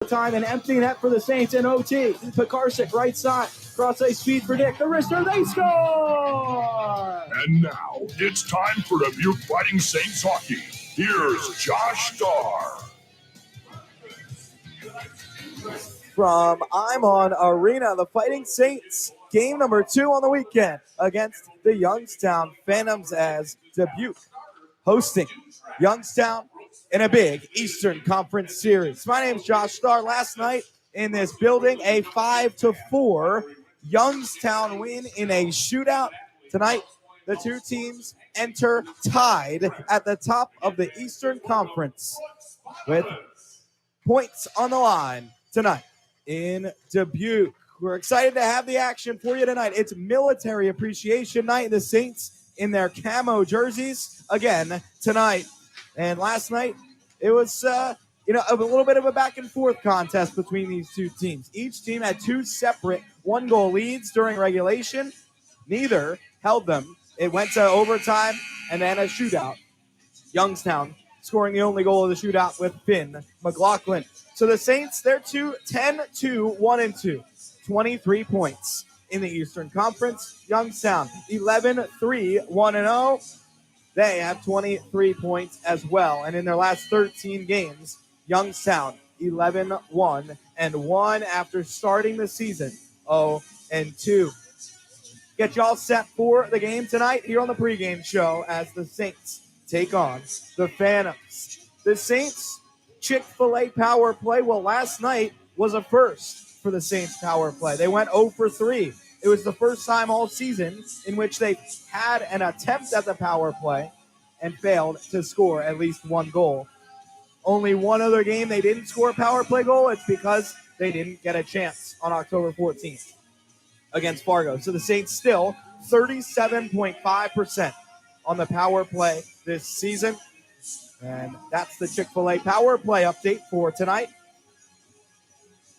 Time and empty net for the Saints in OT. Pekarsik right side. Cross ice feed for Nick. The wrister, they score! And now it's time for Dubuque Fighting Saints hockey. Here's Josh Starr. From Imon Arena, the Fighting Saints, game number 2 on the weekend against the Youngstown Phantoms as Dubuque hosting Youngstown in a big Eastern Conference series. My name is Josh Starr. Last night in this building, a 5-4 Youngstown win in a shootout. Tonight, the two teams enter tied at the top of the Eastern Conference with points on the line tonight in Dubuque. We're excited to have the action for you tonight. It's Military Appreciation Night. The Saints in their camo jerseys again tonight. And last night, it was, a little bit of a back-and-forth contest between these two teams. Each team had two separate one-goal leads during regulation. Neither held them. It went to overtime and then a shootout. Youngstown scoring the only goal of the shootout with Finn McLaughlin. So the Saints, they're 10-2-1-2, 23 points in the Eastern Conference. Youngstown, 11-3-1-0. They have 23 points as well. And in their last 13 games, Youngstown 11-1-1 after starting the season 0-2. Get y'all set for the game tonight here on the pregame show as the Saints take on the Phantoms. The Saints Chick-fil-A power play. Well, last night was a first for the Saints power play. They went 0 for 3. It was the first time all season in which they had an attempt at the power play and failed to score at least one goal. Only one other game they didn't score a power play goal. It's because they didn't get a chance on October 14th against Fargo. So the Saints still 37.5% on the power play this season. And that's the Chick-fil-A power play update for tonight.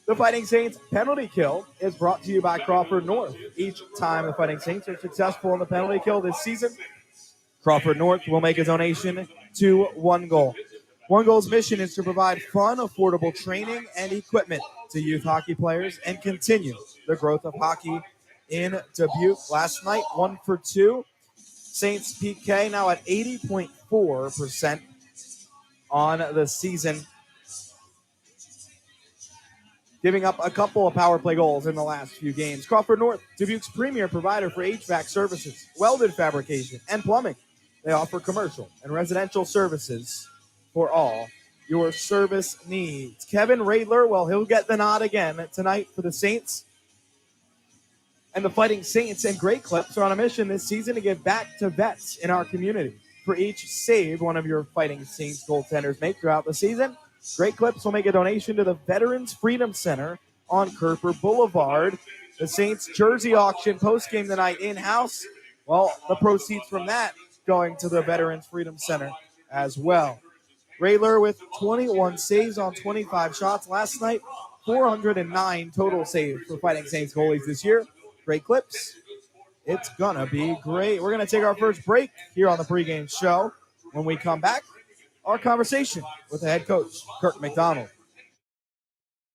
The Fighting Saints penalty kill is brought to you by Crawford North. Each time the Fighting Saints are successful in the penalty kill this season, Crawford North will make a donation to One Goal. One Goal's mission is to provide fun, affordable training and equipment to youth hockey players and continue the growth of hockey in Dubuque. Last night, 1 for 2. Saints PK now at 80.4% on the season, giving up a couple of power play goals in the last few games. Crawford North, Dubuque's premier provider for HVAC services, welded fabrication, and plumbing. They offer commercial and residential services for all your service needs. Kevin Radler, well, he'll get the nod again tonight for the Saints. And the Fighting Saints and Great Clips are on a mission this season to give back to vets in our community. For each save one of your Fighting Saints goaltenders make throughout the season, Great Clips will make a donation to the Veterans Freedom Center on Kerper Boulevard. The Saints jersey auction postgame tonight in-house. Well, the proceeds from that going to the Veterans Freedom Center as well. Rayler with 21 saves on 25 shots last night. 409 total saves for Fighting Saints goalies this year. Great Clips. It's going to be great. We're going to take our first break here on the pregame show. When we come back, our conversation with the head coach, Kirk McDonald.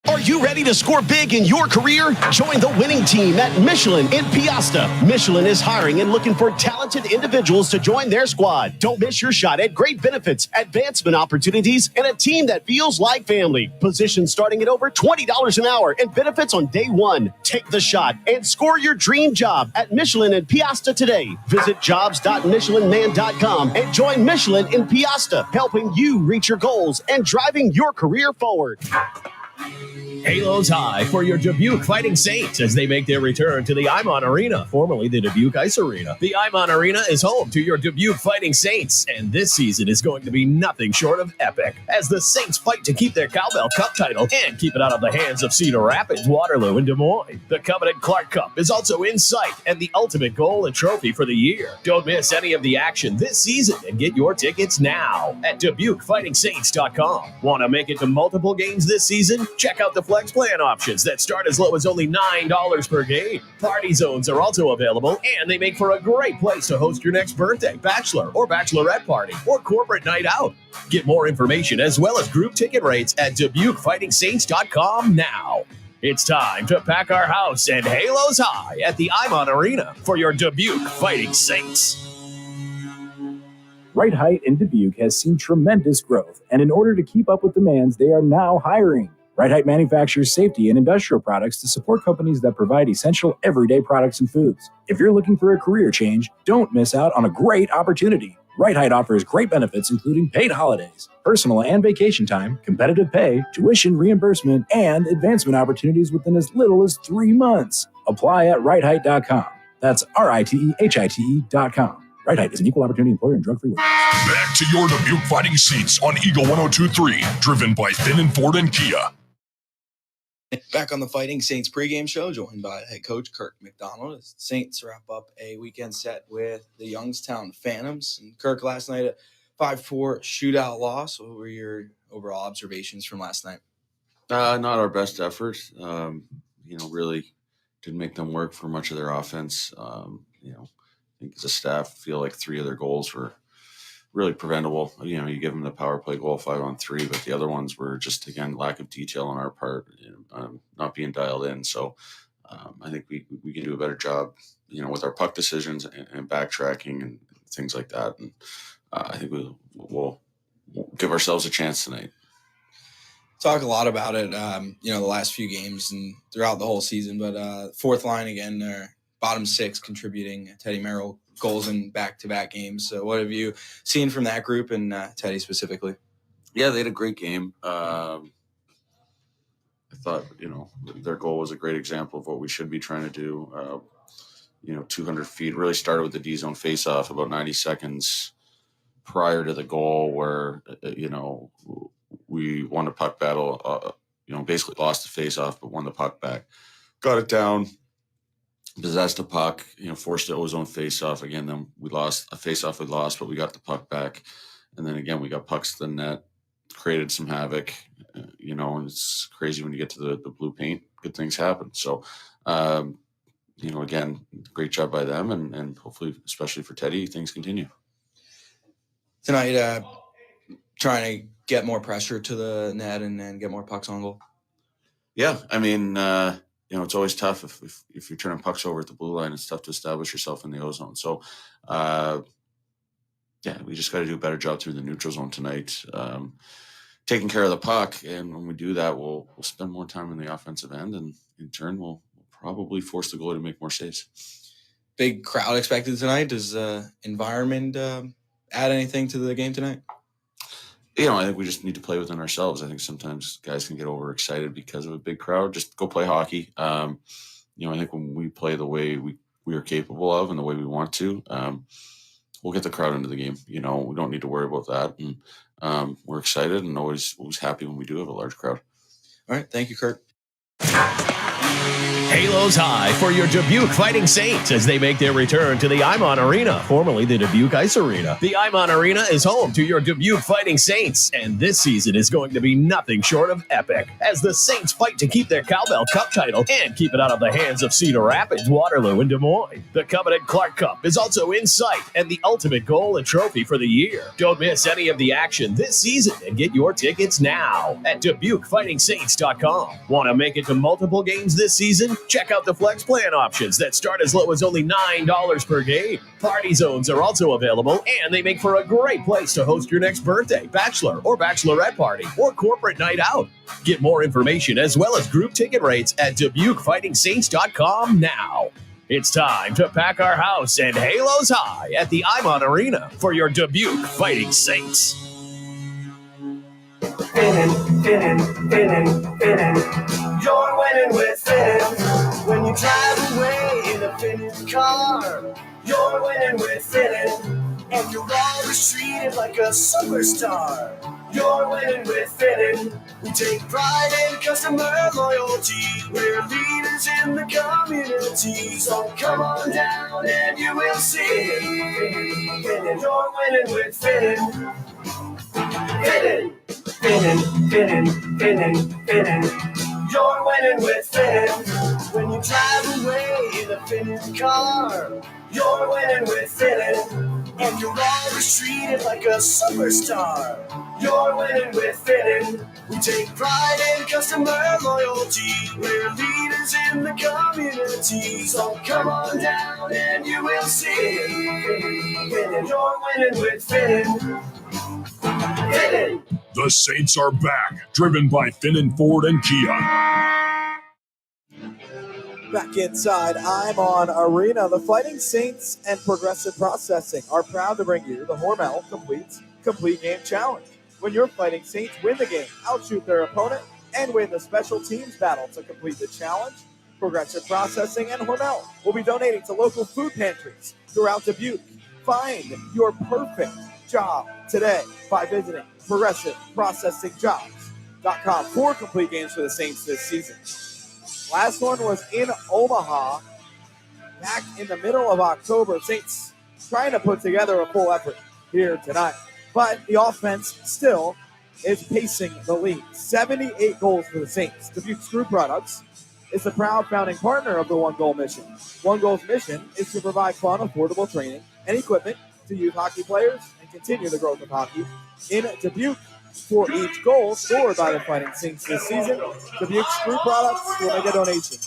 Are you ready to score big in your career? Join the winning team at Michelin in Piasta. Michelin is hiring and looking for talented individuals to join their squad. Don't miss your shot at great benefits, advancement opportunities, and a team that feels like family. Positions starting at over $20 an hour and benefits on day one. Take the shot and score your dream job at Michelin in Piasta today. Visit jobs.michelinman.com and join Michelin in Piasta, helping you reach your goals and driving your career forward. Halos high for your Dubuque Fighting Saints as they make their return to the Imon Arena, formerly the Dubuque Ice Arena. The Imon Arena is home to your Dubuque Fighting Saints, and this season is going to be nothing short of epic as the Saints fight to keep their Cowbell Cup title and keep it out of the hands of Cedar Rapids, Waterloo, and Des Moines. The coveted Clark Cup is also in sight and the ultimate goal and trophy for the year. Don't miss any of the action this season and get your tickets now at DubuqueFightingSaints.com. Want to make it to multiple games this season? Check out the flex plan options that start as low as only $9 per game. Party zones are also available, and they make for a great place to host your next birthday, bachelor, or bachelorette party, or corporate night out. Get more information as well as group ticket rates at DubuqueFightingSaints.com now. It's time to pack our house and halos high at the Imon Arena for your Dubuque Fighting Saints. Right Height in Dubuque has seen tremendous growth, and in order to keep up with demands, they are now hiring. Right Height manufactures safety and industrial products to support companies that provide essential everyday products and foods. If you're looking for a career change, don't miss out on a great opportunity. Right Height offers great benefits including paid holidays, personal and vacation time, competitive pay, tuition reimbursement, and advancement opportunities within as little as 3 months. Apply at rightheight.com. That's RITEHITE.com. Right Height is an equal opportunity employer and drug-free workplace. Back to your Dubuque Fighting Saints on Eagle 102.3, driven by Finn & Ford and Kia. Back on the Fighting Saints pregame show, joined by head coach Kirk McDonald. As the Saints wrap up a weekend set with the Youngstown Phantoms. And Kirk, last night a 5-4 shootout loss. What were your overall observations from last night? Not our best effort. Really didn't make them work for much of their offense. I think as a staff, feel like 3 of their goals were really preventable. You give them the power play goal 5-on-3, but the other ones were just, again, lack of detail on our part, not being dialed in. So I think we can do a better job, with our puck decisions and backtracking and things like that. And I think we'll give ourselves a chance tonight. Talk a lot about it, the last few games and throughout the whole season. But fourth line again, bottom 6 contributing. Teddy Merrill goals in back-to-back games. So what have you seen from that group and Teddy specifically? Yeah, they had a great game. I thought, their goal was a great example of what we should be trying to do. 200 feet, really started with the D-zone face-off about 90 seconds prior to the goal where, we won a puck battle, basically lost the face-off but won the puck back. Got it down. Possessed a puck, forced the ozone face-off. Again, then we lost a face-off we lost, but we got the puck back. And then again, we got pucks to the net, created some havoc, and it's crazy when you get to the blue paint, good things happen. So, again, great job by them. And hopefully, especially for Teddy, things continue. Tonight, trying to get more pressure to the net and get more pucks on goal. Yeah, I mean, it's always tough if you're turning pucks over at the blue line. It's tough to establish yourself in the ozone. So, we just got to do a better job through the neutral zone tonight, taking care of the puck. And when we do that, we'll spend more time in the offensive end, and in turn, we'll probably force the goalie to make more saves. Big crowd expected tonight. Does environment add anything to the game tonight? I think we just need to play within ourselves. I think sometimes guys can get overexcited because of a big crowd. Just go play hockey. I think when we play the way we are capable of and the way we want to, we'll get the crowd into the game. We don't need to worry about that. And we're excited and always happy when we do have a large crowd. All right. Thank you, Kurt. Halos high for your Dubuque Fighting Saints as they make their return to the Imon Arena, formerly the Dubuque Ice Arena. The Imon Arena is home to your Dubuque Fighting Saints, and this season is going to be nothing short of epic as the Saints fight to keep their Cowbell Cup title and keep it out of the hands of Cedar Rapids, Waterloo, and Des Moines. The coveted Clark Cup is also in sight and the ultimate goal and trophy for the year. Don't miss any of the action this season and get your tickets now at DubuqueFightingSaints.com. Want to make it to multiple games this season? Check out the flex plan options that start as low as only $9 per game. Party zones are also available, and they make for a great place to host your next birthday, bachelor, or bachelorette party, or corporate night out. Get more information as well as group ticket rates at DubuqueFightingSaints.com now. It's time to pack our house and halos high at the Imon Arena for your Dubuque Fighting Saints. Finning. You're winning with Finning. When you drive away in a Finning car, you're winning with Finning. And you're always treated like a superstar. You're winning with Finning. We take pride in customer loyalty. We're leaders in the community. So come on down and you will see. Finning. You're winning with Finning. Finning. Finning. You're winning with Finning. When you drive away in a Finning car, you're winning with Finning. And you're always treated like a superstar. You're winning with Finning. We take pride in customer loyalty. We're leaders in the community. So come on down and you will see. Finning. You're winning with Finning. Finning. The Saints are back, driven by Finnan Ford and Kia. Back inside, I'm on Arena. The Fighting Saints and Progressive Processing are proud to bring you the Hormel Complete Game Challenge. When your Fighting Saints win the game, outshoot their opponent, and win the special teams battle to complete the challenge, Progressive Processing and Hormel will be donating to local food pantries throughout Dubuque. Find your perfect job today by visiting ProgressiveProcessingJobs.com for complete games for the Saints this season. Last one was in Omaha back in the middle of October. Saints trying to put together a full effort here tonight. But the offense still is pacing the league. 78 goals for the Saints. Dubuque Screw Products is the proud founding partner of the One Goal Mission. One Goal's mission is to provide fun, affordable training and equipment to youth hockey players and continue the growth of hockey in Dubuque. For each goal scored by the Fighting Saints this season, Dubuque Screw Products will make a donation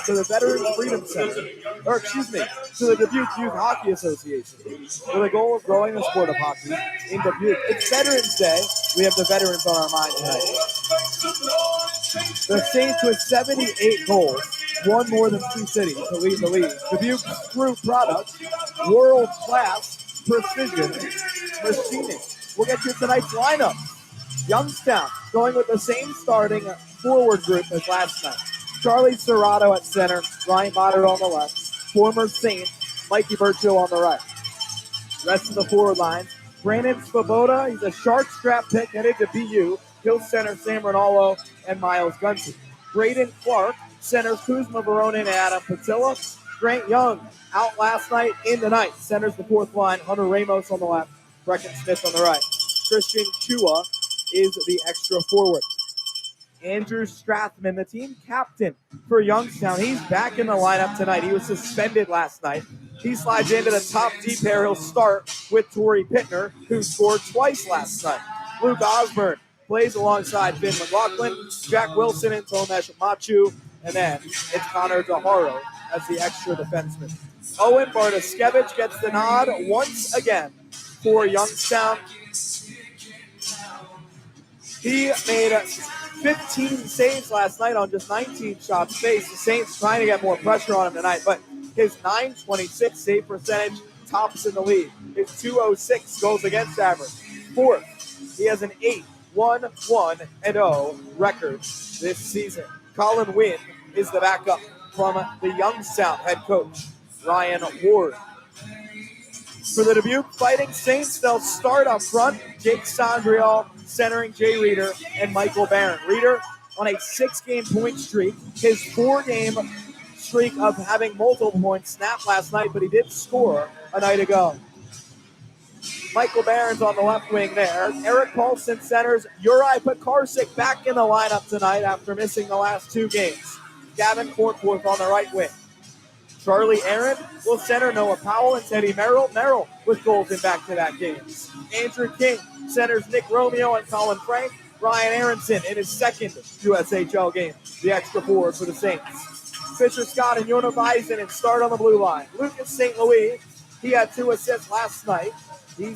to the Veterans Freedom Center, to the Dubuque Youth Hockey Association, with the goal of growing the sport of hockey in Dubuque. It's Veterans Day. We have the veterans on our mind tonight. The Saints with 78 goals, one more than Sioux City to lead the league. Dubuque Screw Products, world-class precision machining. We'll get you tonight's lineup. Youngstown going with the same starting forward group as last night. Charlie Serrato at center, Ryan Motter on the left, former Saint Mikey Burchill on the right. Rest of the forward line, Brandon Svoboda, he's a Sharks draft pick headed to BU. He'll center Sam Rinaldo and Miles Gunsey. Braden Clark centers Kuzma Veronin and Adam Patilla. Grant Young out last night in the night. Centers the fourth line, Hunter Ramos on the left, Brecken Smith on the right. Christian Chua is the extra forward. Andrew Strathman, the team captain for Youngstown, he's back in the lineup tonight. He was suspended last night. He slides into the top D pair. He'll start with Torrey Pittner, who scored twice last night. Luke Osborne plays alongside Finn McLaughlin, Jack Wilson and Tomesh Machu, and then it's Connor DeHaro as the extra defenseman. Owen Bartoskevich gets the nod once again for Youngstown. He made 15 saves last night on just 19 shots faced. The Saints trying to get more pressure on him tonight, but his .926 save percentage tops in the league. His .206 goals against average, fourth. He has an 8-1-1-0 record this season. Colin Wynn is the backup from the Youngstown head coach, Ryan Ward. For the Dubuque Fighting Saints, they'll start up front. Jake Sondrial centering Jay Reeder and Michael Barron. Reeder on a 6-game point streak. His 4-game streak of having multiple points snapped last night, but he did score a night ago. Michael Barron's on the left wing there. Eric Paulson centers Uri Pekarsik back in the lineup tonight after missing the last 2 games. Gavin Courtworth on the right wing. Charlie Aaron will center Noah Powell and Teddy Merrill. Merrill with goals in back-to-back games. Andrew King centers Nick Romeo and Colin Frank. Ryan Aronson in his second USHL game, the extra forward for the Saints. Fisher Scott and Yona Bison start on the blue line. Lucas St. Louis, he had 2 assists last night. He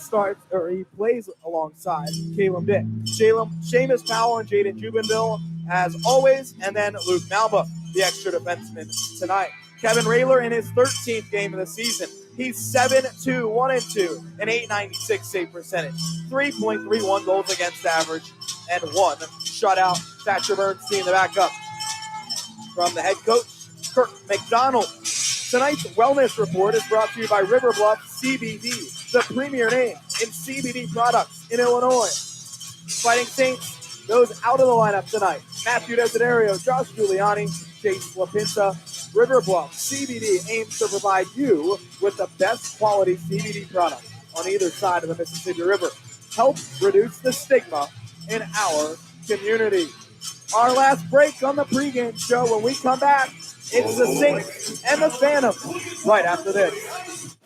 plays alongside Caleb Dick. Seamus Powell and Jaden Jubinville as always, and then Luke Malba, the extra defenseman tonight. Kevin Rayler in his 13th game of the season. He's 7-2-1-2, an .896 save percentage, 3.31 goals against average, and 1 shutout. Thatcher Bernstein, the backup from the head coach, Kirk McDonald. Tonight's wellness report is brought to you by River Bluff CBD, the premier name in CBD products in Illinois. Fighting Saints, those out of the lineup tonight. Matthew Desiderio, Josh Giuliani, Chase LaPinta. River Bluff CBD aims to provide you with the best quality CBD product on either side of the Mississippi River. Help reduce the stigma in our community. Our last break on the pregame show. When we come back, it's the Saints and the Phantoms right after this.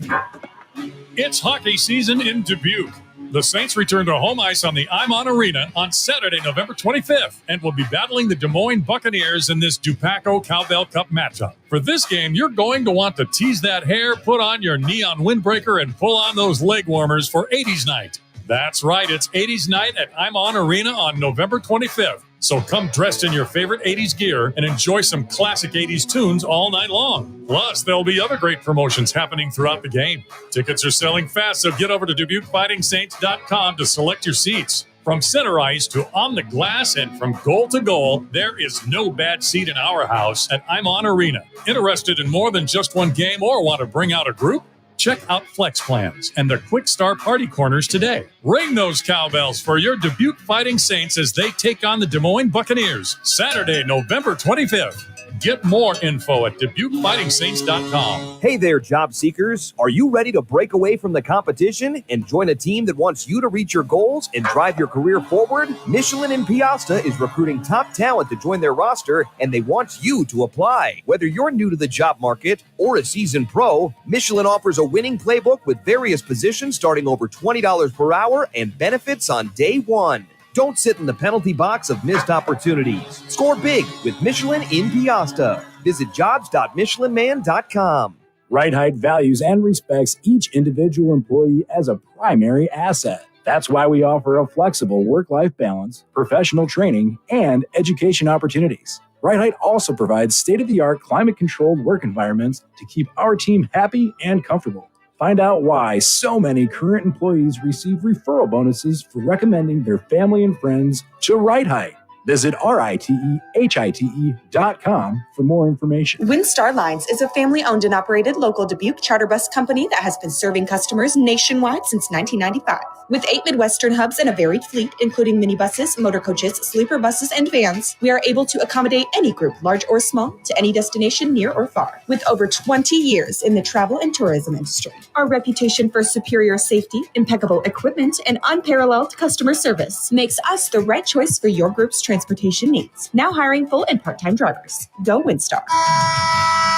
It's hockey season in Dubuque. The Saints return to home ice on the IMON Arena on Saturday, November 25th, and will be battling the Des Moines Buccaneers in this Dupaco Cowbell Cup matchup. For this game, you're going to want to tease that hair, put on your neon windbreaker, and pull on those leg warmers for 80s night. That's right, it's 80s night at IMON Arena on November 25th. So come dressed in your favorite 80s gear and enjoy some classic 80s tunes all night long. Plus, there'll be other great promotions happening throughout the game. Tickets are selling fast, so get over to DubuqueFightingSaints.com to select your seats. From center ice to on the glass and from goal to goal, there is no bad seat in our house at IMON Arena. Interested in more than just one game or want to bring out a group? Check out Flex Plans and the Quick Start Party Corners today. Ring those cowbells for your Dubuque Fighting Saints as they take on the Des Moines Buccaneers, Saturday, November 25th. Get more info at DubuqueFightingSaints.com. Hey there, job seekers. Are you ready to break away from the competition and join a team that wants you to reach your goals and drive your career forward? Michelin in Piasta is recruiting top talent to join their roster, and they want you to apply. Whether you're new to the job market or a seasoned pro, Michelin offers a winning playbook with various positions starting over $20 per hour and benefits on day one. Don't sit in the penalty box of missed opportunities. Score big with Michelin in Piasta. Visit jobs.michelinman.com. Right Height values and respects each individual employee as a primary asset. That's why we offer a flexible work-life balance, professional training, and education opportunities. Right Height also provides state-of-the-art climate-controlled work environments to keep our team happy and comfortable. Find out why so many current employees receive referral bonuses for recommending their family and friends to Right Height. Visit RITEHITE.com for more information. Windstar Lines is a family-owned and operated local Dubuque charter bus company that has been serving customers nationwide since 1995. With 8 Midwestern hubs and a varied fleet, including minibuses, motor coaches, sleeper buses, and vans, we are able to accommodate any group, large or small, to any destination near or far. With over 20 years in the travel and tourism industry, our reputation for superior safety, impeccable equipment, and unparalleled customer service makes us the right choice for your group's transportation needs. Now hiring full and part-time drivers. Go Windstar.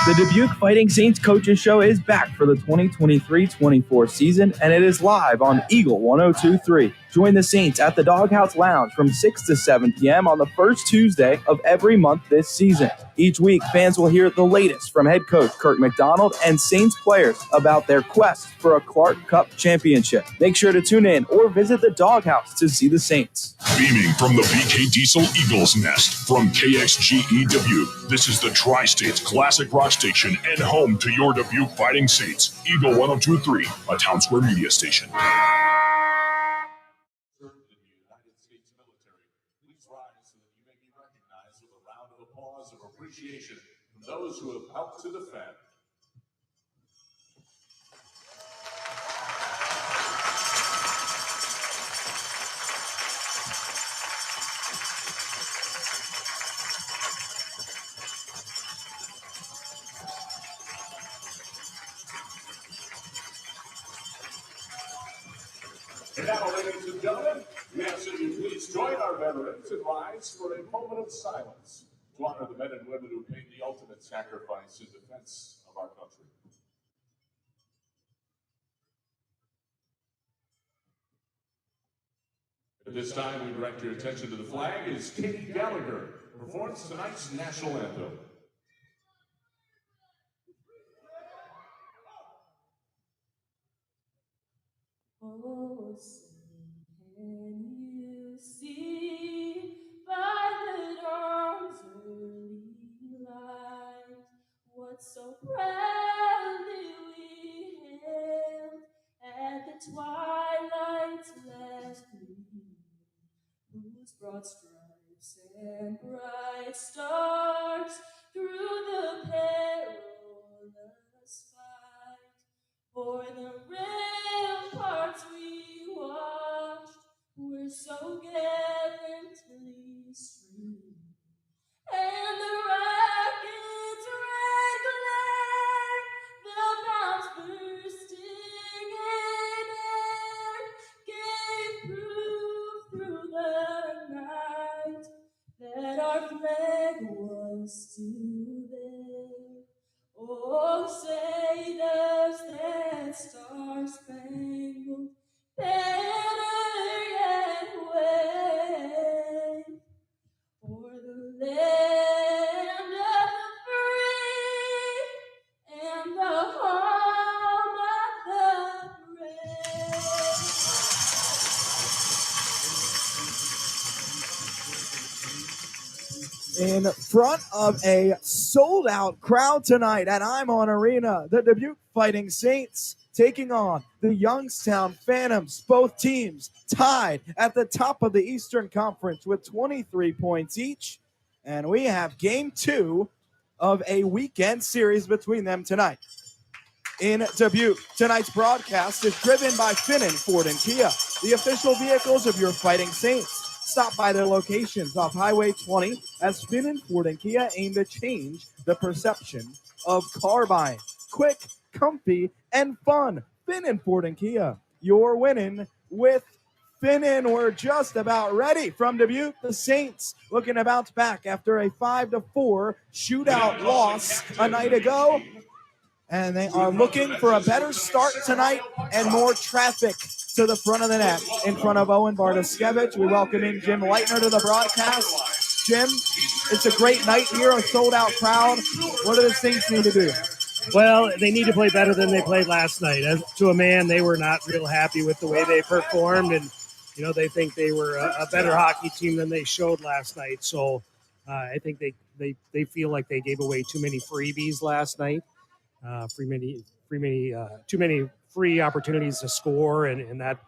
The Dubuque Fighting Saints Coaches Show is back for the 2023-24 season, and it is live on Eagle 102.3. Join the Saints at the Doghouse Lounge from 6 to 7 p.m. on the first Tuesday of every month this season. Each week, fans will hear the latest from head coach Kirk McDonald and Saints players about their quest for a Clark Cup championship. Make sure to tune in or visit the Doghouse to see the Saints. Beaming from the BK Diesel Eagles Nest from KXGE Dubuque, this is the Tri-States Classic Rock Station and home to your Dubuque Fighting Saints, Eagle 102.3, a Town Square media station. Appreciation from those who have helped to defend. And now, ladies and gentlemen, we ask that you please join our veterans and rise for a moment of silence to honor the men and women who paid the ultimate sacrifice in defense of our country. At this time, we direct your attention to the flag as Katie Gallagher performs tonight's national anthem. Oh, can you see by the dawn's early light what so proudly we hailed at the twilight's last gleam, whose broad stripes and bright stars through the perilous fight for the ramparts we watched were so gallantly streamed, and the rocket's red glare, the bombs bursting in air, gave proof through the us to there. Oh, say does that star-spangled banner yet wave o'er the land of the free and the home of the brave? In front of a sold-out crowd tonight at I'm On Arena, the Dubuque Fighting Saints taking on the Youngstown Phantoms. Both teams tied at the top of the Eastern Conference with 23 points each. And we have game 2 of a weekend series between them tonight. In Dubuque, tonight's broadcast is driven by Finnan Ford and Kia, the official vehicles of your Fighting Saints. Stop by their locations off Highway 20 as Finnan Ford and Kia aim to change the perception of car buying. Quick, comfy, and fun. Finnan Ford and Kia, you're winning with Finnan. We're just about ready from Dubuque. The Saints looking to bounce back after a 5-4 shootout loss a night ago. And they are looking for a better start tonight and more traffic to the front of the net in front of Owen Bartoskevich. We welcome in Jim Leitner to the broadcast. Jim, it's a great night here, a sold-out crowd. What do the Saints need to do? Well, they need to play better than they played last night. As to a man, they were not real happy with the way they performed, and they think they were a better hockey team than they showed last night. So I think they feel like they gave away too many freebies last night. Too many free opportunities to score, and that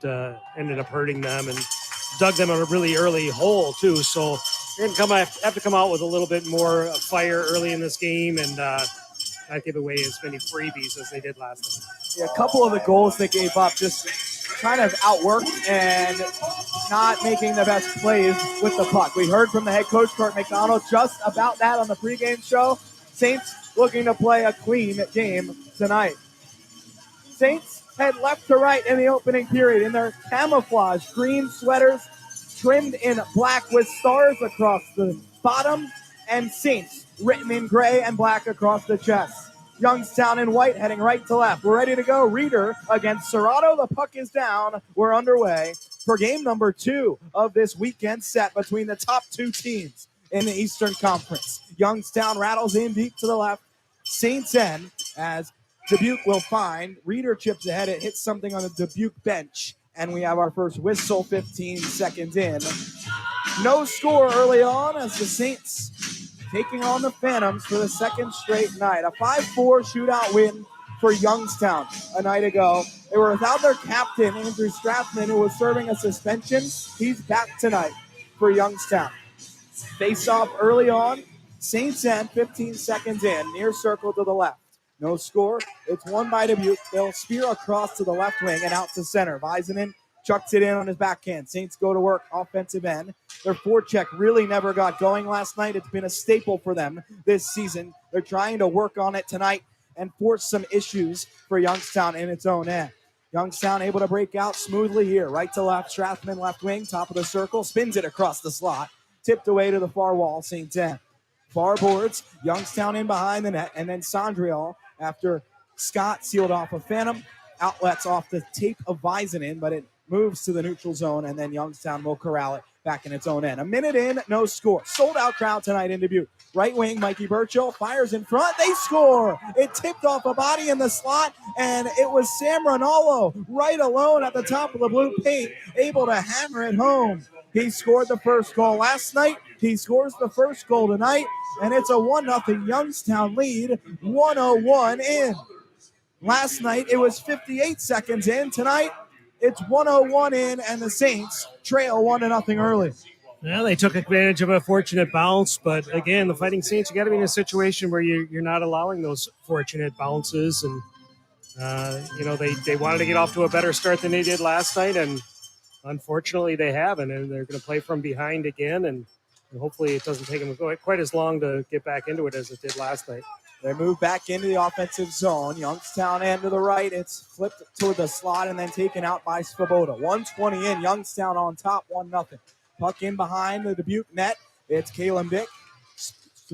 ended up hurting them and dug them in a really early hole too. So they're going to have to come out with a little bit more fire early in this game and not give away as many freebies as they did last night. Yeah, a couple of the goals they gave up just kind of outworked and not making the best plays with the puck. We heard from the head coach, Kurt McDonald, just about that on the pregame show. Saints looking to play a clean game tonight. Saints head left to right in the opening period in their camouflage green sweaters trimmed in black with stars across the bottom, and Saints written in gray and black across the chest. Youngstown in white heading right to left. We're ready to go. Reeder against Serrato. The puck is down. We're underway for game number 2 of this weekend set between the top 2 teams in the Eastern Conference. Youngstown rattles in deep to the left. Saints end as Dubuque will find. Reeder chips ahead. It hits something on the Dubuque bench, and we have our first whistle 15 seconds in. No score early on as the Saints taking on the Phantoms for the second straight night. A 5-4 shootout win for Youngstown a night ago. They were without their captain, Andrew Strathman, who was serving a suspension. He's back tonight for Youngstown. Face off early on. Saints end 15 seconds in. Near circle to the left. No score. It's won by Dubuque. They'll spear across to the left wing and out to center. Väisänen chucks it in on his backhand. Saints go to work offensive end. Their forecheck really never got going last night. It's been a staple for them this season. They're trying to work on it tonight and force some issues for Youngstown in its own end. Youngstown able to break out smoothly here. Right to left. Strathman left wing. Top of the circle. Spins it across the slot. Tipped away to the far wall. Saints end. Far boards. Youngstown in behind the net. And then Sondriel after Scott sealed off a Phantom. Outlets off the tape of Väisänen, but it moves to the neutral zone, and then Youngstown will corral it back in its own end. A minute in, no score. Sold out crowd tonight in Dubuque. Right wing, Mikey Burchill fires in front. They score. It tipped off a body in the slot, and it was Sam Ronaldo right alone at the top of the blue paint, able to hammer it home. He scored the first goal last night. He scores the first goal tonight, and it's a 1-0 Youngstown lead, 1:01 in. Last night, it was 58 seconds in. Tonight, it's 1:01 in, and the Saints trail 1-0 early. Well, they took advantage of a fortunate bounce, but again, the Fighting Saints, you got to be in a situation where you're not allowing those fortunate bounces, and they wanted to get off to a better start than they did last night, and unfortunately, they haven't, and they're going to play from behind again, and hopefully, it doesn't take them quite as long to get back into it as it did last night. They move back into the offensive zone. Youngstown end to the right. It's flipped toward the slot and then taken out by Svoboda. 1:20 in. Youngstown on top, 1-0. Puck in behind the Dubuque net. It's Kalen Bick.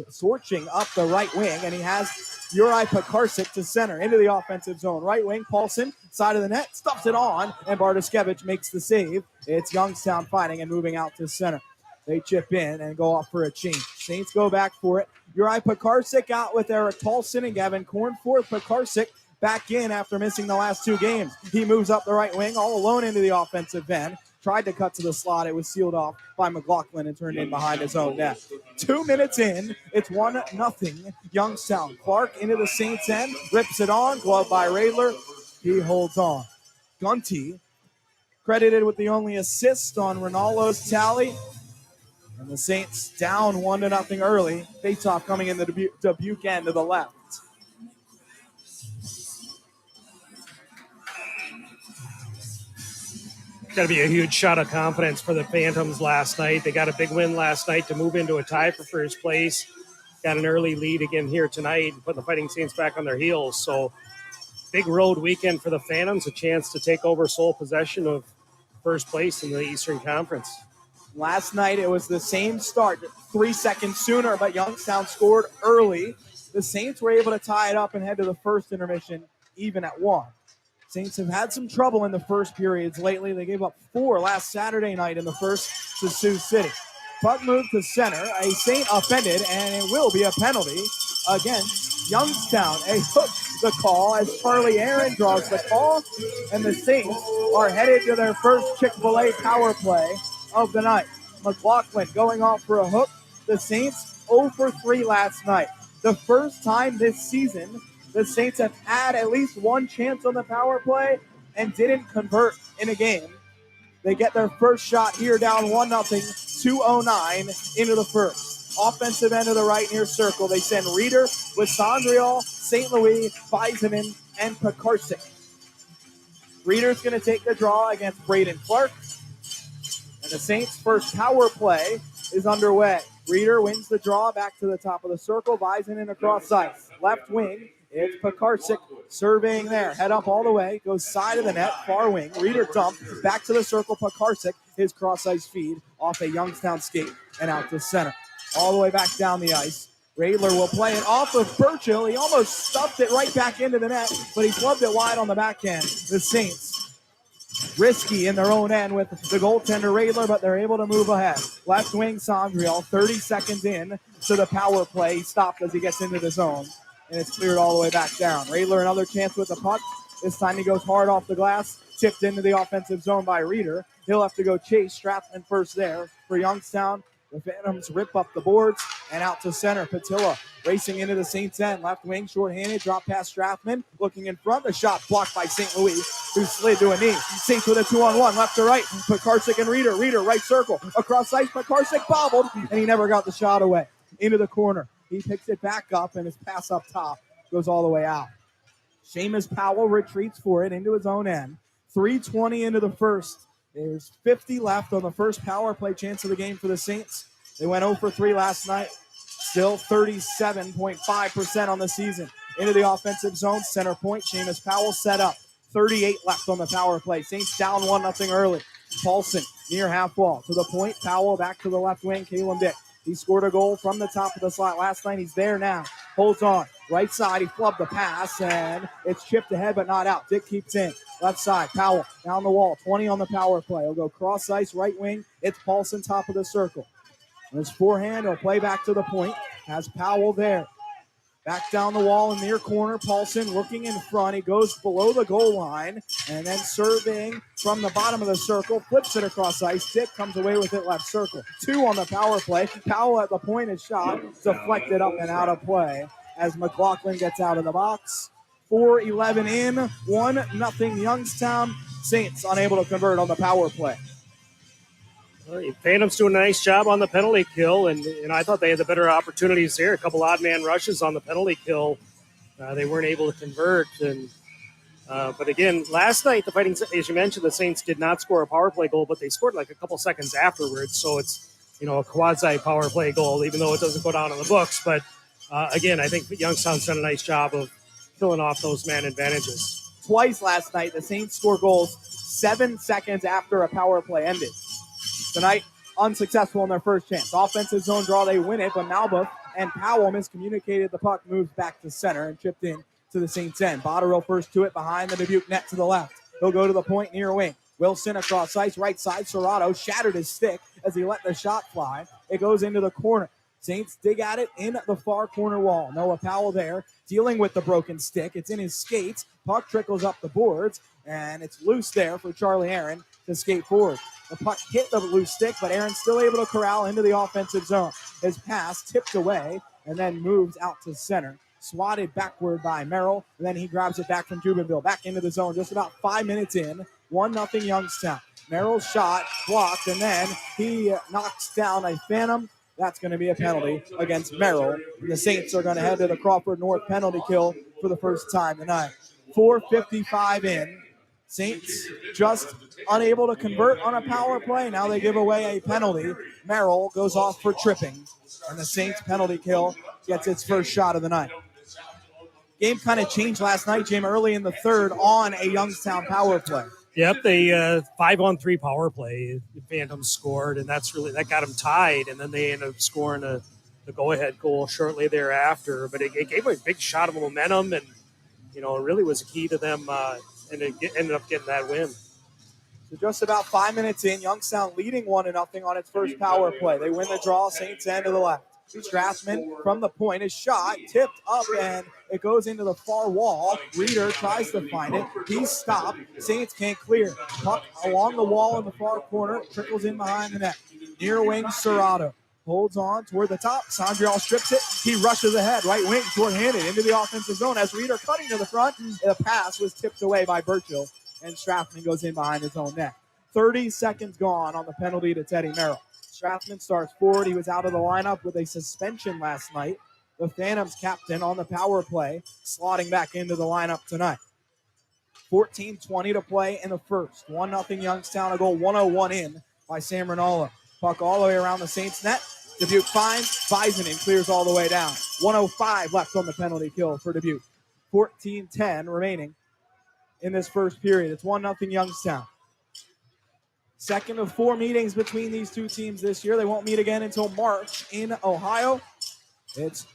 Sorching up the right wing, and he has Uri Pekarsik to center into the offensive zone. Right wing, Paulson, side of the net, stuffs it on, and Bartoszewicz makes the save. It's Youngstown fighting and moving out to center. They chip in and go off for a change. Saints go back for it. Uri Pekarsik out with Eric Paulson and Gavin Cornforth. Pekarsik back in after missing the last 2 games. He moves up the right wing, all alone into the offensive end. Tried to cut to the slot. It was sealed off by McLaughlin and turned in behind his own net. 2 minutes in, it's 1-0 Youngstown. Clark into the Saints end, rips it on, glove by Radler. He holds on. Gunty credited with the only assist on Ronaldo's tally. And the Saints down 1-0 early. Faceoff coming in the Dubuque end to the left. Got to be a huge shot of confidence for the Phantoms last night. They got a big win last night to move into a tie for first place. Got an early lead again here tonight and put the Fighting Saints back on their heels. So big road weekend for the Phantoms, a chance to take over sole possession of first place in the Eastern Conference. Last night it was the same start, 3 seconds sooner, but Youngstown scored early. The Saints were able to tie it up and head to the first intermission even at 1. Saints have had some trouble in the first periods lately. They gave up 4 last Saturday night in the first to Sioux City. Puck moved to center. A Saint offended, and it will be a penalty against Youngstown. A hook the call as Charlie Aaron draws the call, and the Saints are headed to their first Chick-fil-A power play of the night. McLaughlin going off for a hook. The Saints 0 for 3 last night. The first time this season the Saints have had at least one chance on the power play and didn't convert in a game. They get their first shot here down 1-0, 2:09 into the first. Offensive end of the right near circle. They send Reeder with Sondriel, St. Louis, Beisenen, and Pekarsik. Reeder's going to take the draw against Braden Clark. And the Saints' first power play is underway. Reeder wins the draw back to the top of the circle. Beisenen across ice. Left wing. It's Pekarsik surveying there. Head up all the way. Goes side of the net. Far wing. Reeder dump. Back to the circle. Pekarsik. His cross-ice feed off a Youngstown skate and out to center. All the way back down the ice. Radler will play it off of Burchill. He almost stuffed it right back into the net, but he flubbed it wide on the backhand. The Saints risky in their own end with the goaltender Radler, but they're able to move ahead. Left wing Sondriel, 30 seconds in to the power play. He stopped as he gets into the zone, and it's cleared all the way back down. Radler another chance with the puck. This time he goes hard off the glass, tipped into the offensive zone by Reeder. He'll have to go chase Strathman first there for Youngstown. The Phantoms rip up the boards and out to center. Patilla racing into the Saints end. Left wing, shorthanded, drop past Strathman. Looking in front, the shot blocked by St. Louis, who slid to a knee. Saints with a 2-on-1, left to right. Pekarsik and Reeder. Reeder, right circle. Across ice, Pekarsik bobbled, and he never got the shot away. Into the corner. He picks it back up, and his pass up top goes all the way out. Seamus Powell retreats for it into his own end. 3:20 into the first. There's 50 left on the first power play chance of the game for the Saints. They went 0 for 3 last night. Still 37.5% on the season. Into the offensive zone, center point. Seamus Powell set up. 38 left on the power play. Saints down 1-0 early. Paulson near half wall. To the point, Powell back to the left wing. Caleb Dick. He scored a goal from the top of the slot last night. He's there now. Holds on. Right side, he flubbed the pass, and it's chipped ahead but not out. Dick keeps in. Left side, Powell down the wall. 20 on the power play. He'll go cross ice, right wing. It's Paulson, top of the circle. And his forehand, he'll play back to the point. Has Powell there. Back down the wall in near corner. Paulson looking in front. He goes below the goal line and then surveying from the bottom of the circle. Flips it across ice. Dick comes away with it left circle. 2 on the power play. Powell at the point is shot. Deflected up and out of play as McLaughlin gets out of the box. 4:11 in. 1-0 Youngstown. Saints unable to convert on the power play. Phantoms doing a nice job on the penalty kill, and I thought they had the better opportunities there. A couple odd man rushes on the penalty kill. They weren't able to convert. But again, last night, the Fighting, as you mentioned, the Saints did not score a power play goal, but they scored like a couple seconds afterwards. So it's, a quasi power play goal, even though it doesn't go down on the books. But again, I think Youngstown's done a nice job of killing off those man advantages. Twice last night, the Saints scored goals 7 seconds after a power play ended. Tonight, unsuccessful in their first chance. Offensive zone draw, they win it, but Malbuff and Powell miscommunicated the puck, moves back to center and chipped in to the Saints end. Botterill first to it behind the Dubuque net to the left. He'll go to the point near wing. Wilson across ice, right side. Serrato shattered his stick as he let the shot fly. It goes into the corner. Saints dig at it in the far corner wall. Noah Powell there dealing with the broken stick. It's in his skates. Puck trickles up the boards, and it's loose there for Charlie Aaron to skate forward. The puck hit the loose stick, but Aaron's still able to corral into the offensive zone. His pass tipped away and then moves out to center. Swatted backward by Merrill, and then he grabs it back from Jubenville. Back into the zone just about 5 minutes in. 1-0 Youngstown. Merrill's shot blocked, and then he knocks down a Phantom. That's going to be a penalty against Merrill. The Saints are going to head to the Crawford North penalty kill for the first time tonight. 4:55 in. Saints just unable to convert on a power play. Now they give away a penalty. Merrill goes off for tripping, and the Saints penalty kill gets its first shot of the night. Game kind of changed last night, Jim, early in the third on a Youngstown power play. Yep, they 5-on-3 power play. The Phantoms scored, and that got them tied. And then they ended up scoring the go-ahead goal shortly thereafter. But it gave a big shot of momentum, and it really was a key to them, and it ended up getting that win. So just about 5 minutes in, Youngstown leading 1-0 on its first power play. They win the draw. Saints end to the left. Strathman from the point is shot, tipped up, and it goes into the far wall. Reeder tries to find it. He's stopped. Saints can't clear. Puck along the wall in the far corner, trickles in behind the net. Near wing, Serrato holds on toward the top. Sandriel strips it. He rushes ahead. Right wing, short-handed into the offensive zone as Reeder cutting to the front. The pass was tipped away by Burchill, and Strathman goes in behind his own net. 30 seconds gone on the penalty to Teddy Merrill. Strathman starts forward. He was out of the lineup with a suspension last night. The Phantoms captain on the power play, slotting back into the lineup tonight. 14:20 to play in the first. 1-0 Youngstown, a goal 101 in by Sam Rinaldo. Puck all the way around the Saints net. Dubuque finds Visenen, clears all the way down. 1:05 left on the penalty kill for Dubuque. 14:10 remaining in this first period. It's 1-0 Youngstown. Second of 4 meetings between these two teams this year. They won't meet again until March in Ohio. It's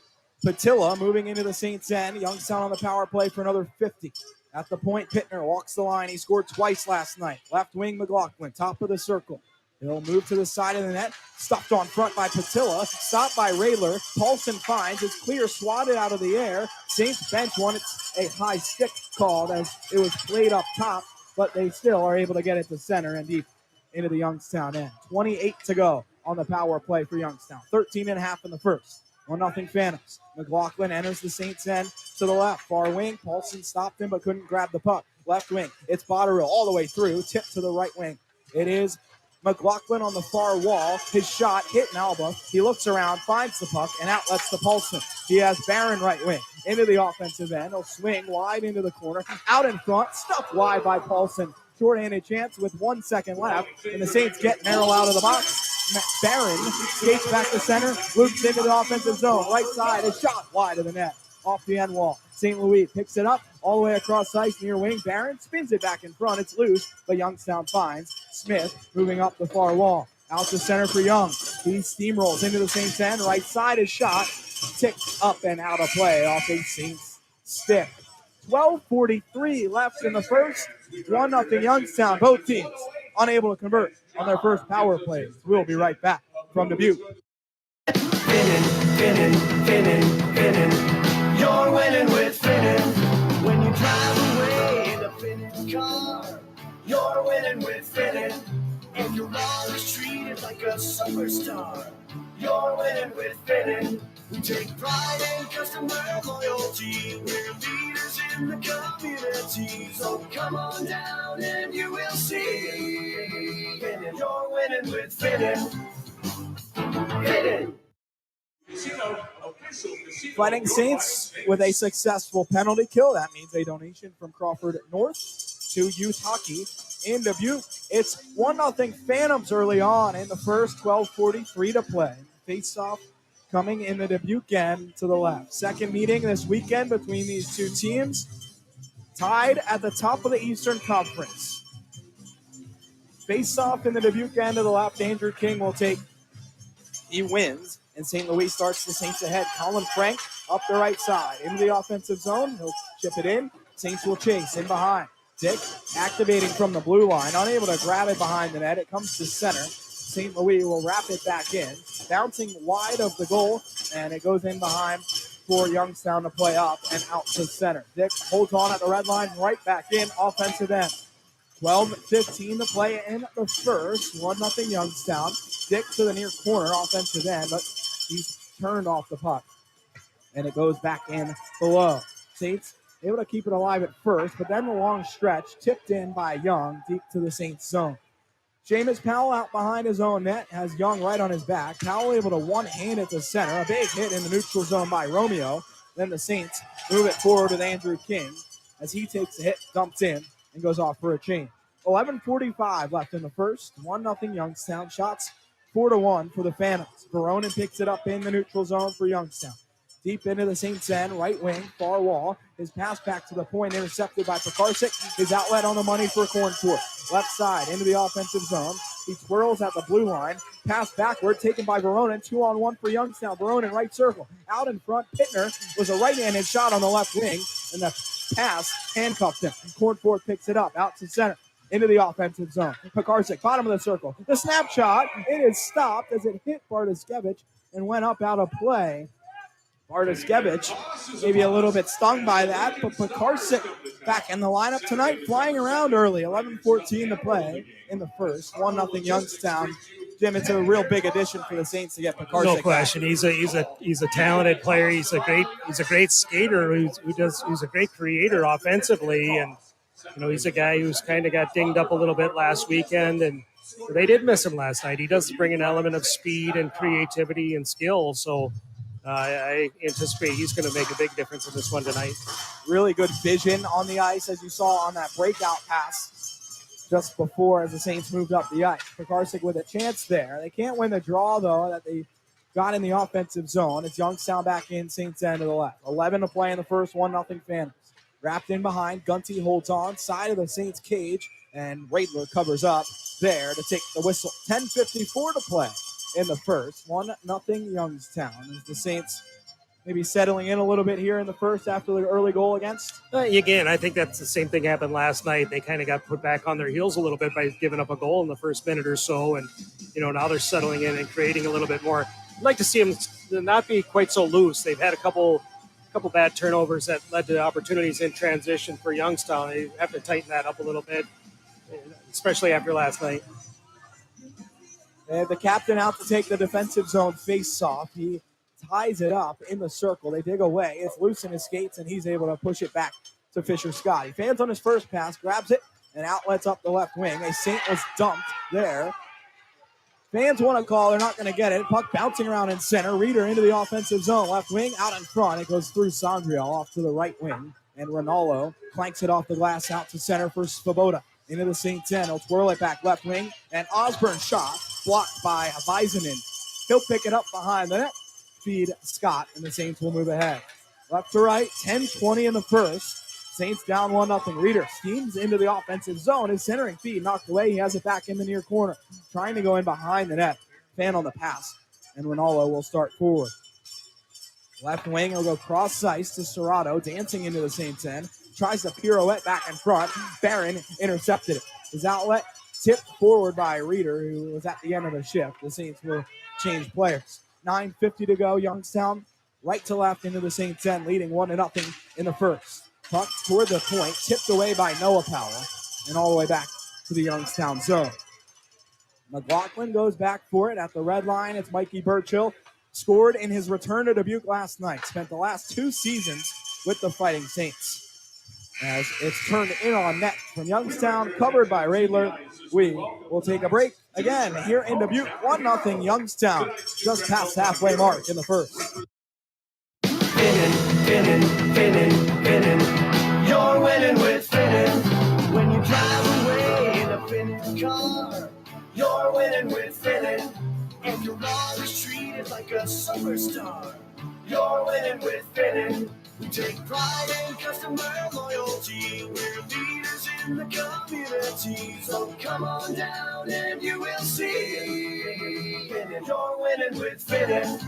Patilla moving into the Saints end. Youngstown on the power play for another 50. At the point, Pittner walks the line. He scored twice last night. Left wing, McLaughlin, top of the circle. He'll move to the side of the net. Stuffed on front by Patilla. Stopped by Raylor. Paulson finds. It's clear, swatted out of the air. Saints bench wanted a high stick called as it was played up top, but they still are able to get it to center and deep into the Youngstown end. 28 to go on the power play for Youngstown. 13.5 in the first. 1-0 Phantoms. McLaughlin enters the Saints end to the left. Far wing. Paulson stopped him but couldn't grab the puck. Left wing. It's Botterill all the way through. Tip to the right wing. It is McLaughlin on the far wall. His shot hit Alba. He looks around, finds the puck, and outlets to Paulson. He has Barron right wing into the offensive end. He'll swing wide into the corner. Out in front. Stuffed wide by Paulson. Short-handed chance with 1 second left, and the Saints get Merrill out of the box. Barron skates back to center, loops into the offensive zone. Right side, a shot wide of the net, off the end wall. St. Louis picks it up all the way across ice near wing. Barron spins it back in front. It's loose, but Youngstown finds Smith moving up the far wall. Out to center for Young. He steamrolls into the Saints end. Right side, is shot, ticked up and out of play off a Saints stick. 12:43 left in the first. 1-0 Youngstown. Both teams unable to convert on their first power plays. We'll be right back from Dubuque. Finning. You're winning with Finning. When you drive away in a Finning car, you're winning with Finning. And you're always treated like a superstar. You're winning with Finning. We take pride in customer loyalty. We're leaders in the community. So come on down and you will see. Finning. You're winning with Finning. Finning. Fighting Saints with a successful penalty kill. That means a donation from Crawford North to youth hockey in Dubuque. It's 1-0 Phantoms early on in the first. 12:43 to play. Face-off coming in the Dubuque end to the left. Second meeting this weekend between these two teams. Tied at the top of the Eastern Conference. Face-off in the Dubuque end to the left. Andrew King will take. He wins. And St. Louis starts the Saints ahead. Colin Frank up the right side into the offensive zone. He'll chip it in. Saints will chase in behind. Dick activating from the blue line, unable to grab it behind the net. It comes to center. St. Louis will wrap it back in, bouncing wide of the goal, and it goes in behind for Youngstown to play up and out to center. Dick holds on at the red line, right back in, offensive end. 12-15 to play in the first. 1-0 Youngstown. Dick to the near corner, offensive end, but he's turned off the puck. And it goes back in below. Saints able to keep it alive at first, but then the long stretch tipped in by Young deep to the Saints zone. Seamus Powell out behind his own net, has Young right on his back. Powell able to one-hand it to center. A big hit in the neutral zone by Romeo. Then the Saints move it forward with Andrew King as he takes a hit, dumps in, and goes off for a change. 11:45 left in the first. 1-0 Youngstown. Shots 4-1 for the Phantoms. Veronin picks it up in the neutral zone for Youngstown. Deep into the Saints end, right wing, far wall. His pass back to the point, intercepted by Pekarsik. His outlet on the money for Corncourt. Left side, into the offensive zone. He twirls at the blue line. Pass backward, taken by Veronin. 2-on-1 for Youngstown. Veronin, right circle. Out in front, Pittner was a right-handed shot on the left wing, and the pass handcuffed him. Corncourt picks it up, out to center. Into the offensive zone. Pekarsik, bottom of the circle. The snapshot, it is stopped as it hit Bartoszewicz and went up out of play. Bartoszewicz maybe a little bit stung by that, but Pekarsik back in the lineup tonight, flying around early. 11:14 to play in the first. 1-0 Youngstown. Jim, it's a real big addition for the Saints to get Pekarsik. No question, back. He's a talented player. He's a great skater. He's a great creator offensively, and he's a guy who's kind of got dinged up a little bit last weekend, and they did miss him last night. He does bring an element of speed and creativity and skill, so. I anticipate he's going to make a big difference in this one tonight. Really good vision on the ice, as you saw on that breakout pass just before as the Saints moved up the ice. Pekarsik with a chance there. They can't win the draw, though, that they got in the offensive zone. It's Youngstown back in, Saints end to the left. 11 to play in the first, 1-0 Phantoms. Wrapped in behind, Gunty holds on, side of the Saints cage, and Radler covers up there to take the whistle. 10:54 to play in the first. 1-0 Youngstown as the Saints maybe settling in a little bit here in the first after the early goal against. Again, I think that's the same thing happened last night. They kind of got put back on their heels a little bit by giving up a goal in the first minute or so, and now they're settling in and creating a little bit more. I'd like to see them not be quite so loose. They've had a couple bad turnovers that led to opportunities in transition for Youngstown. They have to tighten that up a little bit, especially after last night. They have the captain out to take the defensive zone face-off. He ties it up in the circle. They dig away. It's loose in his skates, and he's able to push it back to Fisher Scott. He fans on his first pass, grabs it, and outlets up the left wing. A Saint was dumped there. Fans want to call. They're not going to get it. Puck bouncing around in center. Reeder into the offensive zone. Left wing out in front. It goes through Sondriel off to the right wing. And Ronaldo clanks it off the glass out to center for Svoboda. Into the Saints end. He'll twirl it back left wing. And Osborne shot blocked by Väisänen. He'll pick it up behind the net. Feed Scott, and the Saints will move ahead. Left to right, 10:20 in the first. Saints down 1-0. Reeder steams into the offensive zone. His centering feed knocked away. He has it back in the near corner. Trying to go in behind the net. Fan on the pass. And Ronaldo will start forward. Left wing, he'll go cross ice to Serrato, dancing into the Saints end. Tries to pirouette back in front. Barron intercepted it. His outlet tipped forward by Reeder, who was at the end of the shift. The Saints will change players. 9:50 to go. Youngstown right to left into the Saints end, leading 1-0 in the first. Puck toward the point, tipped away by Noah Powell, and all the way back to the Youngstown zone. McLaughlin goes back for it at the red line. It's Mikey Burchill. Scored in his return to Dubuque last night. Spent the last 2 seasons with the Fighting Saints. As it's turned in on net from Youngstown, covered by Radler. We will take a break again here in Dubuque. 1-0 Youngstown, just past halfway mark in the first. Finning. You're winning with Finning. When you drive away in a Finning car, you're winning with Finning. And you're always treated like a superstar. You're winning with Finning. We take pride in customer loyalty. We're leaders in the community. So come on down and you will see. Finning, you're winning with Finning.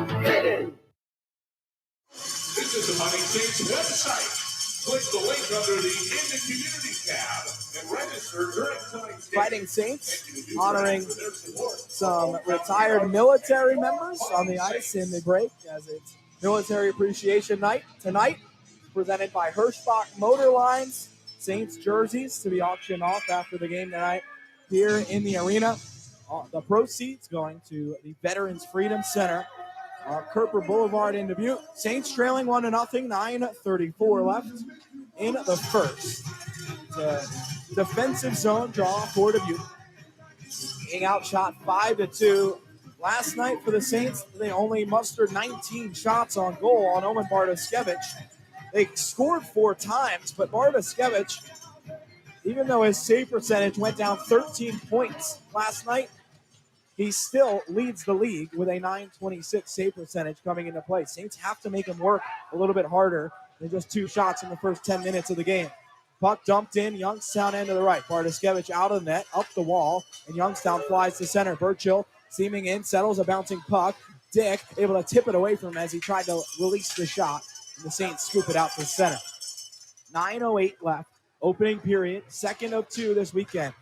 Fitted. This is the Fighting Saints website. Click the link under the In the Community tab and register during tonight's game. Fighting Saints honoring some retired military members on the ice in the break as it's Military Appreciation Night tonight, presented by Hirschbach Motor Lines. Saints jerseys to be auctioned off after the game tonight here in the arena. The proceeds going to the Veterans Freedom Center on Kerper Boulevard in Dubuque. Saints trailing 1-0, 9:34 left in the first. It's a defensive zone draw for Dubuque. Being outshot 5-2. Last night for the Saints, they only mustered 19 shots on goal on Omen Bartoskevich. They scored 4 times, but Bartoskevich, even though his save percentage went down 13 points last night, he still leads the league with a .926 save percentage coming into play. Saints have to make him work a little bit harder than just 2 shots in the first 10 minutes of the game. Puck dumped in, Youngstown end to the right. Bartoskevich out of the net, up the wall, and Youngstown flies to center. Burchill seaming in, settles a bouncing puck. Dick able to tip it away from him as he tried to release the shot, and the Saints scoop it out to center. 9:08 left, opening period, second of 2 this weekend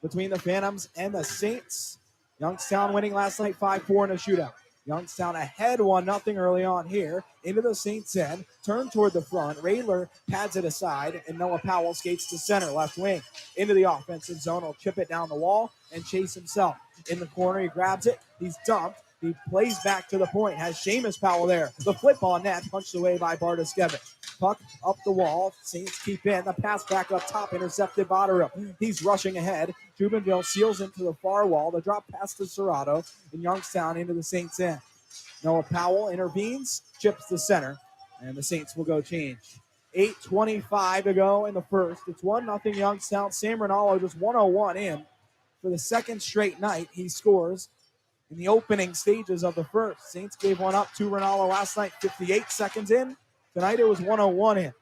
between the Phantoms and the Saints. Youngstown winning last night 5-4 in a shootout. Youngstown ahead 1-0 early on here. Into the Saints end. Turn toward the front. Raylor pads it aside, and Noah Powell skates to center, left wing. Into the offensive zone. He'll chip it down the wall and chase himself. In the corner, he grabs it. He's dumped. He plays back to the point. Has Seamus Powell there. The flip on net, punched away by Bartoskevich. Puck up the wall. Saints keep in. The pass back up top, intercepted Botterill. He's rushing ahead. Jubenville seals into the far wall. The drop pass to Serrato, and Youngstown into the Saints end. Noah Powell intervenes, chips the center, and the Saints will go change. 8:25 to go in the first. It's 1-0 Youngstown. Sam Rinaldo just 101 in for the second straight night. He scores in the opening stages of the first. Saints gave one up to Rinaldo last night, 58 seconds in. Tonight it was 101 in.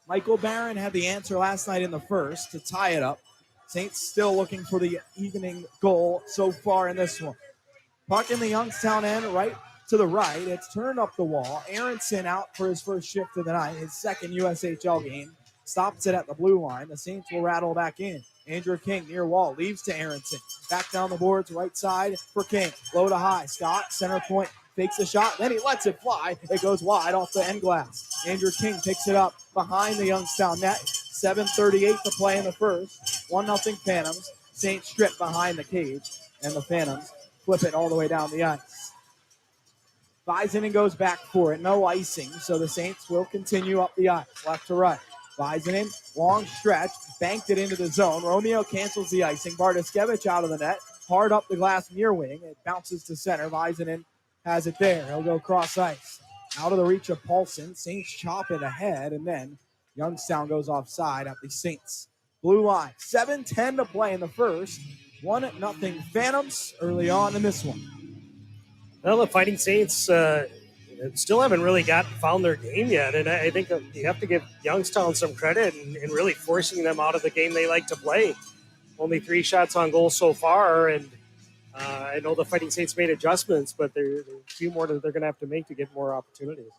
Michael Barron had the answer last night in the first to tie it up. Saints still looking for the evening goal so far in this one. Puck in the Youngstown end, right to the right. It's turned up the wall. Aronson out for his first shift of the night, his second USHL game. Stops it at the blue line. The Saints will rattle back in. Andrew King near wall, leaves to Aronson. Back down the boards, right side for King. Low to high. Scott, center point, fakes the shot. Then he lets it fly. It goes wide off the end glass. Andrew King picks it up behind the Youngstown net. 7:38 to play in the first. 1-0 Phantoms. Saints strip behind the cage, and the Phantoms flip it all the way down the ice. Visinen goes back for it. No icing, so the Saints will continue up the ice, left to right. Visinen, long stretch, banked it into the zone. Romeo cancels the icing. Bartoskevich out of the net, hard up the glass near wing. It bounces to center. Visinen has it there. He'll go cross ice. Out of the reach of Paulson. Saints chop it ahead, and then Youngstown goes offside at the Saints blue line. 7:10 to play in the first. 1-0 Phantoms early on in this one. Well, the Fighting Saints still haven't really found their game yet, and I think you have to give Youngstown some credit in really forcing them out of the game they like to play. Only 3 shots on goal so far, and I know the Fighting Saints made adjustments, but there's a few more that they're going to have to make to get more opportunities.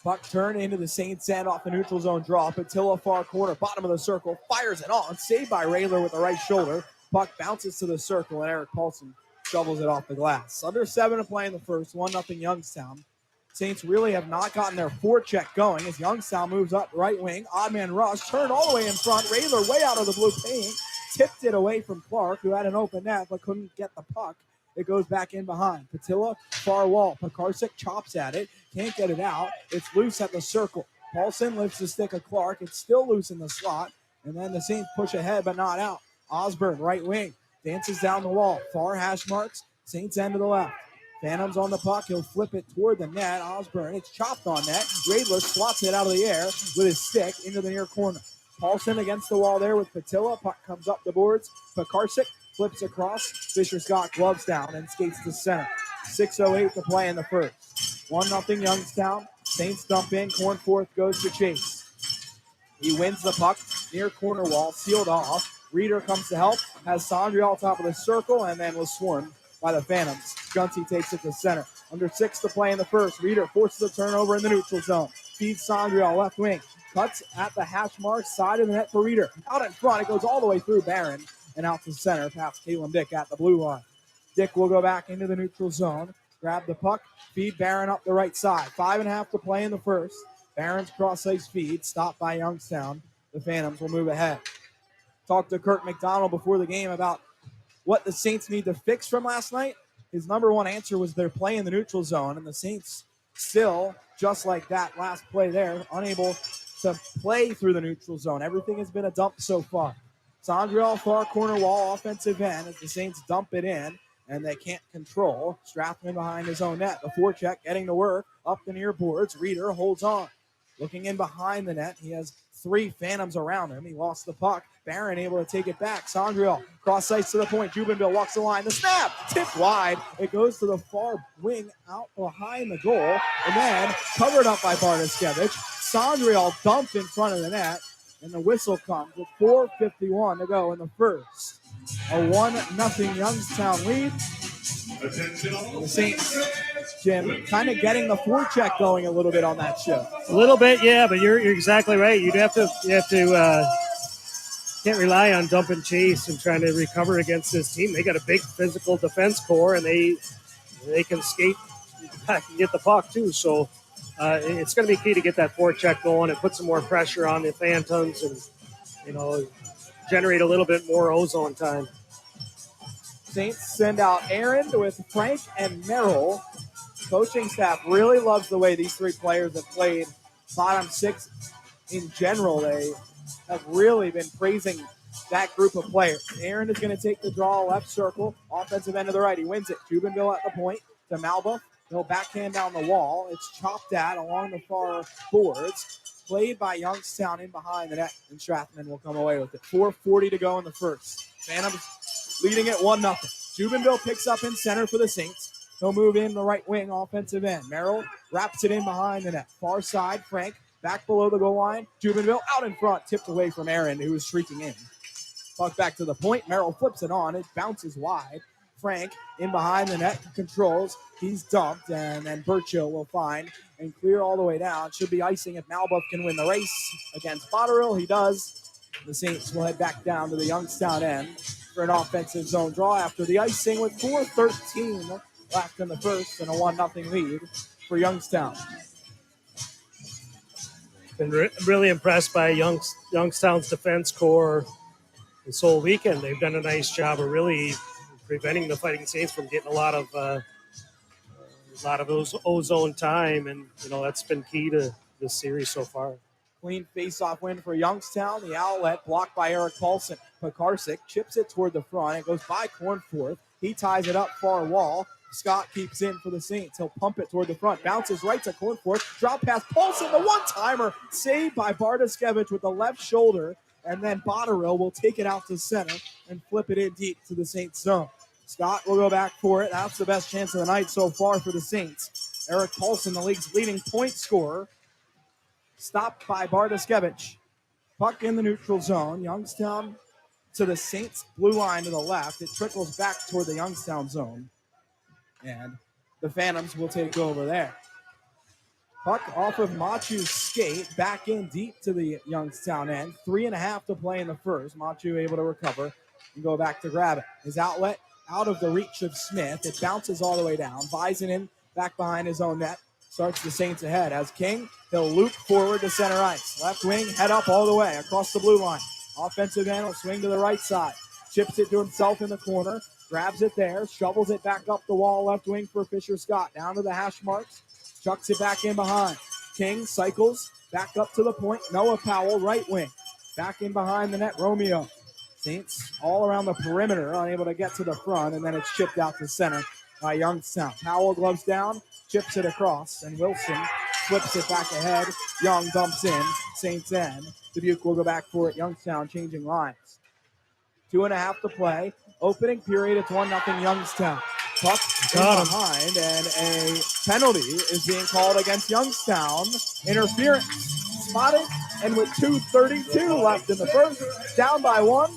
Puck turn into the Saints end off the neutral zone draw. Patilla far corner, bottom of the circle, fires it on. Saved by Raylor with the right shoulder. Puck bounces to the circle, and Eric Paulson shovels it off the glass. Under 7 to play in the first, 1-0 Youngstown. Saints really have not gotten their forecheck going as Youngstown moves up right wing. Odd man rush, turned all the way in front. Raylor way out of the blue paint. Tipped it away from Clark, who had an open net but couldn't get the puck. It goes back in behind. Patilla, far wall. Pekarsik chops at it. Can't get it out. It's loose at the circle. Paulson lifts the stick of Clark. It's still loose in the slot. And then the Saints push ahead but not out. Osborne, right wing. Dances down the wall. Far hash marks. Saints end to the left. Phantoms on the puck. He'll flip it toward the net. Osborne, it's chopped on net. Radler swats it out of the air with his stick into the near corner. Paulson against the wall there with Patilla. Puck comes up the boards. Pekarsik flips across. Fisher Scott gloves down and skates to center. 6:08 to play in the first. 1-0 Youngstown. Saints dump in. Cornforth goes to chase. He wins the puck near corner wall. Sealed off. Reeder comes to help. Has Sondriel top of the circle and then was swarmed by the Phantoms. Gunty takes it to center. Under 6 to play in the first. Reeder forces a turnover in the neutral zone. Feeds Sondriel left wing. Cuts at the hash mark. Side of the net for Reeder. Out in front. It goes all the way through Barron and out to center. Past Caleb Dick at the blue line. Dick will go back into the neutral zone. Grab the puck. Feed Barron up the right side. 5.5 to play in the first. Barron's cross-ice feed. Stopped by Youngstown. The Phantoms will move ahead. Talked to Kirk McDonald before the game about what the Saints need to fix from last night. His number one answer was their play in the neutral zone, and the Saints still, just like that last play there, unable to play through the neutral zone. Everything has been a dump so far. Sondriel, far corner wall, offensive end, as the Saints dump it in, and they can't control. Strathman behind his own net. The forecheck getting to work, up the near boards. Reeder holds on. Looking in behind the net, he has 3 Phantoms around him. He lost the puck. Barron able to take it back. Sondriel, cross ice to the point. Jubenville walks the line. The snap, tipped wide. It goes to the far wing out behind the goal. And then covered up by Bartoskevich. Sondriel dumped in front of the net. And the whistle comes with 4:51 to go in the first. A 1-0 Youngstown lead. The Saints, Jim, kind of getting the forecheck going a little bit on that show. A little bit, yeah, but you're exactly right. You have to can't rely on dump and chase and trying to recover against this team. They got a big physical defense core, and they can skate back and get the puck too. So it's going to be key to get that forecheck going and put some more pressure on the Phantoms and generate a little bit more ozone time. Saints send out Aaron with Frank and Merrill. Coaching staff really loves the way these 3 players have played bottom 6 in general. They have really been praising that group of players. Aaron is going to take the draw, left circle, offensive end to the right. He wins it. Jubenville at the point to Malba. He'll backhand down the wall. It's chopped at along the far boards. Played by Youngstown in behind the net, and Strathman will come away with it. 4:40 to go in the first. Phantoms leading it 1-0. Jubenville picks up in center for the Saints. He'll move in the right wing, offensive end. Merrill wraps it in behind the net. Far side, Frank back below the goal line. Jubenville out in front, tipped away from Aaron, who was streaking in. Puck back to the point. Merrill flips it on. It bounces wide. Frank in behind the net, controls. He's dumped, and then Burcho will find and clear all the way down. Should be icing if Malbuff can win the race against Botterill. He does. The Saints will head back down to the Youngstown end for an offensive zone draw after the icing with 4:13 left in the first and a 1-0 lead for Youngstown. Been really impressed by Youngstown's defense core this whole weekend. They've done a nice job of really preventing the Fighting Saints from getting a lot of those ozone time, and that's been key to this series so far. Clean face-off win for Youngstown. The outlet blocked by Eric Paulson. Pekarsik chips it toward the front. It goes by Cornforth. He ties it up far wall. Scott keeps in for the Saints. He'll pump it toward the front. Bounces right to Cornforth. Drop pass. Paulson, the one-timer. Saved by Bartoskevich with the left shoulder. And then Botterill will take it out to center and flip it in deep to the Saints zone. Scott will go back for it. That's the best chance of the night so far for the Saints. Eric Paulson, the league's leading point scorer. Stopped by Bartoskevich. Puck in the neutral zone. Youngstown to the Saints blue line to the left. It trickles back toward the Youngstown zone. And the Phantoms will take over there. Puck off of Machu's skate. Back in deep to the Youngstown end. 3.5 to play in the first. Machu able to recover and go back to grab it. His outlet out of the reach of Smith. It bounces all the way down. Visinen back behind his own net. Starts the Saints ahead. As King, he'll loop forward to center ice. Left wing, head up all the way across the blue line. Offensive end will swing to the right side. Chips it to himself in the corner. Grabs it there. Shovels it back up the wall. Left wing for Fisher Scott. Down to the hash marks. Chucks it back in behind. King cycles back up to the point. Noah Powell, right wing. Back in behind the net, Romeo. Saints all around the perimeter, unable to get to the front, and then it's chipped out to center by Youngstown. Powell gloves down, chips it across, and Wilson flips it back ahead. Young dumps in, Saints end. Dubuque will go back for it. Youngstown changing lines. 2.5 to play. Opening period, it's 1-0 Youngstown. Puck in behind, and a penalty is being called against Youngstown. Interference spotted, and with 2:32 left in the first, down by 1,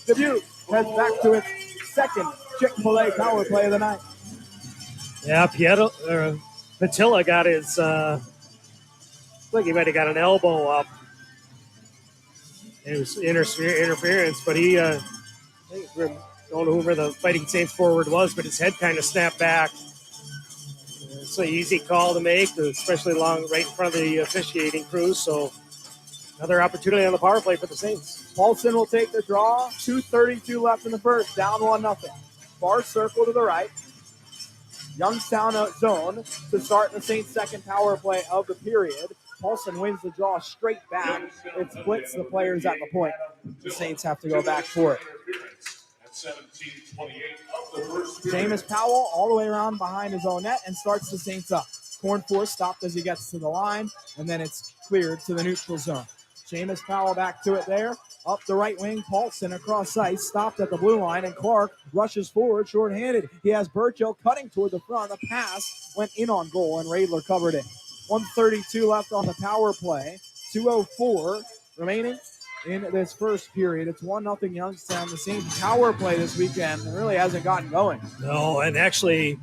Dubuque heads back to its second Chick-fil-A power play of the night. Yeah, Patilla got his, he might have got an elbow up. It was interference, but he, I don't know who the Fighting Saints forward was, but his head kind of snapped back. It's an easy call to make, especially right in front of the officiating crew. So another opportunity on the power play for the Saints. Paulson will take the draw. 2:32 left in the first. Down 1-0. Far circle to the right. Youngstown zone to start the Saints' second power play of the period. Paulson wins the draw straight back. It splits the players at the point. The Saints have to go back for it. Jameis Powell all the way around behind his own net and starts the Saints up. Cornforth stopped as he gets to the line, and then it's cleared to the neutral zone. Jameis Powell back to it there. Up the right wing, Paulson across ice, stopped at the blue line, and Clark rushes forward shorthanded. He has Burchill cutting toward the front. The pass went in on goal, and Radler covered it. 1:32 left on the power play. 2:04 remaining in this first period. It's 1-0 Youngstown. The Saints power play this weekend really hasn't gotten going. No, and actually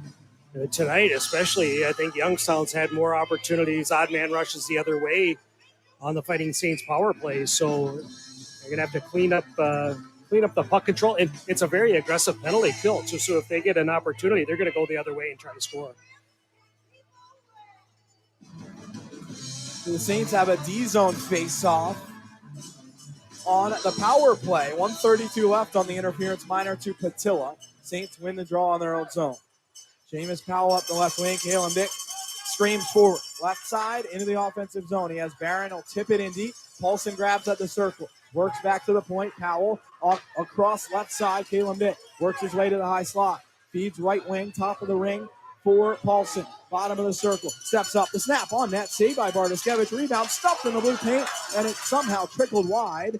tonight especially, I think Youngstown's had more opportunities. Odd man rushes the other way on the Fighting Saints power play, so they're going to have to clean up the puck control. It's a very aggressive penalty kill, so if they get an opportunity, they're going to go the other way and try to score. The Saints have a D-zone face-off on the power play. 1:32 left on the interference minor to Patilla. Saints win the draw on their own zone. Jameis Powell up the left wing. Kalen Dick screams forward. Left side into the offensive zone. He has Barron. He'll tip it in deep. Paulson grabs at the circle. Works back to the point. Powell across left side. Kalen Dick works his way to the high slot. Feeds right wing. Top of the ring for Paulson. Bottom of the circle. Steps up. The snap on net. Saved by Bartoskevich. Rebound stuffed in the blue paint. And it somehow trickled wide.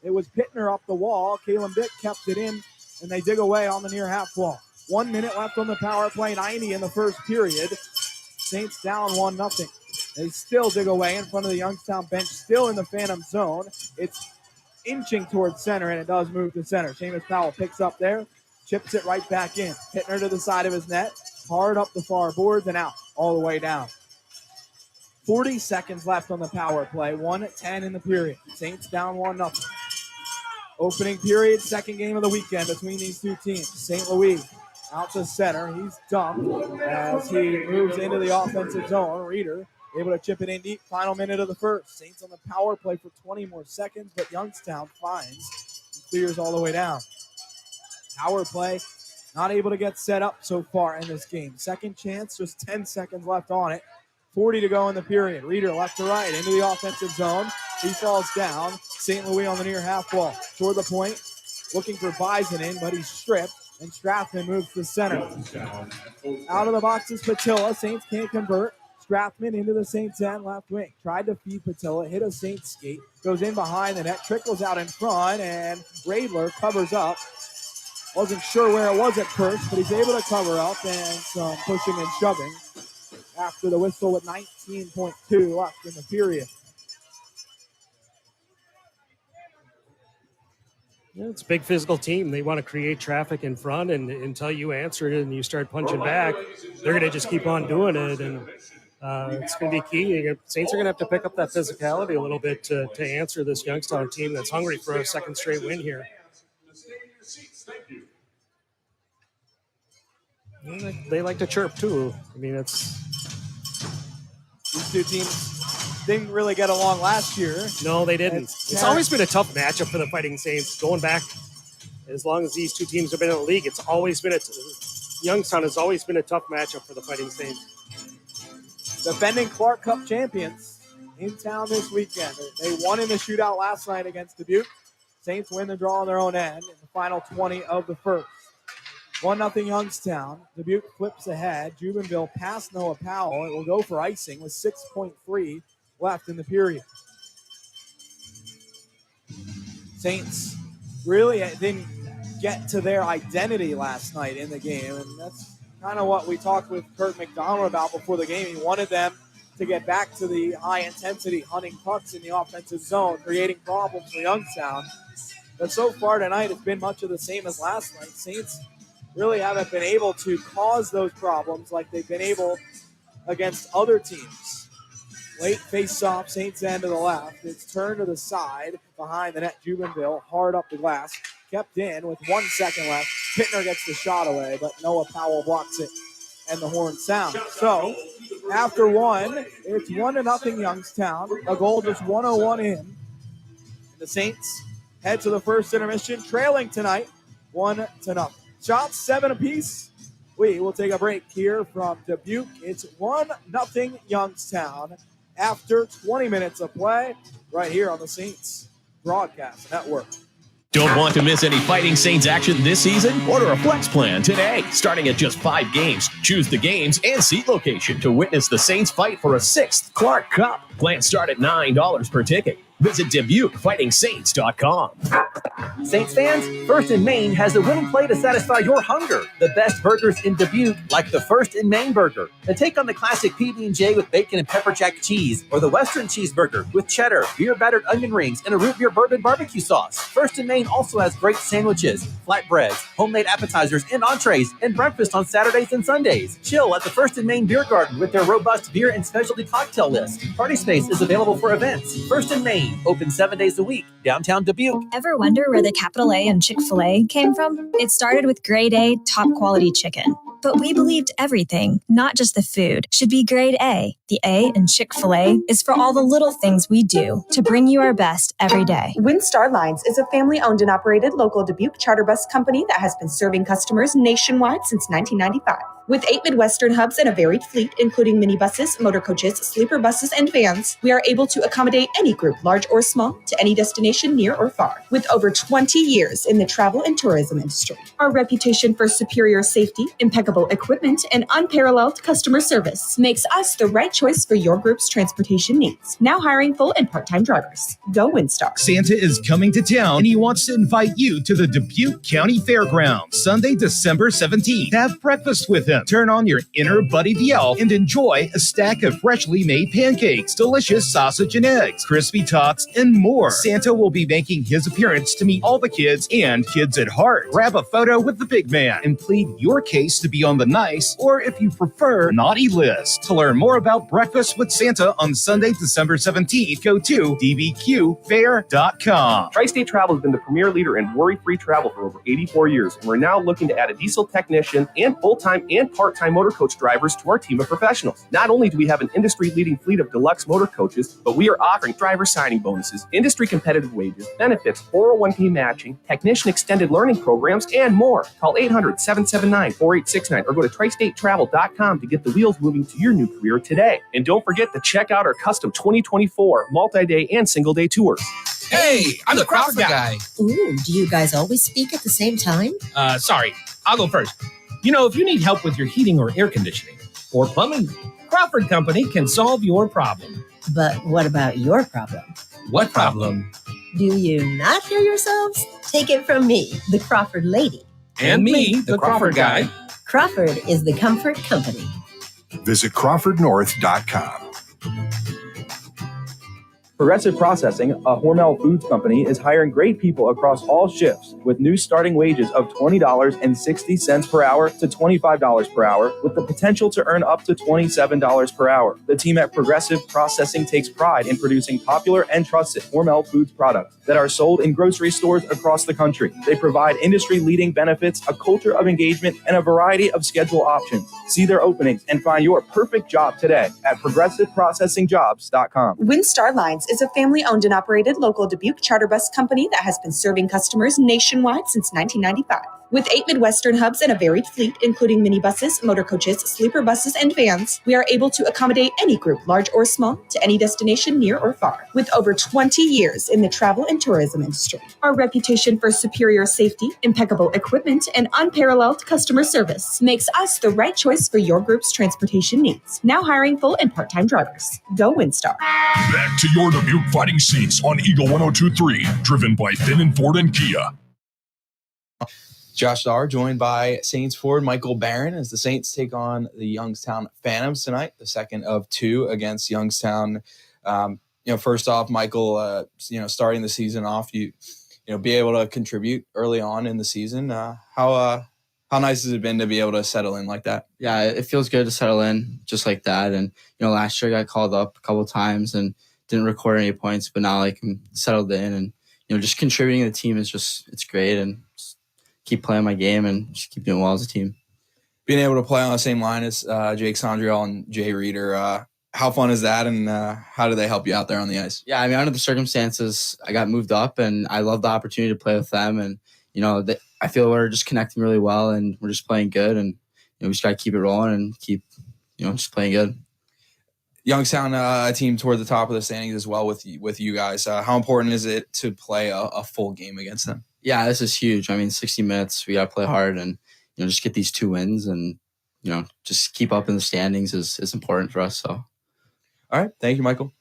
It was Pittner up the wall. Kalen Dick kept it in. And they dig away on the near half wall. 1 minute left on the power play. 90 in the first period. Saints down 1-0. They still dig away in front of the Youngstown bench. Still in the Phantom zone. It's inching towards center, and it does move to center. Jameis Powell picks up there. Chips it right back in. Pittner to the side of his net. Hard up the far boards and out. All the way down. 40 seconds left on the power play. 1:10 in the period. Saints down 1-0. Opening period, second game of the weekend between these two teams. St. Louis out to center. He's dumped as he moves into the offensive zone. Reeder able to chip it in deep. Final minute of the first. Saints on the power play for 20 more seconds, but Youngstown finds and clears all the way down. Power play not able to get set up so far in this game. Second chance, just 10 seconds left on it. 40 to go in the period. Reeder left to right into the offensive zone. He falls down. St. Louis on the near half wall. Toward the point. Looking for Bison in, but he's stripped. And Strathman moves to center. Out of the box is Patilla. Saints can't convert. Strathman into the Saints end left wing. Tried to feed Patilla. Hit a Saints skate. Goes in behind the net. Trickles out in front. And Radler covers up. Wasn't sure where it was at first, but he's able to cover up. And some pushing and shoving after the whistle with 19.2 left in the period. Yeah, it's a big physical team. They want to create traffic in front, and until you answer it and you start punching back, they're going to just keep on doing it. And it's going to be key. Saints are going to have to pick up that physicality a little bit to answer this Youngstown team that's hungry for a second straight win here. They like to chirp, too. I mean, it's... These two teams didn't really get along last year. No, they didn't. It's always been a tough matchup for the Fighting Saints. Going back as long as these two teams have been in the league, it's always been Youngstown has always been a tough matchup for the Fighting Saints. Defending Clark Cup champions in town this weekend. They won in the shootout last night against Dubuque. Saints win the draw on their own end in the final 20 of the first. 1-0 Youngstown. Dubuque flips ahead. Jubenville past Noah Powell. It will go for icing with 6.3 left in the period. Saints really didn't get to their identity last night in the game, and that's kind of what we talked with Kirk McDonald about before the game. He wanted them to get back to the high-intensity hunting pucks in the offensive zone, creating problems for Youngstown. But so far tonight, it's been much of the same as last night. Saints really haven't been able to cause those problems like they've been able against other teams. Late face-off, Saints end to the left. It's turned to the side behind the net. Jubenville hard up the glass. Kept in with 1 second left. Pittner gets the shot away, but Noah Powell blocks it, and the horn sounds. So after one, it's 1-0 Youngstown. A goal just 101 in. The Saints head to the first intermission, trailing tonight 1-0. Shots 7 apiece. We will take a break here from Dubuque. It's 1-0 Youngstown after 20 minutes of play right here on the Saints Broadcast Network. Don't want to miss any Fighting Saints action this season? Order a flex plan today. Starting at just 5 games. Choose the games and seat location to witness the Saints fight for a 6th Clark Cup. Plans start at $9 per ticket. Visit DubuqueFightingSaints.com. Saints fans, First and Main has the winning play to satisfy your hunger. The best burgers in Dubuque, like the First and Main burger. And take on the classic PB&J with bacon and pepper jack cheese, or the Western cheeseburger with cheddar, beer-battered onion rings, and a root beer bourbon barbecue sauce. First and Main also has great sandwiches, flatbreads, homemade appetizers, and entrees, and breakfast on Saturdays and Sundays. Chill at the First and Main Beer Garden with their robust beer and specialty cocktail list. Party space is available for events. First and Main, open 7 days a week, downtown Dubuque. Ever wonder where the capital A in Chick-fil-A came from? It started with grade A, top quality chicken. But we believed everything, not just the food, should be grade A. The A in Chick-fil-A is for all the little things we do to bring you our best every day. WinStar Lines is a family-owned and operated local Dubuque charter bus company that has been serving customers nationwide since 1995. With 8 Midwestern hubs and a varied fleet, including minibuses, motor coaches, sleeper buses, and vans, we are able to accommodate any group, large or small, to any destination near or far. With over 20 years in the travel and tourism industry, our reputation for superior safety, impeccable equipment, and unparalleled customer service makes us the right choice for your group's transportation needs. Now hiring full and part-time drivers. Go WinStar. Santa is coming to town and he wants to invite you to the Dubuque County Fairgrounds, Sunday, December 17th. Have breakfast with him. Turn on your inner Buddy the Elf and enjoy a stack of freshly made pancakes, delicious sausage and eggs, crispy tots, and more. Santa will be making his appearance to meet all the kids and kids at heart. Grab a photo with the big man and plead your case to be on the nice, or if you prefer, naughty list. To learn more about Breakfast with Santa on Sunday, December 17th, go to dbqfair.com. Tri-State Travel has been the premier leader in worry-free travel for over 84 years, and we're now looking to add a diesel technician and full-time and part-time motor coach drivers to our team of professionals. Not only do we have an industry-leading fleet of deluxe motor coaches, but we are offering driver signing bonuses, industry-competitive wages, benefits, 401k matching, technician extended learning programs, and more. Call 800-779-4869 or go to tristatetravel.com to get the wheels moving to your new career today. And don't forget to check out our custom 2024 multi-day and single-day tours. Hey, I'm the Crawford guy. Ooh, do you guys always speak at the same time? Sorry, I'll go first. You know, if you need help with your heating or air conditioning or plumbing, Crawford Company can solve your problem. But what about your problem? What problem? Do you not hear yourselves? Take it from me, the Crawford lady. And me, the Crawford guy. Crawford is the comfort company. Visit CrawfordNorth.com. Progressive Processing, a Hormel Foods company, is hiring great people across all shifts with new starting wages of $20.60 per hour to $25 per hour with the potential to earn up to $27 per hour. The team at Progressive Processing takes pride in producing popular and trusted Hormel Foods products that are sold in grocery stores across the country. They provide industry-leading benefits, a culture of engagement, and a variety of schedule options. See their openings and find your perfect job today at ProgressiveProcessingJobs.com. WinStar Lines is a family-owned and operated local Dubuque charter bus company that has been serving customers nationwide since 1995. With 8 Midwestern hubs and a varied fleet, including minibuses, motor coaches, sleeper buses, and vans, we are able to accommodate any group, large or small, to any destination near or far. With over 20 years in the travel and tourism industry, our reputation for superior safety, impeccable equipment, and unparalleled customer service makes us the right choice for your group's transportation needs. Now hiring full and part-time drivers. Go WinStar. Back to your Dubuque Fighting Saints on Eagle 102.3, driven by Finn & Ford and Kia. Josh Starr, joined by Saints forward Michael Barron, as the Saints take on the Youngstown Phantoms tonight, the second of two against Youngstown. First off, Michael, starting the season off, you be able to contribute early on in the season. How How nice has it been to be able to settle in like that? Yeah, it feels good to settle in just like that. And, last year I got called up a couple of times and didn't record any points, but now I'm settled in and, just contributing to the team is it's great, and just keep playing my game and just keep doing well as a team. Being able to play on the same line as Jake Sondriel and Jay Reeder, how fun is that, and how do they help you out there on the ice? Yeah, under the circumstances, I got moved up, and I love the opportunity to play with them. And, I feel we're just connecting really well, and we're just playing good. And, we just got to keep it rolling and keep, just playing good. Youngstown, a team toward the top of the standings as well with you guys. How important is it to play a full game against them? Yeah, this is huge. 60 minutes, we got to play hard and, just get these 2 wins and, just keep up in the standings is important for us. So, all right. Thank you, Michael.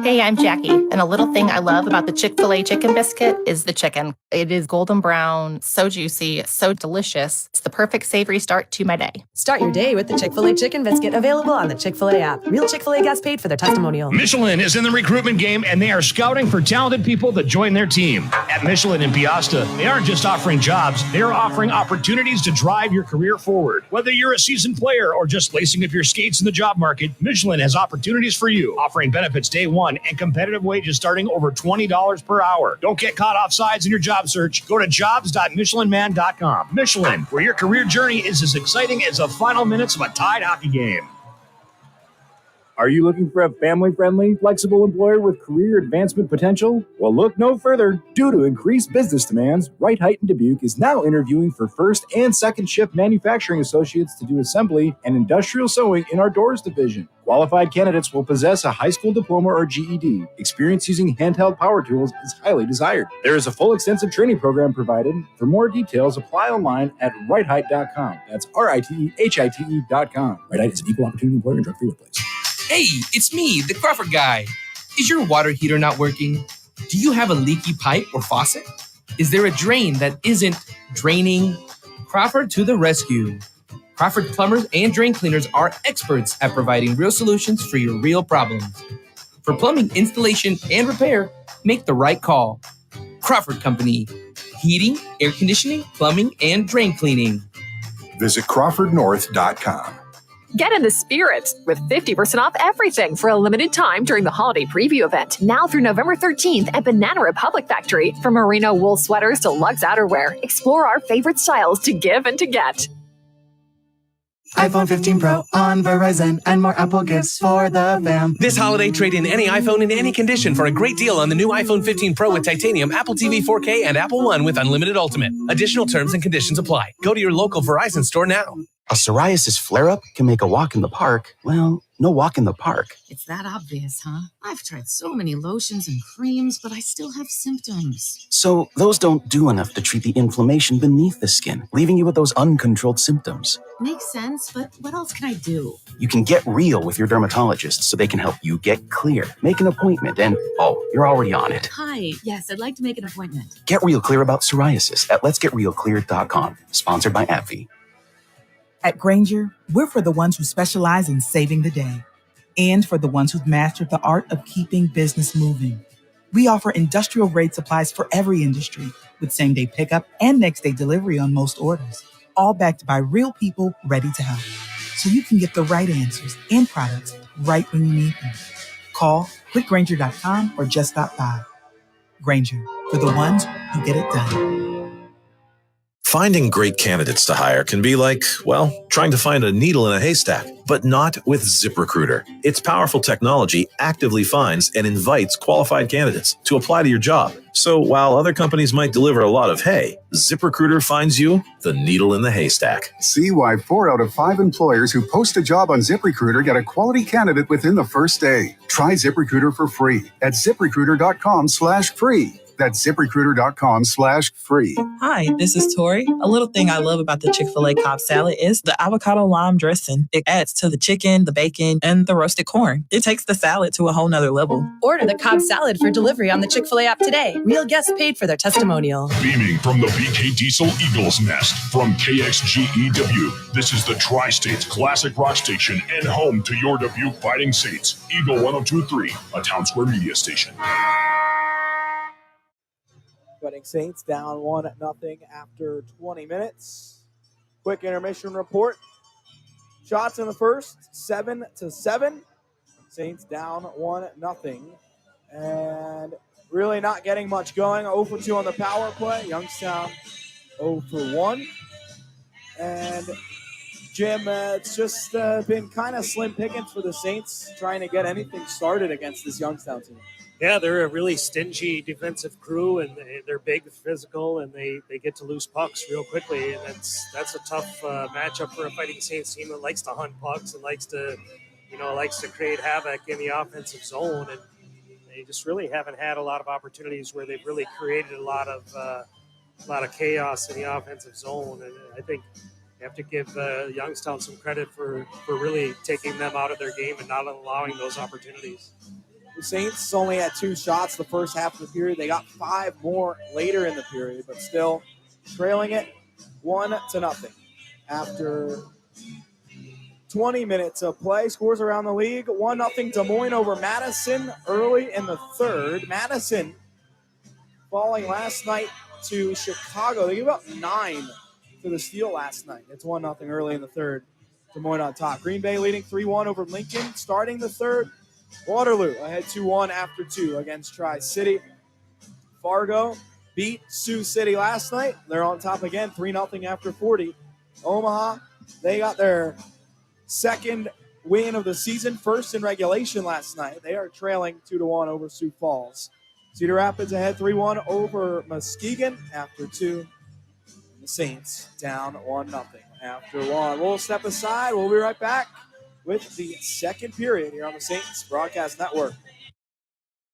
Hey, I'm Jackie, and a little thing I love about the Chick-fil-A chicken biscuit is the chicken. It is golden brown, so juicy, so delicious. It's the perfect savory start to my day. Start your day with the Chick-fil-A chicken biscuit, available on the Chick-fil-A app. Real Chick-fil-A guests paid for their testimonial. Michelin is in the recruitment game, and they are scouting for talented people to join their team. At Michelin in Piasta, they aren't just offering jobs, they are offering opportunities to drive your career forward. Whether you're a seasoned player or just lacing up your skates in the job market, Michelin has opportunities for you, offering benefits day one and competitive wages starting over $20 per hour. Don't get caught off sides in your job search. Go to jobs.michelinman.com. Michelin, where your career journey is as exciting as the final minutes of a tied hockey game. Are you looking for a family-friendly, flexible employer with career advancement potential? Well, look no further. Due to increased business demands, Right Height in Dubuque is now interviewing for first and second shift manufacturing associates to do assembly and industrial sewing in our doors division. Qualified candidates will possess a high school diploma or GED. Experience using handheld power tools is highly desired. There is a full extensive training program provided. For more details, apply online at rightheight.com. That's RITEHITE.com. Right Height is an equal opportunity employer and drug-free workplace. Hey, it's me, the Crawford guy. Is your water heater not working? Do you have a leaky pipe or faucet? Is there a drain that isn't draining? Crawford to the rescue. Crawford plumbers and drain cleaners are experts at providing real solutions for your real problems. For plumbing installation and repair, make the right call. Crawford Company. Heating, air conditioning, plumbing, and drain cleaning. Visit CrawfordNorth.com. Get in the spirit with 50% off everything for a limited time during the holiday preview event, now through November 13th at Banana Republic Factory. From merino wool sweaters to luxe outerwear, explore our favorite styles to give and to get. iPhone 15 Pro on Verizon and more Apple gifts for the fam. This holiday, trade in any iPhone in any condition for a great deal on the new iPhone 15 Pro with titanium, Apple TV 4K, and Apple One with unlimited Ultimate. Additional terms and conditions apply. Go to your local Verizon store now. A psoriasis flare-up can make a walk in the park, well, no walk in the park. It's that obvious, huh? I've tried so many lotions and creams, but I still have symptoms. So those don't do enough to treat the inflammation beneath the skin, leaving you with those uncontrolled symptoms. Makes sense, but what else can I do? You can get real with your dermatologist so they can help you get clear. Make an appointment and, you're already on it. Hi, yes, I'd like to make an appointment. Get real clear about psoriasis at letsgetrealclear.com. Sponsored by AbbVie. At Grainger, we're for the ones who specialize in saving the day and for the ones who've mastered the art of keeping business moving. We offer industrial-grade supplies for every industry with same-day pickup and next-day delivery on most orders, all backed by real people ready to help. So you can get the right answers and products right when you need them. Call quickgrainger.com or just stop by. Grainger, for the ones who get it done. Finding great candidates to hire can be like, trying to find a needle in a haystack, but not with ZipRecruiter. Its powerful technology actively finds and invites qualified candidates to apply to your job. So while other companies might deliver a lot of hay, ZipRecruiter finds you the needle in the haystack. See why 4 out of 5 employers who post a job on ZipRecruiter get a quality candidate within the first day. Try ZipRecruiter for free at ZipRecruiter.com/free. That's ZipRecruiter.com/free. Hi, this is Tori. A little thing I love about the Chick-fil-A Cobb salad is the avocado lime dressing. It adds to the chicken, the bacon, and the roasted corn. It takes the salad to a whole nother level. Order the Cobb salad for delivery on the Chick-fil-A app today. Real guests paid for their testimonial. Beaming from the BK Diesel Eagles Nest from KXGEW. This is the Tri-States Classic Rock Station and home to your Dubuque Fighting Saints. Eagle 102.3, a Town Square media station. Fighting Saints down 1-0 after 20 minutes. Quick intermission report. Shots in the first, 7-7. Saints down 1-0. And really not getting much going. 0 for 2 on the power play. Youngstown 0 for 1. And Jim, it's just been kind of slim pickings for the Saints trying to get anything started against this Youngstown team. Yeah, they're a really stingy defensive crew, and they're big, physical, and they get to loose pucks real quickly, and that's a tough matchup for a Fighting Saints team that likes to hunt pucks and likes to create havoc in the offensive zone, and they just really haven't had a lot of opportunities where they've really created a lot of chaos in the offensive zone, and I think you have to give Youngstown some credit for really taking them out of their game and not allowing those opportunities. The Saints only had 2 shots the first half of the period. They got 5 more later in the period, but still trailing it 1-0 after 20 minutes of play. Scores around the league. 1-0 Des Moines over Madison early in the third. Madison falling last night to Chicago. They gave up 9 to the Steel last night. It's 1-0 early in the third. Des Moines on top. Green Bay leading 3-1 over Lincoln. Starting the third. Waterloo ahead 2-1 after 2 against Tri-City. Fargo beat Sioux City last night. They're on top again, 3-0 after 40. Omaha, they got their second win of the season, first in regulation last night. They are trailing 2-1 over Sioux Falls. Cedar Rapids ahead 3-1 over Muskegon after 2. The Saints down 1-0 after 1. We'll step aside. We'll be right back with the second period here on the Saints Broadcast Network.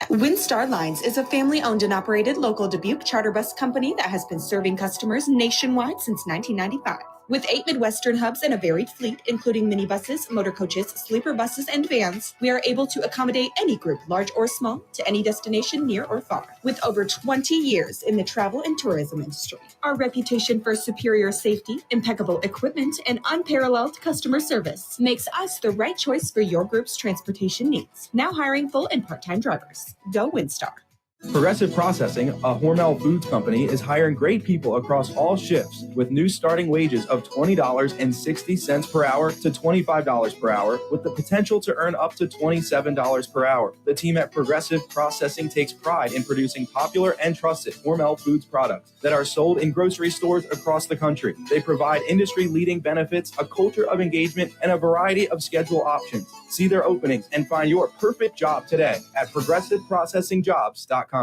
WinStar Lines is a family-owned and operated local Dubuque charter bus company that has been serving customers nationwide since 1995. With 8 Midwestern hubs and a varied fleet, including minibuses, motor coaches, sleeper buses, and vans, we are able to accommodate any group, large or small, to any destination near or far. With over 20 years in the travel and tourism industry, our reputation for superior safety, impeccable equipment, and unparalleled customer service makes us the right choice for your group's transportation needs. Now hiring full and part-time drivers. Go WinStar. Progressive Processing, a Hormel Foods company, is hiring great people across all shifts with new starting wages of $20.60 per hour to $25 per hour, with the potential to earn up to $27 per hour. The team at Progressive Processing takes pride in producing popular and trusted Hormel Foods products that are sold in grocery stores across the country. They provide industry-leading benefits, a culture of engagement, and a variety of schedule options. See their openings and find your perfect job today at ProgressiveProcessingJobs.com.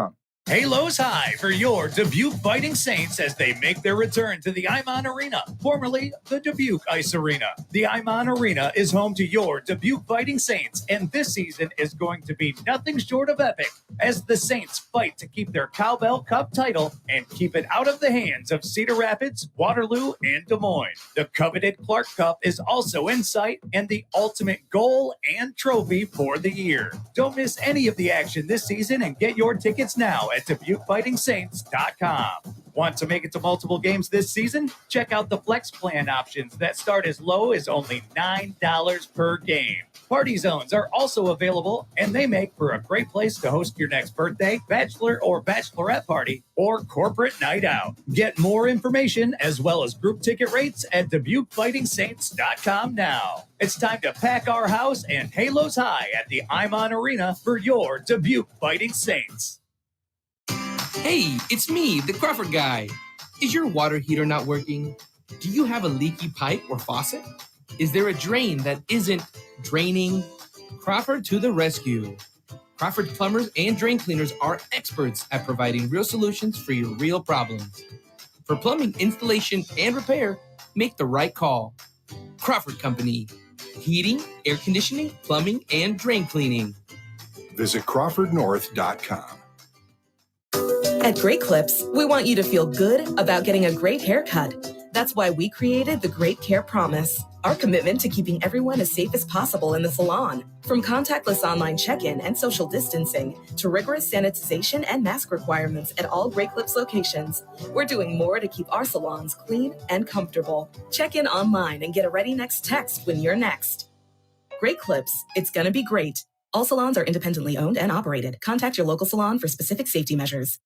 Halos high for your Dubuque Fighting Saints as they make their return to the Imon Arena, formerly the Dubuque Ice Arena. The Imon Arena is home to your Dubuque Fighting Saints, and this season is going to be nothing short of epic as the Saints fight to keep their Cowbell Cup title and keep it out of the hands of Cedar Rapids, Waterloo, and Des Moines. The coveted Clark Cup is also in sight and the ultimate goal and trophy for the year. Don't miss any of the action this season and get your tickets now at DubuqueFightingSaints.com. Want to make it to multiple games this season? Check out the Flex Plan options that start as low as only $9 per game. Party zones are also available, and they make for a great place to host your next birthday, bachelor or bachelorette party, or corporate night out. Get more information as well as group ticket rates at DubuqueFightingSaints.com now. It's time to pack our house and halos high at the Imon Arena for your Dubuque Fighting Saints. Hey, it's me, the Crawford guy. Is your water heater not working? Do you have a leaky pipe or faucet? Is there a drain that isn't draining? Crawford to the rescue. Crawford plumbers and drain cleaners are experts at providing real solutions for your real problems. For plumbing installation and repair, make the right call. Crawford Company. Heating, air conditioning, plumbing, and drain cleaning. Visit CrawfordNorth.com. At Great Clips, we want you to feel good about getting a great haircut. That's why we created the Great Care Promise, our commitment to keeping everyone as safe as possible in the salon. From contactless online check-in and social distancing to rigorous sanitization and mask requirements at all Great Clips locations, we're doing more to keep our salons clean and comfortable. Check in online and get a Ready Next text when you're next. Great Clips, it's gonna be great. All salons are independently owned and operated. Contact your local salon for specific safety measures.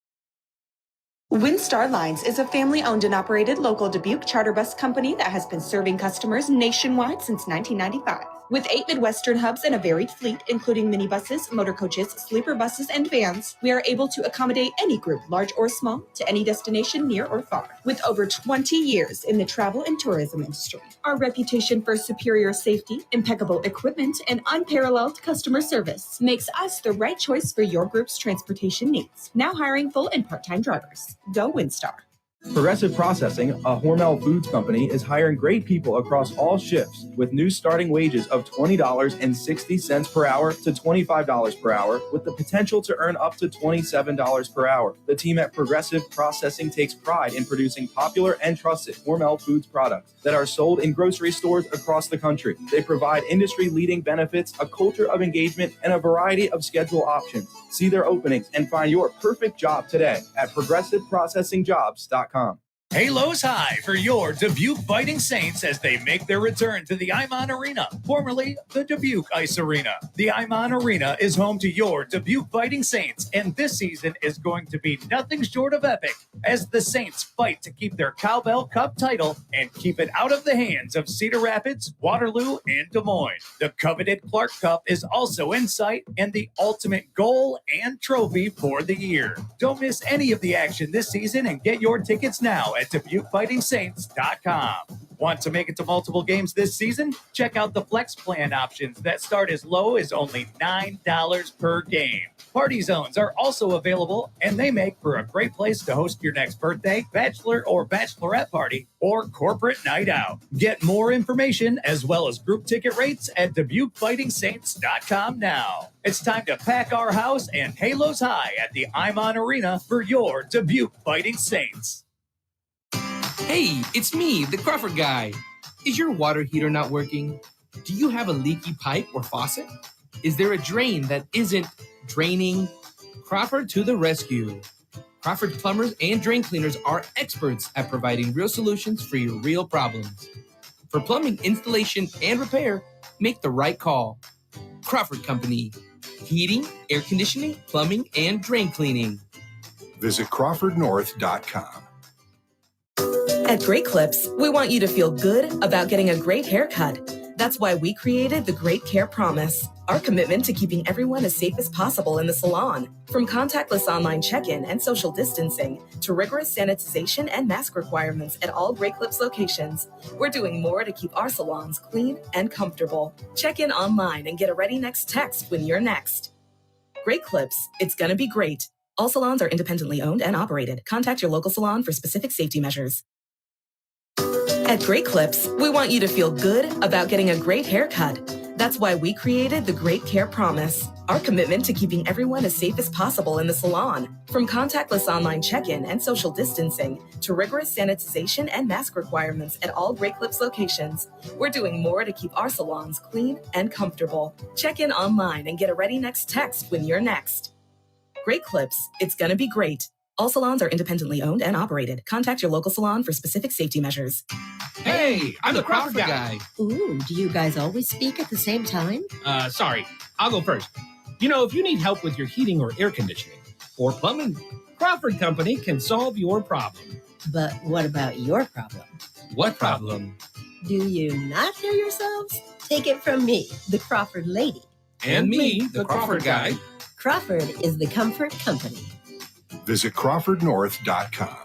Windstar Lines is a family-owned and operated local Dubuque charter bus company that has been serving customers nationwide since 1995. With 8 Midwestern hubs and a varied fleet, including minibuses, motor coaches, sleeper buses, and vans, we are able to accommodate any group, large or small, to any destination near or far. With over 20 years in the travel and tourism industry, our reputation for superior safety, impeccable equipment, and unparalleled customer service makes us the right choice for your group's transportation needs. Now hiring full and part-time drivers. Go Windstar. Progressive Processing, a Hormel Foods company, is hiring great people across all shifts with new starting wages of $20.60 per hour to $25 per hour with the potential to earn up to $27 per hour. The team at Progressive Processing takes pride in producing popular and trusted Hormel Foods products that are sold in grocery stores across the country. They provide industry-leading benefits, a culture of engagement, and a variety of schedule options. See their openings and find your perfect job today at progressiveprocessingjobs.com. Halos high for your Dubuque Fighting Saints as they make their return to the Imon Arena, formerly the Dubuque Ice Arena. The Imon Arena is home to your Dubuque Fighting Saints, and this season is going to be nothing short of epic as the Saints fight to keep their Cowbell Cup title and keep it out of the hands of Cedar Rapids, Waterloo, and Des Moines. The coveted Clark Cup is also in sight and the ultimate goal and trophy for the year. Don't miss any of the action this season and get your tickets now at DubuqueFightingSaints.com. Want to make it to multiple games this season? Check out the Flex Plan options that start as low as only $9 per game. Party zones are also available, and they make for a great place to host your next birthday, bachelor or bachelorette party, or corporate night out. Get more information as well as group ticket rates at DubuqueFightingSaints.com now. It's time to pack our house and halos high at the Imon Arena for your Dubuque Fighting Saints. Hey, it's me, the Crawford guy. Is your water heater not working? Do you have a leaky pipe or faucet? Is there a drain that isn't draining? Crawford to the rescue. Crawford plumbers and drain cleaners are experts at providing real solutions for your real problems. For plumbing installation and repair, make the right call. Crawford Company. Heating, air conditioning, plumbing, and drain cleaning. Visit CrawfordNorth.com. At Great Clips, we want you to feel good about getting a great haircut. That's why we created the Great Care Promise, our commitment to keeping everyone as safe as possible in the salon. From contactless online check-in and social distancing to rigorous sanitization and mask requirements at all Great Clips locations, we're doing more to keep our salons clean and comfortable. Check in online and get a ready next text when you're next. Great Clips, it's gonna be great. All salons are independently owned and operated. Contact your local salon for specific safety measures. At Great Clips, we want you to feel good about getting a great haircut. That's why we created the Great Care Promise, our commitment to keeping everyone as safe as possible in the salon. From contactless online check-in and social distancing to rigorous sanitization and mask requirements at all Great Clips locations, we're doing more to keep our salons clean and comfortable. Check in online and get a ready next text when you're next. Great Clips, it's gonna be great. All salons are independently owned and operated. Contact your local salon for specific safety measures. Hey, I'm the Crawford guy. Ooh, do you guys always speak at the same time? Sorry, I'll go first. You know, if you need help with your heating or air conditioning or plumbing, Crawford Company can solve your problem. But what about your problem? What problem? Do you not hear yourselves? Take it from me, the Crawford lady. And me, the Crawford guy. Crawford is the comfort company. Visit CrawfordNorth.com.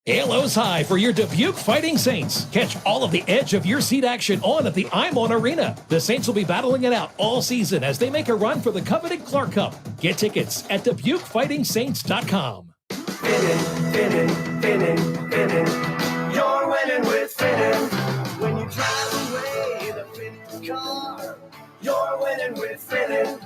Halos high for your Dubuque Fighting Saints. Catch all of the edge of your seat action on at the Imon Arena. The Saints will be battling it out all season as they make a run for the coveted Clark Cup. Get tickets at DubuqueFightingSaints.com. Finning. You're winning with Finning. When you drive away in a Finning car, you're winning with Finning.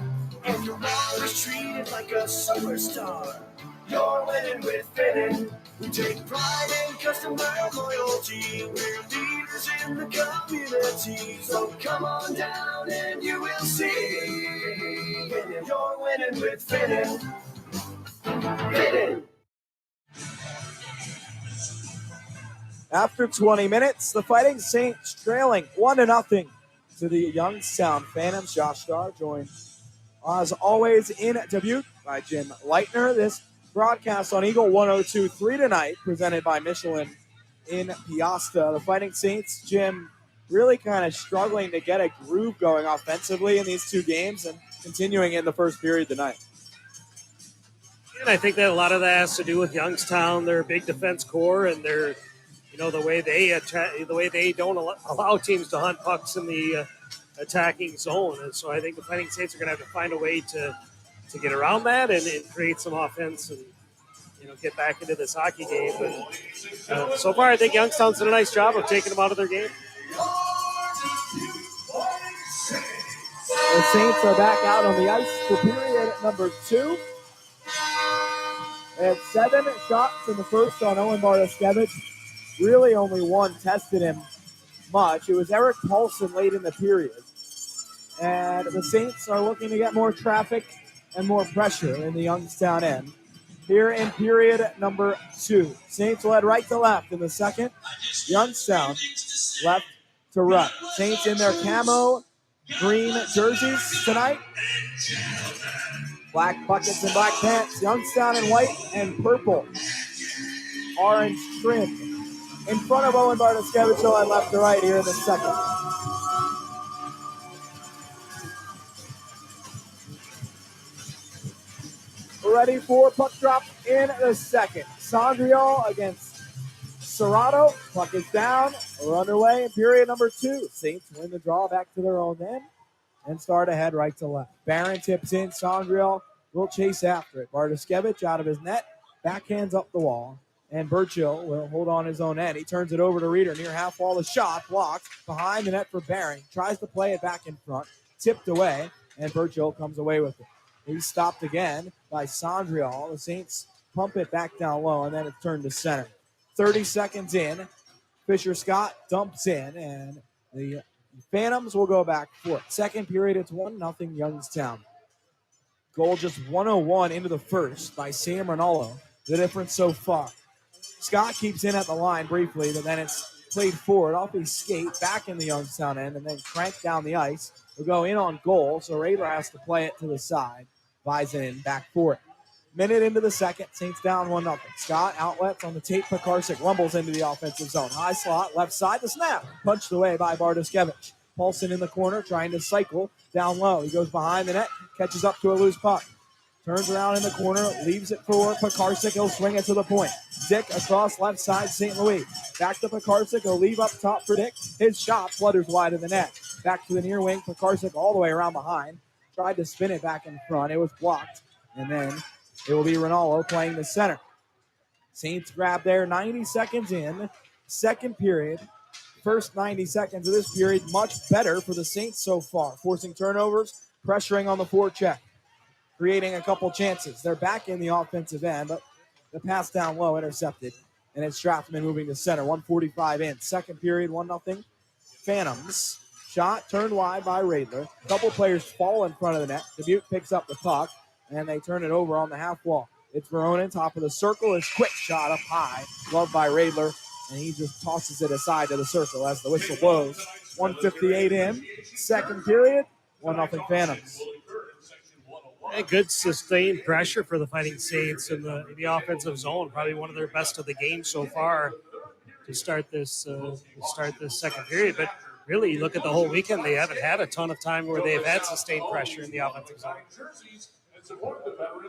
And you're always treated like a superstar. You're winning with Finning. We take pride in customer loyalty. We're leaders in the community. So come on down and you will see. You're winning with Finning. Finning. After 20 minutes, the Fighting Saints trailing 1-0 to the Youngstown Phantoms. Josh Starr joined As always, in Dubuque by Jim Leitner. This broadcast on Eagle 102.3 tonight, presented by Michelin in Piasta. The Fighting Saints, Jim, really kind of struggling to get a groove going offensively in these two games and continuing in the first period tonight. And I think that a lot of that has to do with Youngstown, their big defense core, and their, the way they don't allow teams to hunt pucks in the attacking zone. And so I think the Fighting Saints are going to have to find a way to get around that and create some offense and get back into this hockey game. But so far, I think Youngstown's done a nice job of taking them out of their game. The Saints are back out on the ice for period number 2. They had 7 shots in the first on Owen Bartoskevich. Really only one tested him much. It was Eric Paulson late in the period. And the Saints are looking to get more traffic and more pressure in the Youngstown end. Here in period number 2. Saints led right to left in the second. Youngstown left to right. Saints in their camo green jerseys tonight. Black buckets and black pants. Youngstown in white and purple. Orange trim. In front of Owen Bartoskevich, led left to right here in the second. Ready for puck drop in the second. Sandriel against Serrato. Puck is down. We're underway in period number 2. Saints win the draw back to their own end and start ahead right to left. Barron tips in. Sandriel will chase after it. Bartoskevich out of his net. Backhands up the wall. And Burchill will hold on his own end. He turns it over to Reeder. Near half wall, a shot blocked behind the net for Barron. Tries to play it back in front. Tipped away. And Burchill comes away with it. He's stopped again by Sandriel. The Saints pump it back down low, and then it's turned to center. 30 seconds in. Fisher-Scott dumps in, and the Phantoms will go back for it. Second period, it's 1-0 Youngstown. Goal just 1:01 into the first by Sam Rinaldo. The difference so far. Scott keeps in at the line briefly, but then it's played forward off his skate back in the Youngstown end, and then cranked down the ice. Will go in on goal, so Radler has to play it to the side. Bison back for it. Minute into the second, Saints down 1-0. Scott outlets on the tape. Pekarsik rumbles into the offensive zone. High slot, left side, the snap. Punched away by Bartoskevich. Paulson in the corner, trying to cycle down low. He goes behind the net, catches up to a loose puck. Turns around in the corner, leaves it for Pekarsik. He'll swing it to the point. Dick across left side, St. Louis. Back to Pekarsik. He'll leave up top for Dick. His shot flutters wide of the net. Back to the near wing. Pekarsik all the way around behind. Tried to spin it back in front. It was blocked. And then it will be Rinaldo playing the center. Saints grab there 90 seconds in. Second period. First 90 seconds of this period, much better for the Saints so far. Forcing turnovers, pressuring on the forecheck. Creating a couple chances. They're back in the offensive end, but the pass down low intercepted. And it's Strathman moving to center. 1:45 in. Second period, 1-0. Phantoms. Shot turned wide by Radler. Couple players fall in front of the net. Dubuque picks up the puck, and they turn it over on the half wall. It's Veronin, top of the circle. His quick shot up high. Loved by Radler, and he just tosses it aside to the circle as the whistle blows. 1:58 in. Second period, 1-0 Phantoms. A good sustained pressure for the Fighting Saints in the offensive zone. Probably one of their best of the game so far to start this second period. But really, you look at the whole weekend, they haven't had a ton of time where they've had sustained pressure in the offensive zone.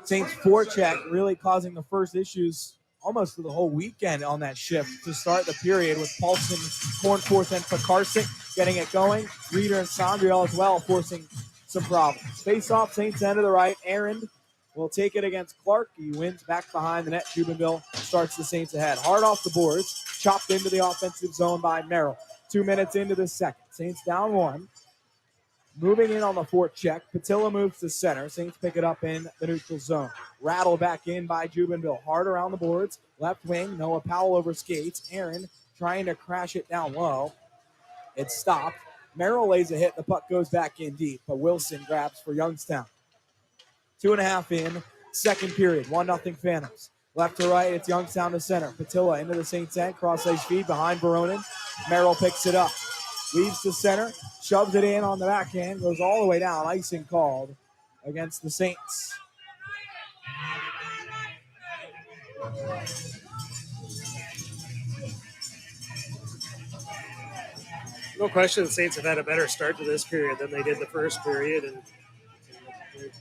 Saints forecheck really causing the first issues almost for the whole weekend on that shift to start the period with Paulson, Cornforth, and Pekarsik getting it going. Reeder and Sandriel as well forcing some problems. Face off, Saints end to the right. Aaron will take it against Clark. He wins back behind the net. Jubenville starts the Saints ahead. Hard off the boards. Chopped into the offensive zone by Merrill. 2 minutes into the second. Saints down 1. Moving in on the forecheck. Patilla moves to center. Saints pick it up in the neutral zone. Rattle back in by Jubenville. Hard around the boards. Left wing. Noah Powell over skates. Aaron trying to crash it down low. It's stopped. Merrill lays a hit. The puck goes back in deep, but Wilson grabs for Youngstown. 2.5 in. Second period. 1-0 Phantoms. Left to right, it's Youngstown to center. Patilla into the Saints end. Cross-ice feed behind Veronin. Merrill picks it up. Leaves to center. Shoves it in on the backhand. Goes all the way down. Icing called against the Saints. No question, the Saints have had a better start to this period than they did the first period, and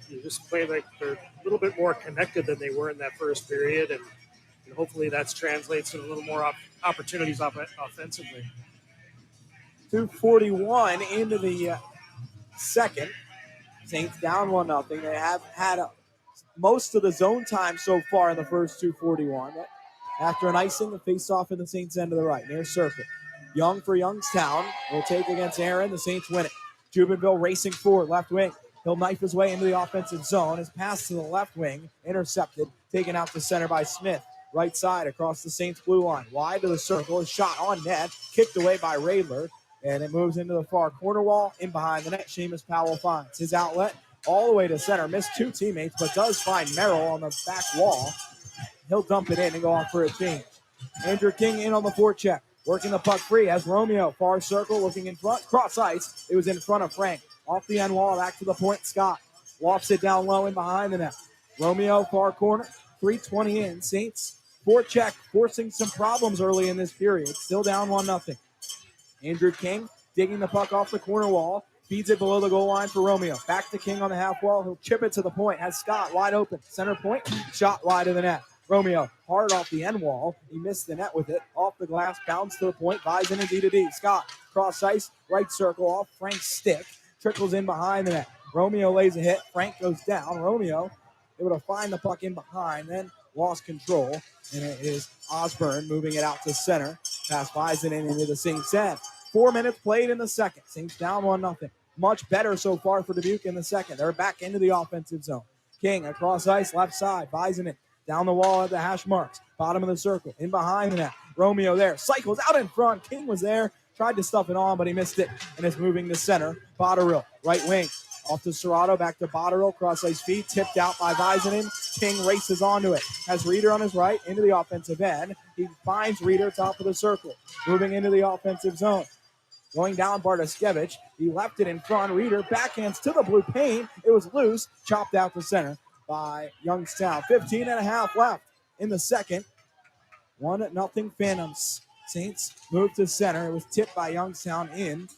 you just play like they're a little bit more connected than they were in that first period, and hopefully that translates to a little more opportunities offensively. 2:41 into the second. Saints down 1-0. They have had most of the zone time so far in the first 2:41. After an icing, the face-off in the Saints' end of the right, near circle. Young for Youngstown will take against Aaron. The Saints win it. Jubenville racing forward, left wing. He'll knife his way into the offensive zone. His pass to the left wing, intercepted, taken out to center by Smith. Right side across the Saints' blue line. Wide to the circle. A shot on net, kicked away by Radler. And it moves into the far corner wall. In behind the net, Seamus Powell finds his outlet all the way to center. Missed two teammates, but does find Merrill on the back wall. He'll dump it in and go off for a change. Andrew King in on the forecheck. Working the puck free as Romeo, far circle, looking in front. Cross ice. It was in front of Frank. Off the end wall, back to the point. Scott lofts it down low and behind the net. Romeo, far corner. 3:20 in. Saints forecheck, forcing some problems early in this period. Still down 1-0. Andrew King digging the puck off the corner wall. Feeds it below the goal line for Romeo. Back to King on the half wall. He'll chip it to the point. Has Scott wide open. Center point. Shot wide of the net. Romeo hard off the end wall. He missed the net with it. Off the glass. Bounce to the point. Buys in a D-to-D. Scott cross ice. Right circle off Frank's stick. Trickles in behind the net. Romeo lays a hit. Frank goes down. Romeo able to find the puck in behind. Then lost control. And it is Osborne moving it out to center. Pass Bison into the Saints' end. 4 minutes played in the second. Saints down 1-0. Much better so far for Dubuque in the second. They're back into the offensive zone. King across ice, left side. Bison it down the wall at the hash marks. Bottom of the circle. In behind the net. Romeo there. Cycles out in front. King was there. Tried to stuff it on, but he missed it. And it's moving to center. Botterill, right wing. Off to Serrato, back to Botterill. Cross ice feed. Tipped out by Visinen. King races onto it. Has Reeder on his right. Into the offensive end. He finds Reeder top of the circle. Moving into the offensive zone. Going down Bartoskevich. He left it in front. Reeder backhands to the blue paint. It was loose. Chopped out to center by Youngstown. 15.5 left in the second. 1-0 Phantoms. Saints move to center. It was tipped by Youngstown in.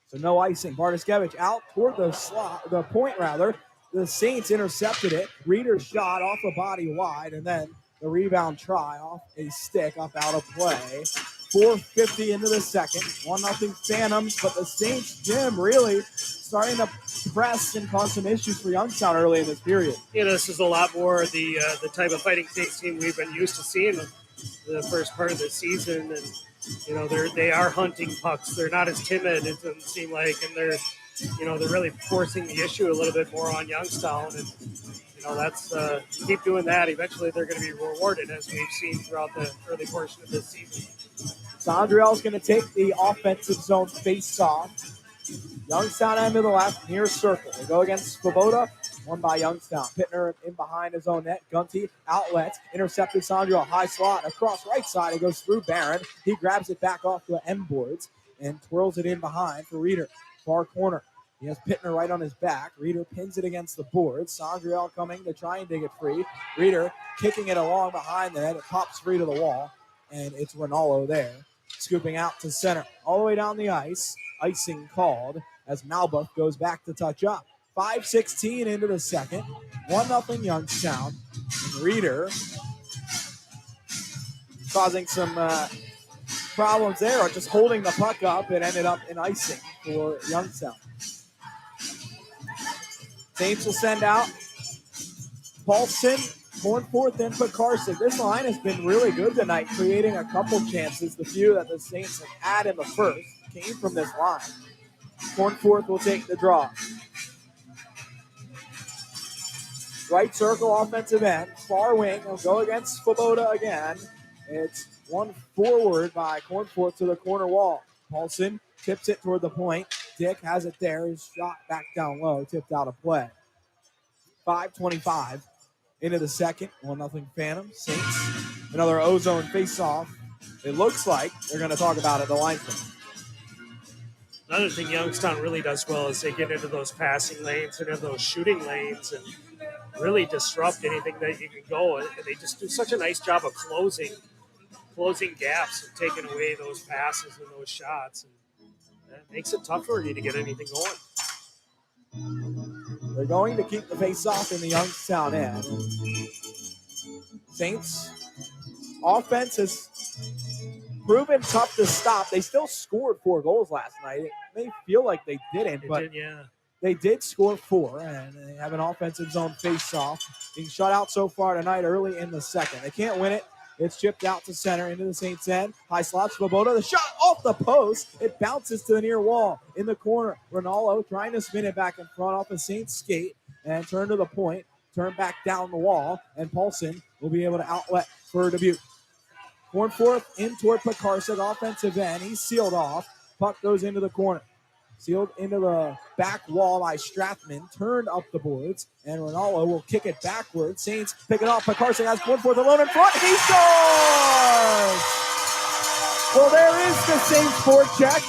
So no icing. Bartoskevich out toward the point rather. The Saints intercepted it. Reeder shot off a body wide, and then the rebound try off a stick up out of play. 4:50 into the second. 1-0 Phantoms, but the Saints, Jim, really starting to press and cause some issues for Youngstown early in this period. Yeah, this is a lot more the type of Fighting Saints team we've been used to seeing the first part of the season, and they are hunting pucks. They're not as timid, it doesn't seem like, and they're really forcing the issue a little bit more on Youngstown, and that's keep doing that. Eventually, they're going to be rewarded, as we've seen throughout the early portion of this season. Sondriel's going to take the offensive zone face-off. Youngstown end to the left, near circle. They go against Svoboda, won by Youngstown. Pittner in behind his own net. Gunty, outlet, intercepted Sondriel. High slot, across right side. It goes through Barron. He grabs it back off the end boards and twirls it in behind for Reeder. Far corner. He has Pittner right on his back. Reeder pins it against the boards. Sondriel coming to try and dig it free. Reeder kicking it along behind the net. It pops free to the wall, and it's Rinaldo there. Scooping out to center. All the way down the ice. Icing called as Malbuff goes back to touch up. 5:16 into the second. 1-0 Youngstown. And Reeder causing some problems there, or just holding the puck up. It ended up in icing for Youngstown. Saints will send out Paulson, Cornforth, and Carson. This line has been really good tonight, creating a couple chances. The few that the Saints have had in the first came from this line. Cornforth will take the draw. Right circle, offensive end. Far wing. He'll go against Svoboda again. It's one forward by Cornforth to the corner wall. Paulson tips it toward the point. Dick has it there. His shot back down low, tipped out of play. 5:25 into the second. 1-0 Phantom. Saints. Another ozone face-off. It looks like they're going to talk about it, the linesman. Another thing Youngstown really does well is they get into those passing lanes and into those shooting lanes and really disrupt anything that you can go. And they just do such a nice job of closing gaps and taking away those passes and those shots. And that makes it tough for you to get anything going. They're going to keep the face-off in the Youngstown end. Saints offense has proven tough to stop. They still scored 4 goals last night. It may feel like they didn't, but they did score 4, and they have an offensive zone face-off. Being shut out so far tonight early in the second. They can't win it. It's chipped out to center into the Saints' end. High slot, Svoboda. The shot off the post. It bounces to the near wall in the corner. Ronaldo trying to spin it back in front off the Saints' skate and turn to the point. Turn back down the wall, and Paulson will be able to outlet for Dubuque. Cornforth in toward Pekarsik, offensive end. He's sealed off. Puck goes into the corner. Sealed into the back wall by Strathman. Turned up the boards. And Ronaldo will kick it backwards. Saints pick it off. Pekarsik has Cornforth alone in front. He scores! Well, there is the Saints forecheck.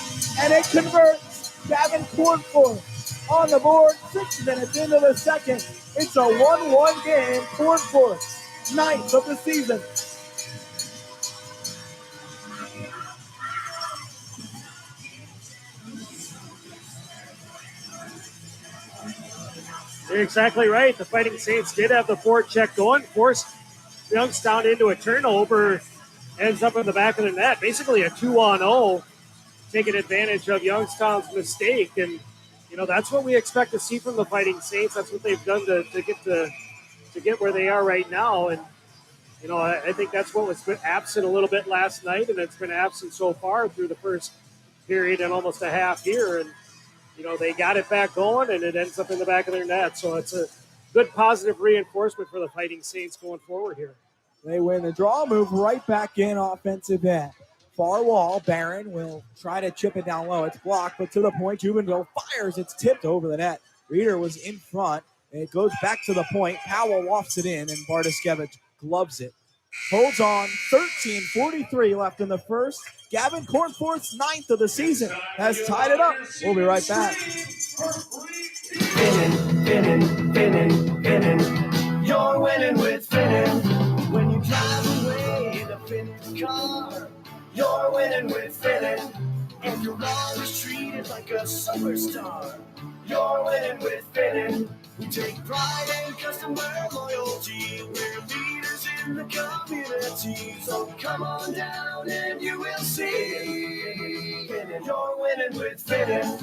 And it converts. Gavin Cornforth on the board. 6 minutes into the second. It's a 1-1 game. Cornforth, 9th of the season. You're exactly right. The Fighting Saints did have the forecheck going, forced Youngstown into a turnover, ends up in the back of the net. Basically a 2-on-0, taking advantage of Youngstown's mistake. And, that's what we expect to see from the Fighting Saints. That's what they've done to get where they are right now. And, I think that's what was absent a little bit last night, and it's been absent so far through the first period and almost a half here. And, they got it back going, and it ends up in the back of their net. So it's a good positive reinforcement for the Fighting Saints going forward here. They win the draw, move right back in offensive end. Far wall, Barron will try to chip it down low. It's blocked, but to the point, Jubenville fires. It's tipped over the net. Reeder was in front. It goes back to the point. Powell lofts it in, and Bartoskevich gloves it. Holds on, 13:43 left in the first. Gavin Cornforth's 9th of the season has tied it up. We'll be right back. Finning. You're winning with Finning. When you drive away in a Finning car, you're winning with Finning. And you're always treated like a superstar. You're winning with Finning. We take pride in customer loyalty. We're leaders in the community. So come on down and you will see. Finning, you're winning with Finning.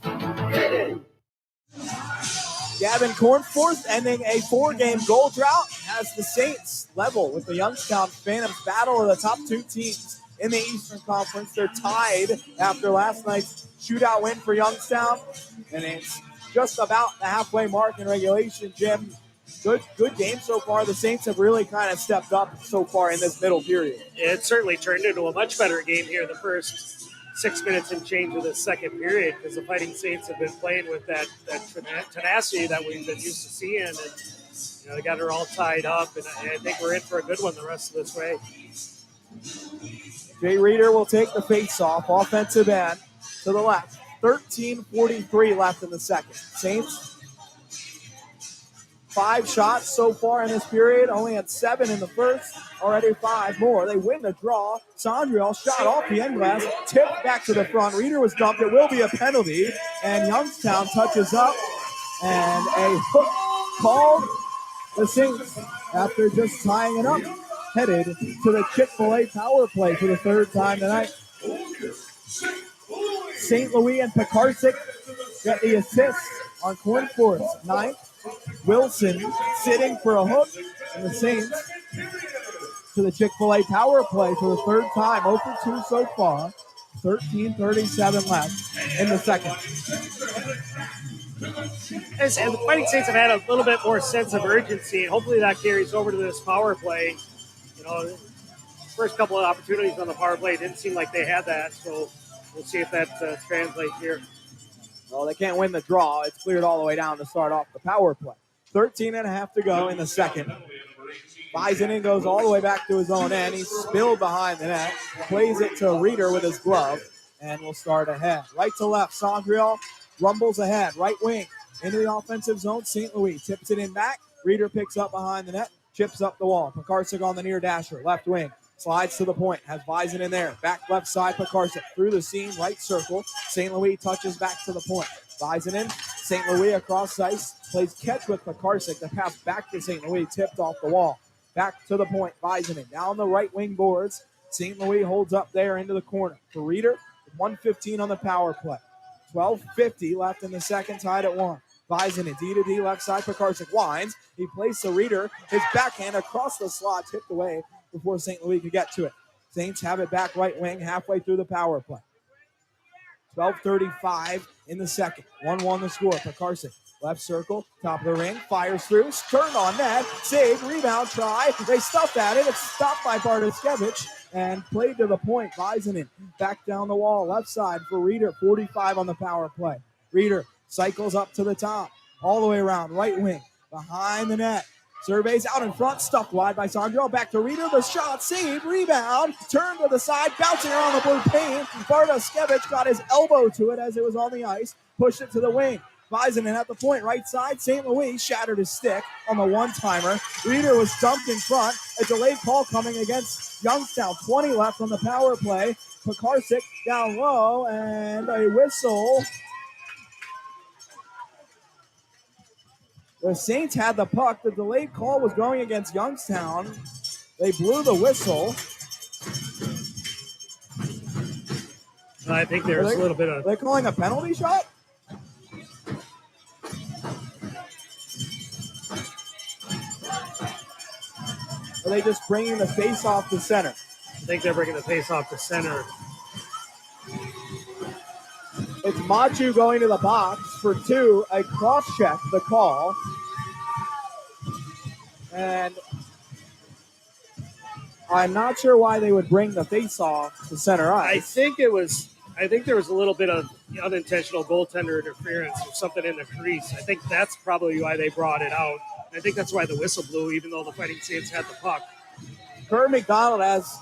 Finning. Gavin Cornforth ending a 4-game goal drought as the Saints level with the Youngstown Phantoms. Battle of the top 2 teams in the Eastern Conference. They're tied after last night's shootout win for Youngstown, and it's just about the halfway mark in regulation. Jim, good game so far. The Saints have really kind of stepped up so far in this middle period. It certainly turned into a much better game here the first 6 minutes and change of the second period, because the Fighting Saints have been playing with that tenacity that we've been used to seeing, and they got her all tied up, and I think we're in for a good one the rest of this way. Jay Reeder will take the face-off, offensive end to the left. 13:43 left in the second. Saints, 5 shots so far in this period, only had 7 in the first, already 5 more. They win the draw. Sondriel shot off the end glass, tipped back to the front. Reeder was dumped. It will be a penalty, and Youngstown touches up, and a hook called. The Saints, after just tying it up, headed to the Chick-fil-A power play for the 3rd time tonight. St. Louis and Pekarsik get the assist on Cornforth's 9th. Wilson sitting for a hook, and the Saints to the Chick-fil-A power play for the 3rd time. 0 for 2 so far. 13:37 left in the second. And the Fighting Saints have had a little bit more sense of urgency, and hopefully that carries over to this power play. First couple of opportunities on the power play didn't seem like they had that, so we'll see if that translates here. Well, they can't win the draw. It's cleared all the way down to start off the power play. 13.5 to go in the second. Bison goes all the way back to his own end. He's spilled behind the net. Plays it to Reeder with his glove. and will start ahead. Right to left, Sondriel rumbles ahead. Right wing into the offensive zone. St. Louis tips it in back. Reeder picks up behind the net, chips up the wall. Pekarsik on the near dasher. Left wing. Slides to the point. Has Bison in there. Back left side, Pekarsik. Through the seam, right circle. St. Louis touches back to the point. Bison in. St. Louis across ice. Plays catch with Pekarsik. The pass back to St. Louis. Tipped off the wall. Back to the point. Bison in. Down the right wing boards. St. Louis holds up there into the corner. For Reeder, 1:15 on the power play. 12:50 left in the second, tied at 1. Bison in D to D left side. Pekarsik winds. He plays the Reeder. His backhand across the slot, tipped away before St. Louis could get to it. Saints have it back right wing halfway through the power play. 12:35 in the second. 1-1 the score. Pekarsik left circle, top of the ring, fires through, turned on net, save, rebound, try. They stuffed at it. It's stopped by Bartoskevich and played to the point. Bisonin back down the wall, left side for Reeder. 45 on the power play. Reeder cycles up to the top, all the way around, right wing, behind the net. Surveys out in front, stuffed wide by Sondriel. Back to Reeder, the shot, save, rebound, turn to the side, bouncing around the blue paint. Bartoskevich got his elbow to it as it was on the ice, pushed it to the wing. Bisonin at the point, right side. St. Louis shattered his stick on the one-timer. Reeder was dumped in front. A delayed call coming against Youngstown. 20 left on the power play. Pekarsik down low, and a whistle. The Saints had the puck. The delayed call was going against Youngstown. They blew the whistle. I think there's a little bit of... Are they calling a penalty shot? Are they just bringing the face off to center? I think they're bringing the face off to center. It's Machu going to the box for 2. A cross-check, the call. And I'm not sure why they would bring the face-off to center ice. I think there was a little bit of unintentional goaltender interference or something in the crease. I think that's probably why they brought it out. I think that's why the whistle blew, even though the Fighting Saints had the puck. Kurt McDonald has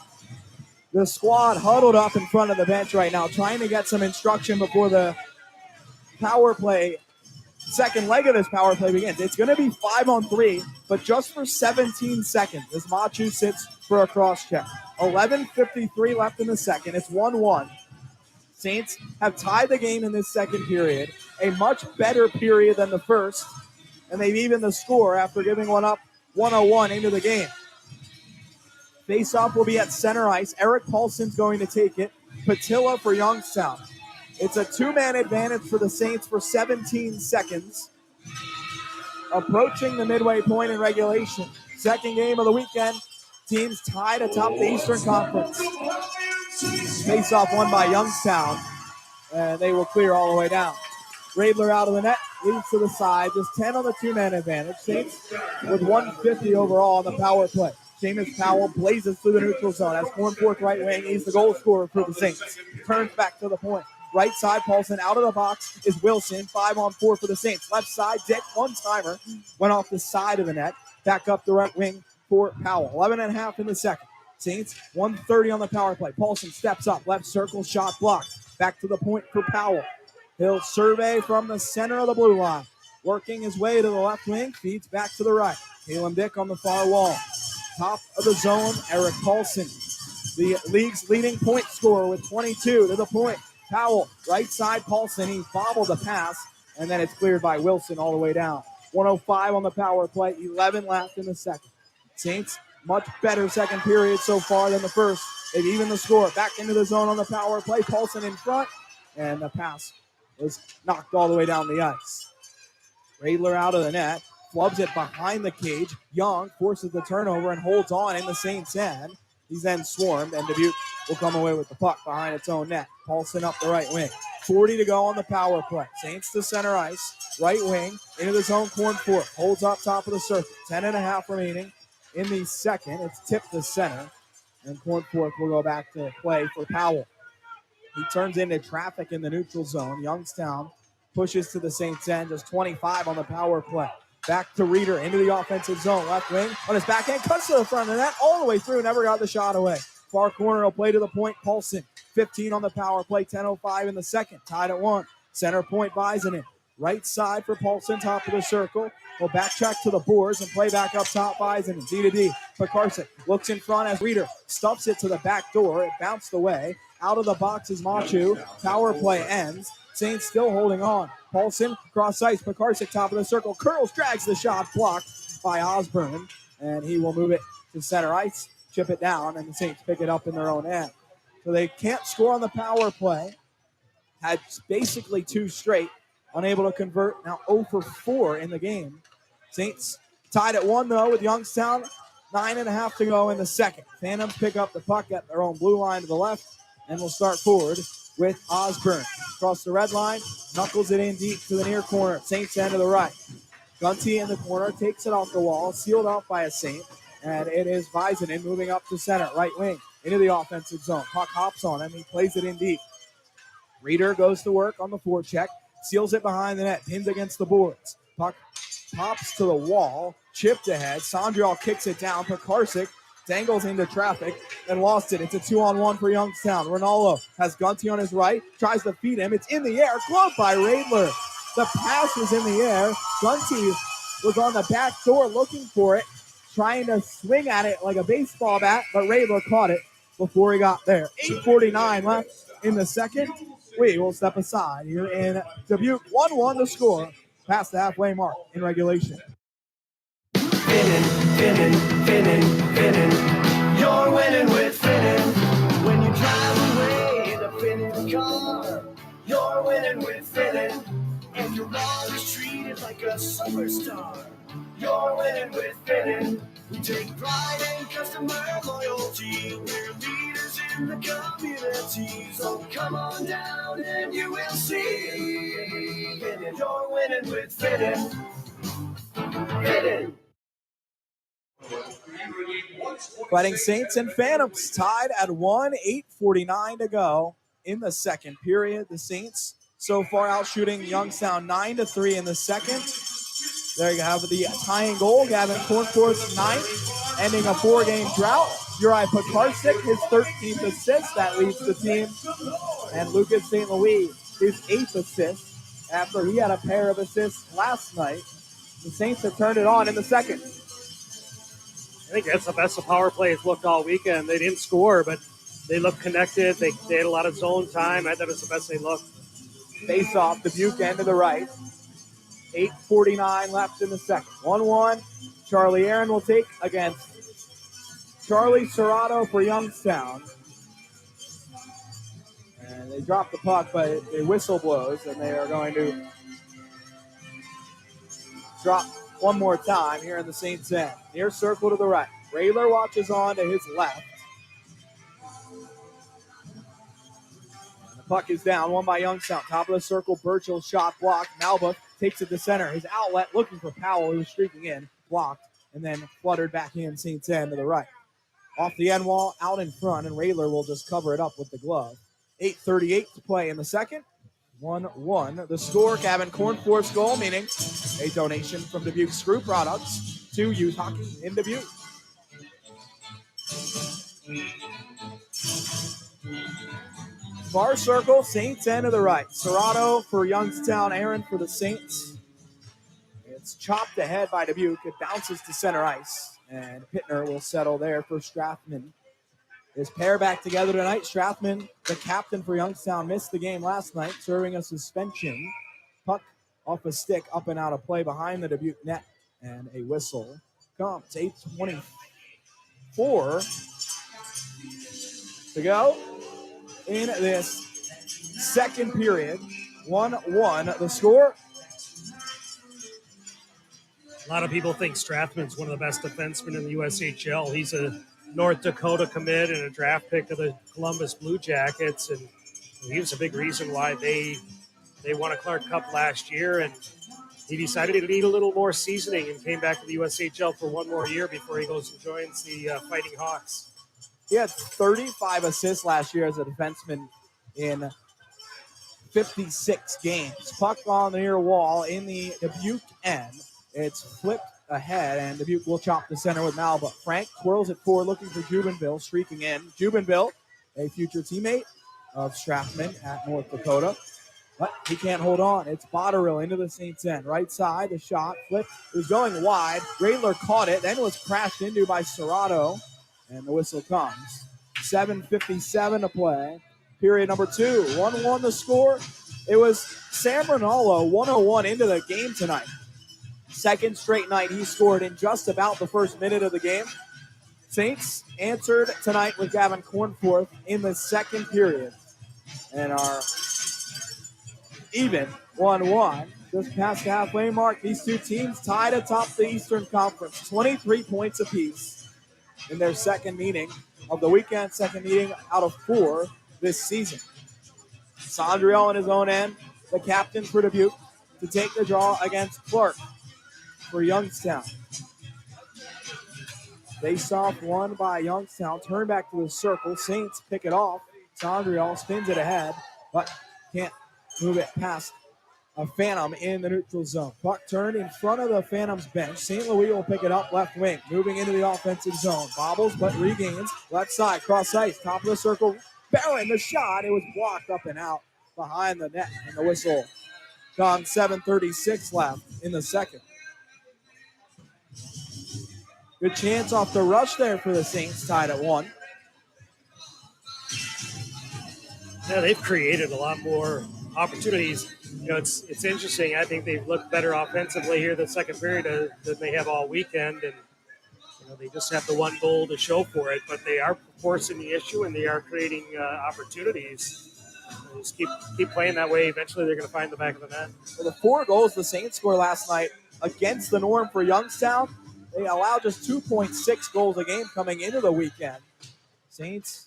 the squad huddled up in front of the bench right now, trying to get some instruction before the power play, second leg of this power play begins. It's going to be 5-on-3, but just for 17 seconds as Machu sits for a cross check. 11:53 left in the second. It's 1-1. Saints have tied the game in this second period, a much better period than the first, and they've evened the score after giving one up 101 into the game. Face-off will be at center ice. Eric Paulson's going to take it. Patilla for Youngstown. It's a 2-man advantage for the Saints for 17 seconds. Approaching the midway point in regulation. Second game of the weekend. Teams tied atop the Eastern Conference. Face-off won by Youngstown. And they will clear all the way down. Radler out of the net. Leads to the side. Just 10 on the 2-man advantage. Saints with 150 overall on the power play. Seamus Powell blazes through the neutral zone as Cornforth right wing. He's the goal scorer for the Saints. Turns back to the point. Right side, Paulson out of the box is Wilson. 5-on-4 for the Saints. Left side, Dick, one-timer. Went off the side of the net. Back up the right wing for Powell. 11.5 in the second. Saints, 1:30 on the power play. Paulson steps up. Left circle, shot blocked. Back to the point for Powell. He'll survey from the center of the blue line. Working his way to the left wing. Feeds back to the right. Caleb Dick on the far wall. Top of the zone, Eric Paulson, the league's leading point scorer with 22 to the point. Powell, right side, Paulson. He bobbled the pass, and then it's cleared by Wilson all the way down. 1:05 on the power play, 11 left in the second. Saints, much better second period so far than the first. They've evened the score. Back into the zone on the power play. Paulson in front, and the pass was knocked all the way down the ice. Radler out of the net. Flubs it behind the cage. Young forces the turnover and holds on in the Saints' end. He's then swarmed, and Dubuque will come away with the puck behind its own net. Paulson up the right wing. 40 to go on the power play. Saints to center ice. Right wing into the zone. Cornforth holds up top of the circle. 10.5 remaining in the second. It's tipped to center, and Cornforth will go back to play for Powell. He turns into traffic in the neutral zone. Youngstown pushes to the Saints' end. Just 25 on the power play. Back to Reeder into the offensive zone. Left wing on his backhand. Cuts to the front of the net all the way through. Never got the shot away. Far corner will play to the point. Paulson, 15 on the power play, 10:05 in the second. Tied at 1. Center point, Visinen. Right side for Paulson, top of the circle. Will backtrack to the boards and play back up top. Visinen, D to D. Pekarsik looks in front as Reeder stuffs it to the back door. It bounced away. Out of the box is Machu. Power play ends. Saints still holding on. Paulson, cross ice. Pekarsik, top of the circle. Curls, drags the shot, blocked by Osborne. And he will move it to center ice, chip it down, and the Saints pick it up in their own end. So they can't score on the power play. Had basically 2 straight. Unable to convert. Now 0 for 4 in the game. Saints tied at 1, though, with Youngstown. 9.5 to go in the second. Phantoms pick up the puck at their own blue line to the left, and will start forward with Osborne. Across the red line, knuckles it in deep to the near corner. Saints end to the right. Gunty in the corner, takes it off the wall, sealed off by a Saint, and it is Visinen moving up to center, right wing, into the offensive zone. Puck hops on him, he plays it in deep. Reeder goes to work on the forecheck, seals it behind the net, pinned against the boards. Puck pops to the wall, chipped ahead. Sondrial kicks it down. Pekarsik dangles into traffic and lost it. It's a 2-on-1 for Youngstown. Ronaldo has Gunty on his right, tries to feed him. It's in the air, gloved by Radler. The pass was in the air. Gunty was on the back door looking for it, trying to swing at it like a baseball bat, but Radler caught it before he got there. 8:49 left in the second. We will step aside here in Dubuque. 1-1 to score past the halfway mark in regulation. Finning. You're winning with Finning. When you drive away in a Finning car, you're winning with Finning. And you're always treated like a superstar. You're winning with Finning. We take pride in customer loyalty. We're leaders in the community. So come on down and you will see. Finning. You're winning with Finning. Finning. Fighting Saints and Phantoms tied at 1, 8:49 to go in the second period. The Saints so far out shooting Youngstown 9-3 in the second. There you have the tying goal. Gavin Cornforth's 9th, ending a 4-game drought. Uri Pekarsik, his 13th assist. That leads the team. And Lucas St. Louis, his 8th assist after he had a pair of assists last night. The Saints have turned it on in the second. I think that's the best the power play has looked all weekend. They didn't score, but they looked connected. They had a lot of zone time. I thought it was the best they looked. Face off, Dubuque end to the right. 8:49 left in the second. 1-1. Charlie Aaron will take against Charlie Serrato for Youngstown. And they drop the puck, but the whistle blows, and they are going to drop one more time here in the Saints end. Near circle to the right. Rayler watches on to his left. And the puck is down, won by Youngstown. Top of the circle, Burchell shot blocked. Malba takes it to center. His outlet looking for Powell, who was streaking in. Blocked, and then fluttered back in Saints end to the right. Off the end wall, out in front, and Rayler will just cover it up with the glove. 8:38 to play in the second. 1-1. The score, Gavin Cornforth's goal, meaning a donation from Dubuque Screw Products to youth hockey in Dubuque. Far circle, Saints end to the right. Serrato for Youngstown, Aaron for the Saints. It's chopped ahead by Dubuque. It bounces to center ice, and Pittner will settle there for Strathman. This pair back together tonight. Strathman, the captain for Youngstown, missed the game last night, serving a suspension. Puck off a stick, up and out of play behind the Dubuque net, and a whistle comes. 8:24 to go in this second period. 1-1 the score. A lot of people think Strathman's one of the best defensemen in the USHL. He's a North Dakota commit and a draft pick of the Columbus Blue Jackets, and he was a big reason why they won a Clark Cup last year, and he decided to need a little more seasoning and came back to the USHL for one more year before he goes and joins the Fighting Hawks. He had 35 assists last year as a defenseman in 56 games. Puck on the near wall in the Dubuque end. It's flipped ahead, and Dubuque will chop the center with Malba. Frank twirls it forward, looking for Jubenville, streaking in. Jubenville, a future teammate of Strathman at North Dakota, but he can't hold on. It's Botterill into the Saints end. Right side, the shot, flip is going wide. Radler caught it, then was crashed into by Serrato, and the whistle comes. 7:57 to play. Period number 2. 1-1 the score. It was Sam Rinaldo, 101 into the game tonight. Second straight night he scored in just about the first minute of the game. Saints answered tonight with Gavin Cornforth in the second period and are even 1-1. Just past the halfway mark, these two teams tied atop the Eastern Conference, 23 points apiece in their second meeting of the weekend, second meeting out of 4 this season. Sondriel on his own end, the captain for Dubuque, to take the draw against Clark for Youngstown. Face off won by Youngstown. Turn back to the circle. Saints pick it off. Sondriel spins it ahead, but can't move it past a Phantom in the neutral zone. Puck turned in front of the Phantom's bench. St. Louis will pick it up left wing, moving into the offensive zone. Bobbles, but regains. Left side, cross ice, top of the circle. Barron, the shot. It was blocked up and out behind the net, and the whistle comes. 7:36 left in the second. Good chance off the rush there for the Saints, tied at 1. Yeah, they've created a lot more opportunities. You know, it's interesting. I think they've looked better offensively here the second period than they have all weekend, and you know they just have the one goal to show for it. But they are forcing the issue, and they are creating opportunities. So just keep playing that way. Eventually, they're going to find the back of the net. For the 4 goals the Saints scored last night against the norm for Youngstown, they allowed just 2.6 goals a game coming into the weekend. Saints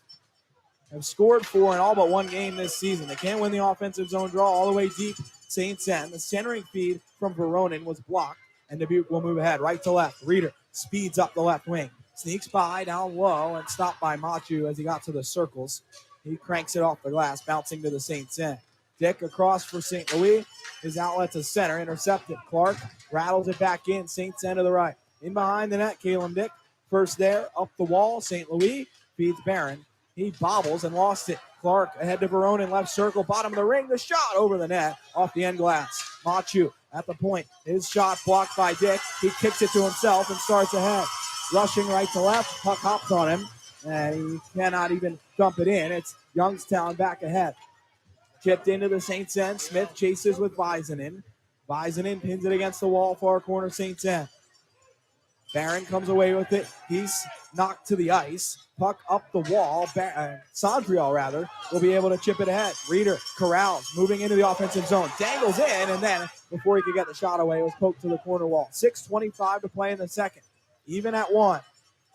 have scored 4 in all but 1 game this season. They can't win the offensive zone draw all the way deep. Saints end. The centering feed from Veronin was blocked, and Dubuque will move ahead right to left. Reeder speeds up the left wing, sneaks by down low, and stopped by Machu as he got to the circles. He cranks it off the glass, bouncing to the Saints end. Dick across for St. Louis. His outlet to center, intercepted. Clark rattles it back in. Saints end to the right. In behind the net, Caleb Dick. First there, up the wall. St. Louis feeds Barron. He bobbles and lost it. Clark ahead to Veronin, left circle, bottom of the ring. The shot over the net, off the end glass. Machu at the point. His shot blocked by Dick. He kicks it to himself and starts ahead. Rushing right to left. Puck hops on him, and he cannot even dump it in. It's Youngstown back ahead. Chipped into the Saints end. Smith chases with Visanen. Visanen pins it against the wall, far corner Saints end. Barron comes away with it. He's knocked to the ice. Puck up the wall. Sondriel, rather, will be able to chip it ahead. Reeder corrals, moving into the offensive zone. Dangles in, and then, before he could get the shot away, it was poked to the corner wall. 6:25 to play in the second. Even at 1.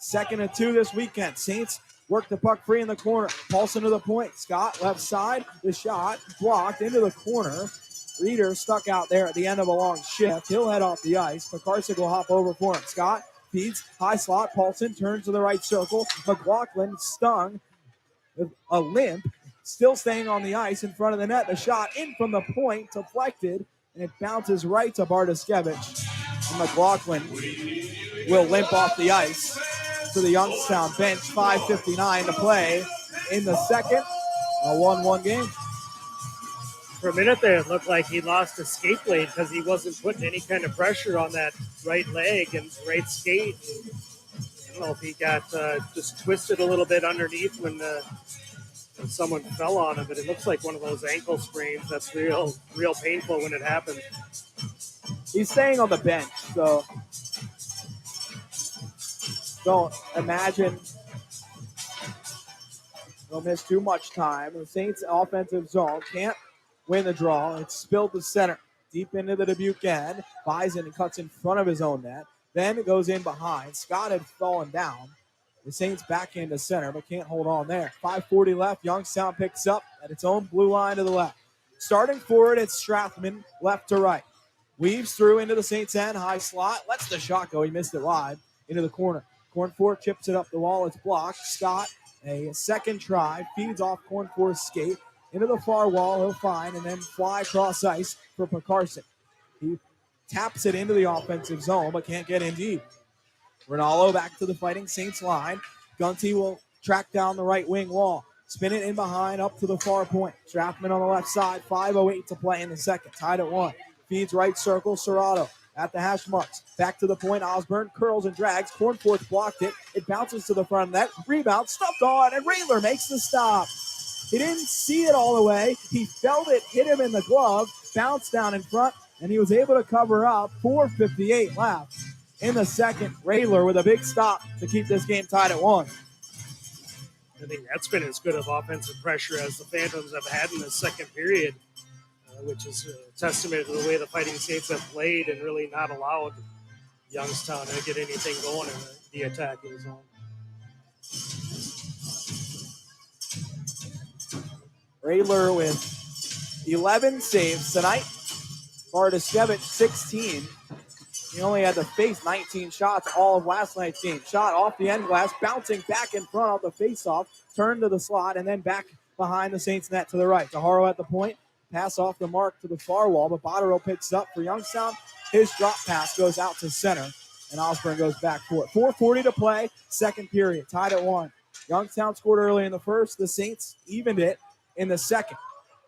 2nd and 2 this weekend. Saints work the puck free in the corner. Paulson to the point. Scott, left side. The shot blocked into the corner. Reeder stuck out there at the end of a long shift. He'll head off the ice. McCarsick will hop over for him. Scott feeds, high slot. Paulson turns to the right circle. McLaughlin stung with a limp. Still staying on the ice in front of the net. The shot in from the point, deflected, and it bounces right to Bartoskevich. And McLaughlin will limp off the ice to the Youngstown bench. 5:59 to play in the second. A 1-1 game. For a minute there, it looked like he lost his skate blade because he wasn't putting any kind of pressure on that right leg and right skate. I don't know if he got just twisted a little bit underneath when someone fell on him, but it looks like one of those ankle sprains. That's real painful when it happens. He's staying on the bench, so don't imagine he'll miss too much time. The Saints offensive zone can't win the draw. It's spilled to center, deep into the Dubuque end. Bison cuts in front of his own net. Then it goes in behind. Scott had fallen down. The Saints back into center, but can't hold on there. 5:40 left. Youngstown picks up at its own blue line to the left. Starting forward, it's Strathman, left to right. Weaves through into the Saints end. High slot. Lets the shot go. He missed it wide into the corner. Cornforth chips it up the wall. It's blocked. Scott, a second try, feeds off Cornforth's skate. Into the far wall, he'll find, and then fly across ice for Pekarson. He taps it into the offensive zone, but can't get in deep. Ronaldo back to the Fighting Saints line. Gunty will track down the right wing wall. Spin it in behind, up to the far point. Strathman on the left side, 5:08 to play in the second. Tied at 1. Feeds right circle, Serrato at the hash marks. Back to the point, Osborne curls and drags. Cornforth blocked it. It bounces to the front of net. Rebound, stuffed on, and Raylor makes the stop. He didn't see it all the way. He felt it hit him in the glove, bounced down in front, and he was able to cover up. 4:58 left in the second. Raylor with a big stop to keep this game tied at 1. I think that's been as good of offensive pressure as the Phantoms have had in the second period, which is a testament to the way the Fighting Saints have played and really not allowed Youngstown to get anything going in the attacking zone. Raylor with 11 saves tonight. Bartoszewicz 16. He only had to face 19 shots all of last night's game. Shot off the end glass, bouncing back in front of the faceoff, turned to the slot, and then back behind the Saints net to the right. DeHaro at the point, pass off the mark to the far wall, but Botterill picks up for Youngstown. His drop pass goes out to center, and Osborne goes back for it. 4:40 to play, second period, tied at 1. Youngstown scored early in the first. The Saints evened it in the second.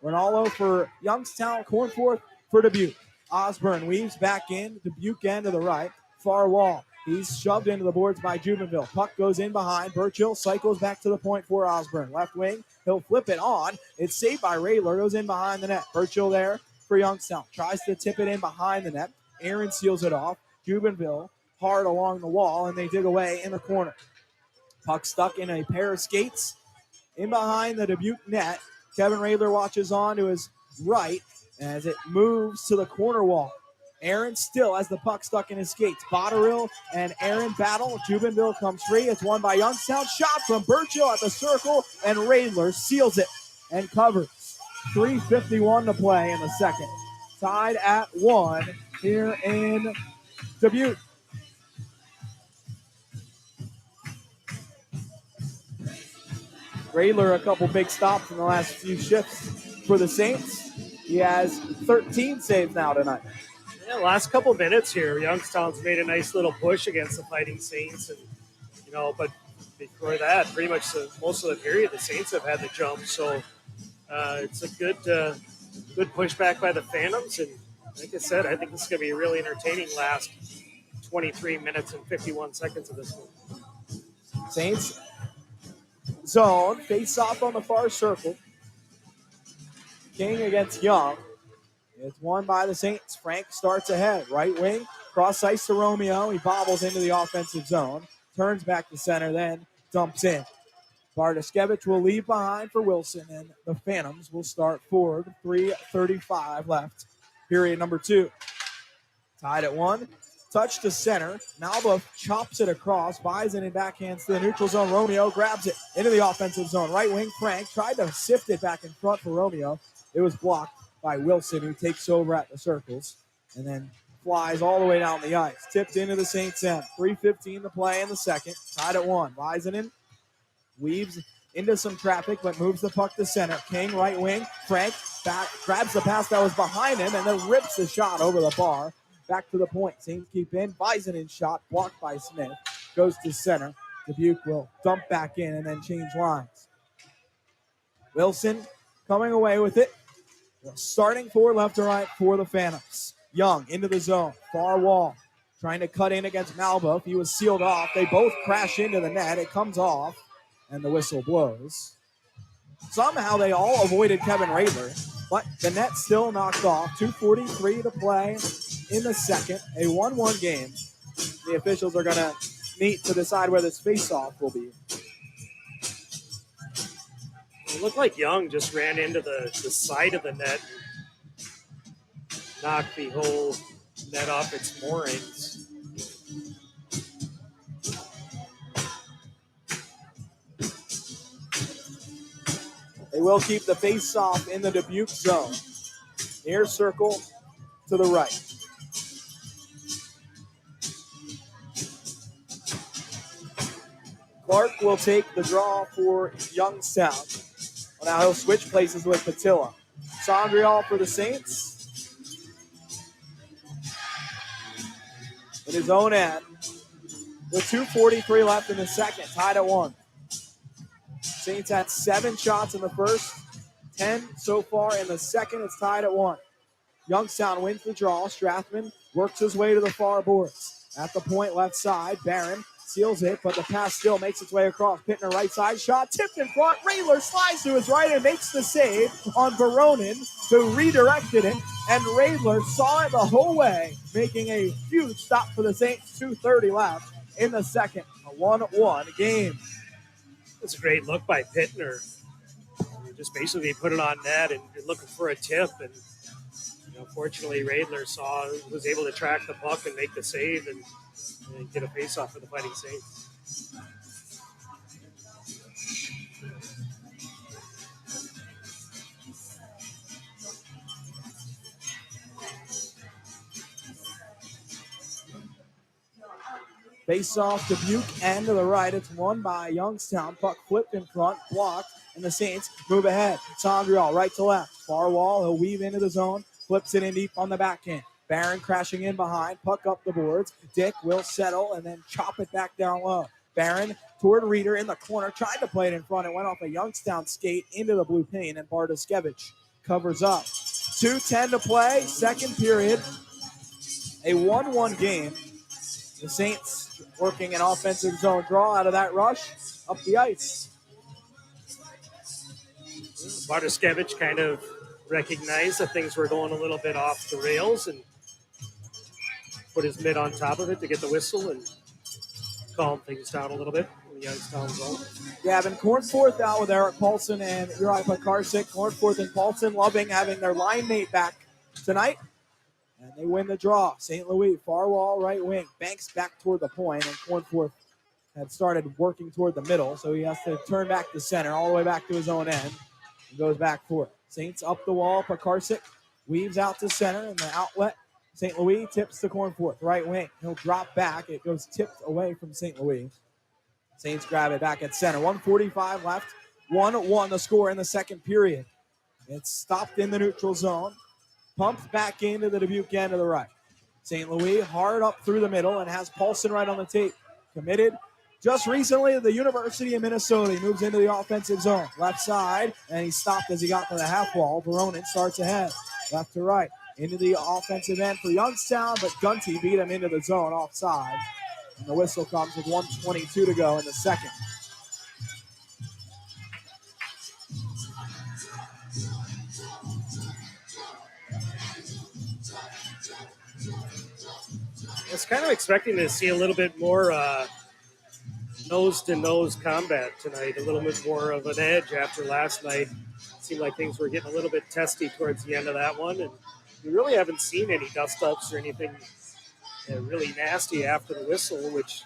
Ronaldo for Youngstown, Cornforth for Dubuque. Osborne weaves back in, Dubuque end to the right, far wall. He's shoved into the boards by Jubenville. Puck goes in behind. Burchill cycles back to the point for Osborne. Left wing, he'll flip it on. It's saved by Raylor, goes in behind the net. Burchill there for Youngstown. Tries to tip it in behind the net. Aaron seals it off. Jubenville hard along the wall, and they dig away in the corner. Puck stuck in a pair of skates in behind the Dubuque net. Kevin Raylor watches on to his right as it moves to the corner wall. Aaron still has the puck stuck in his skates. Botterill and Aaron battle. Jubenville comes free. It's won by Youngstown. Shot from Burchill at the circle, and Raylor seals it and covers. 3:51 to play in the second. Tied at 1 here in Dubuque. Raylor a couple big stops in the last few shifts for the Saints. He has 13 saves now tonight. Yeah, last couple minutes here, Youngstown's made a nice little push against the Fighting Saints, and but before that, pretty much most of the period, the Saints have had the jump. So it's a good pushback by the Phantoms, and like I said, I think this is going to be a really entertaining last 23 minutes and 51 seconds of this one. Saints zone, face off on the far circle. King against Young. It's won by the Saints. Frank starts ahead. Right wing, cross ice to Romeo. He bobbles into the offensive zone. Turns back to center, then dumps in. Bartoszewicz will leave behind for Wilson, and the Phantoms will start forward. 3:35 left. Period number 2. Tied at 1. Touch to center. Malba chops it across. Bison and backhands to the neutral zone. Romeo grabs it into the offensive zone. Right wing, Frank tried to sift it back in front for Romeo. It was blocked by Wilson, who takes over at the circles and then flies all the way down the ice. Tipped into the Saints end. 3:15 to play in the second. Tied at 1. Visinen weaves into some traffic, but moves the puck to center. King, right wing. Frank back, grabs the pass that was behind him and then rips the shot over the bar. Back to the point. Saints keep in. Visinen shot blocked by Smith. Goes to center. Dubuque will dump back in and then change lines. Wilson coming away with it. Starting forward, left to right for the Phantoms. Young into the zone. Far wall. Trying to cut in against Malba. He was sealed off. They both crash into the net. It comes off, and the whistle blows. Somehow they all avoided Kevin Raylor, but the net still knocked off. 2:43 to play in the second. A 1-1 game. The officials are going to meet to decide where this face-off will be. It looked like Young just ran into the side of the net and knocked the whole net off its moorings. They will keep the face-off in the Dubuque zone. Near circle to the right. Clark will take the draw for Youngstown. Well, now he'll switch places with Patilla. Sondrial for the Saints. in his own end with 2:43 left in the second, tied at 1. Saints had 7 shots in the first, 10 so far in the second. It's tied at 1. Youngstown wins the draw. Strathman works his way to the far boards. At the point, left side, Barron seals it, but the pass still makes its way across. Pittner right side, shot tipped in front. Raylor slides to his right and makes the save on Baronin, who redirected it, and Raylor saw it the whole way, making a huge stop for the Saints. 2:30 left in the second. A 1-1 game. It's a great look by Pittner. Just basically put it on net and looking for a tip, and fortunately Raylor was able to track the puck and make the save and get a face-off for the Fighting Saints. Face-off, Dubuque end to the right. It's won by Youngstown. Puck flipped in front, blocked, and the Saints move ahead. Sondriel right to left. Far wall, he'll weave into the zone, flips it in deep on the backhand. Barron crashing in behind, puck up the boards. Dick will settle and then chop it back down low. Barron toward Reeder in the corner, tried to play it in front. It went off a Youngstown skate into the blue paint, and Bartoskevich covers up. 2:10 to play, second period. A 1-1 game. The Saints working an offensive zone draw out of that rush up the ice. Bartoskevich kind of recognized that things were going a little bit off the rails and put his mitt on top of it to get the whistle and calm things down a little bit in the Youngstown zone. Gavin Cornforth out with Eric Paulson and Uri Pekarsik. Cornforth and Paulson loving having their line mate back tonight. And they win the draw. St. Louis, far wall, right wing. Banks back toward the point, and Cornforth had started working toward the middle, so he has to turn back to center, all the way back to his own end. He goes back for it. Saints up the wall. Pekarsik weaves out to center, and the outlet. St. Louis tips to Cornforth, right wing. He'll drop back. It goes tipped away from St. Louis. Saints grab it back at center. 1:45 left. 1-1 the score in the second period. It's stopped in the neutral zone. Pumped back into the Dubuque end to the right. St. Louis hard up through the middle and has Paulson right on the tape. Committed just recently to the University of Minnesota. He moves into the offensive zone. Left side, and he stopped as he got to the half wall. Baronin starts ahead. Left to right. Into the offensive end for Youngstown, but Gunty beat him into the zone offside. And the whistle comes with 1:22 to go in the second. I was kind of expecting to see a little bit more nose-to-nose combat tonight, a little bit more of an edge after last night. It seemed like things were getting a little bit testy towards the end of that one, and we really haven't seen any dust-ups or anything really nasty after the whistle, which,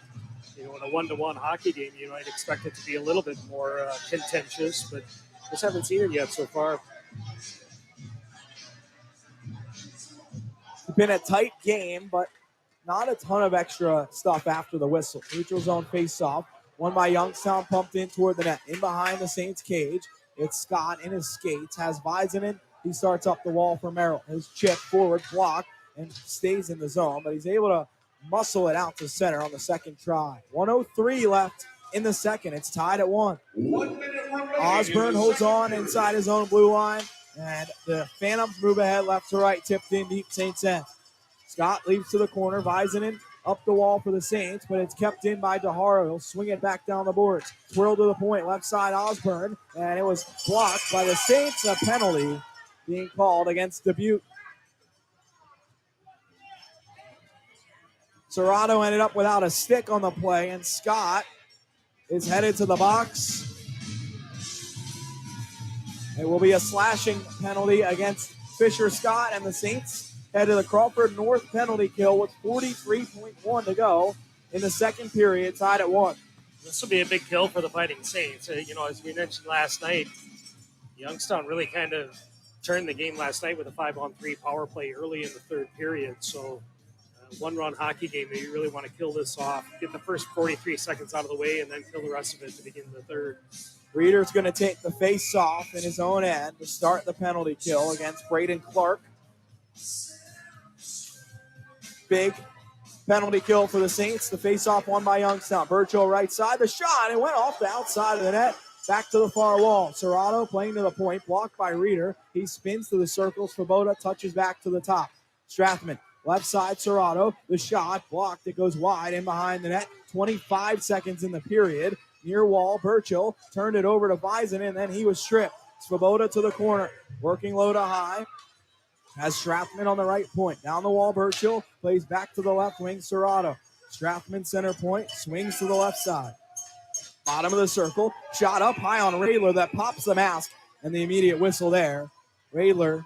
in a 1-to-1 hockey game, you might expect it to be a little bit more contentious, but just haven't seen it yet so far. It's been a tight game, but not a ton of extra stuff after the whistle. Neutral zone face-off. Won by Youngstown, pumped in toward the net. In behind the Saints cage, it's Scott in his skates. Has Vizinen. He starts up the wall for Merrill. His chip forward, block, and stays in the zone. But he's able to muscle it out to center on the second try. 1:03 left in the second. It's tied at 1. Osborne holds on inside his own blue line. And the Phantoms move ahead left to right, tipped in deep Saints end. Scott leaves to the corner. Vizinen up the wall for the Saints, but it's kept in by DeHaro. He'll swing it back down the boards. Twirl to the point, left side Osborne, and it was blocked by the Saints. A penalty being called against Dubuque. Serrato ended up without a stick on the play, and Scott is headed to the box. It will be a slashing penalty against Fisher Scott, and the Saints head to the Crawford North penalty kill with 43.1 to go in the second period, tied at 1. This will be a big kill for the Fighting Saints. As we mentioned last night, Youngstown really kind of turned the game last night with a 5-on-3 power play early in the third period. So one-run hockey game, you really want to kill this off, get the first 43 seconds out of the way, and then kill the rest of it to begin the third. Reeder's going to take the face-off in his own end to start the penalty kill against Braden Clark. Big penalty kill for the Saints. The face-off won by Youngstown. Burchill right side. The shot, it went off the outside of the net. Back to the far wall. Serrato playing to the point. Blocked by Reeder. He spins to the circle. Svoboda touches back to the top. Strathman, left side, Serrato. The shot, blocked. It goes wide in behind the net. 25 seconds in the period. Near wall, Burchill turned it over to Bison, and then he was stripped. Svoboda to the corner. Working low to high. Has Strathman on the right point. Down the wall, Burchill plays back to the left wing, Serrato. Strathman center point, swings to the left side. Bottom of the circle, shot up high on Radler that pops the mask, and the immediate whistle there. Radler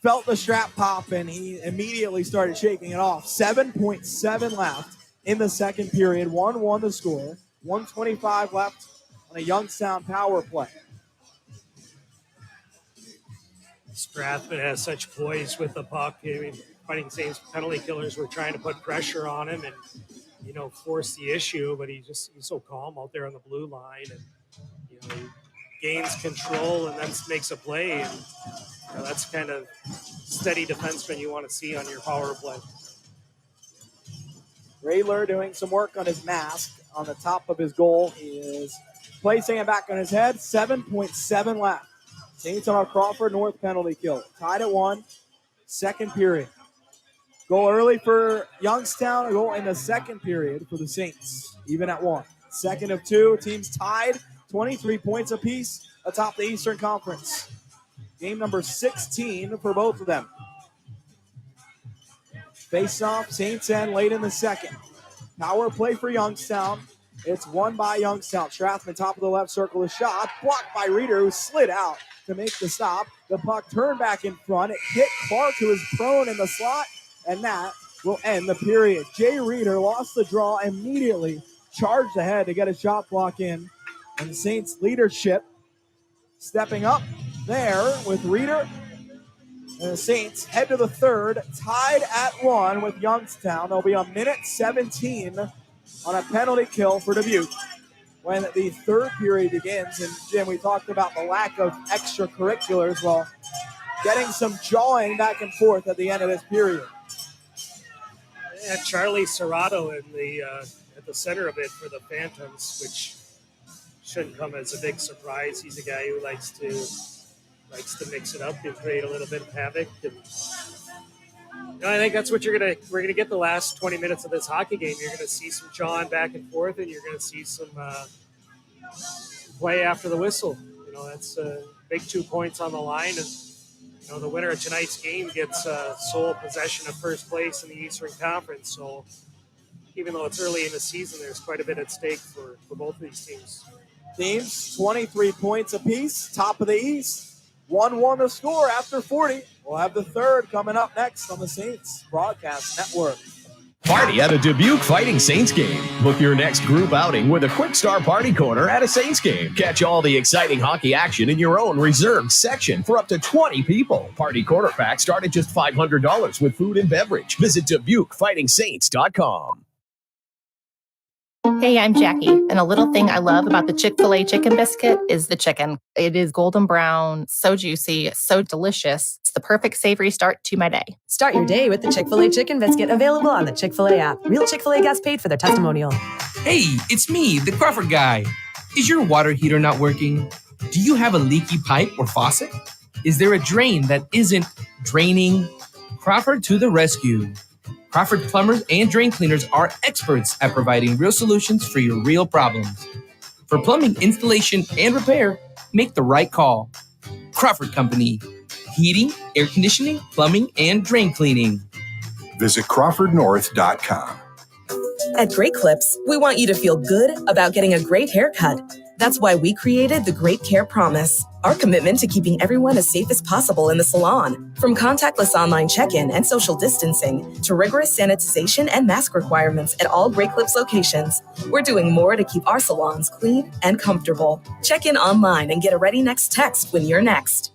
felt the strap pop, and he immediately started shaking it off. 7.7 left in the second period. 1-1 the score. 1:25 left on a Youngstown power play. Strathman has such poise with the puck. I mean, Fighting Saints penalty killers were trying to put pressure on him and, force the issue, but he's so calm out there on the blue line, and, he gains control and then makes a play, and that's kind of steady defenseman you want to see on your power play. Radler doing some work on his mask on the top of his goal. He is placing it back on his head. 7.7 left. Saints on a Crawford North penalty kill. Tied at 1. Second period. Goal early for Youngstown. A goal in the second period for the Saints. Even at 1. Second of 2. Teams tied. 23 points apiece atop the Eastern Conference. Game number 16 for both of them. Face-off, Saints end late in the second. Power play for Youngstown. It's won by Youngstown. Strathman, top of the left circle, a shot. Blocked by Reeder, who slid out to make the stop. The puck turned back in front. It hit Clark, who is prone in the slot, and that will end the period. Jay Reeder lost the draw immediately, charged ahead to get a shot block in. And the Saints leadership stepping up there with Reeder. And the Saints head to the third, tied at 1 with Youngstown. There'll be a minute 17 on a penalty kill for Dubuque when the third period begins. And, Jim, we talked about the lack of extracurriculars. Well, getting some jawing back and forth at the end of this period. Yeah, Charlie Serrato at the center of it for the Phantoms, which shouldn't come as a big surprise. He's a guy who likes to mix it up and create a little bit of havoc. And I think that's what we're gonna get the last 20 minutes of this hockey game. You're gonna see some jawing back and forth, and you're gonna see some play after the whistle. That's big 2 points on the line, and the winner of tonight's game gets sole possession of first place in the Eastern Conference. So even though it's early in the season, there's quite a bit at stake for both of these teams. Teams 23 points apiece, top of the East. 1-1 to score after 40. We'll have the third coming up next on the Saints Broadcast Network. Party at a Dubuque Fighting Saints game. Book your next group outing with a Quick Start Party Corner at a Saints game. Catch all the exciting hockey action in your own reserved section for up to 20 people. Party Corner packs start at just $500 with food and beverage. Visit DubuqueFightingSaints.com. Hey, I'm Jackie, and a little thing I love about the Chick-fil-A chicken biscuit is the chicken. It is golden brown, so juicy, so delicious. It's the perfect savory start to my day. Start your day with the Chick-fil-A chicken biscuit, available on the Chick-fil-A app. Real Chick-fil-A guests paid for their testimonial. Hey, it's me, the Crawford guy. Is your water heater not working? Do you have a leaky pipe or faucet? Is there a drain that isn't draining? Crawford to the rescue. Crawford plumbers and drain cleaners are experts at providing real solutions for your real problems. For plumbing installation and repair, make the right call. Crawford Company. Heating, air conditioning, plumbing, and drain cleaning. Visit CrawfordNorth.com. At Great Clips, we want you to feel good about getting a great haircut. That's why we created the Great Care Promise, our commitment to keeping everyone as safe as possible in the salon. From contactless online check-in and social distancing to rigorous sanitization and mask requirements at all Great Clips locations, we're doing more to keep our salons clean and comfortable. Check in online and get a ready next text when you're next.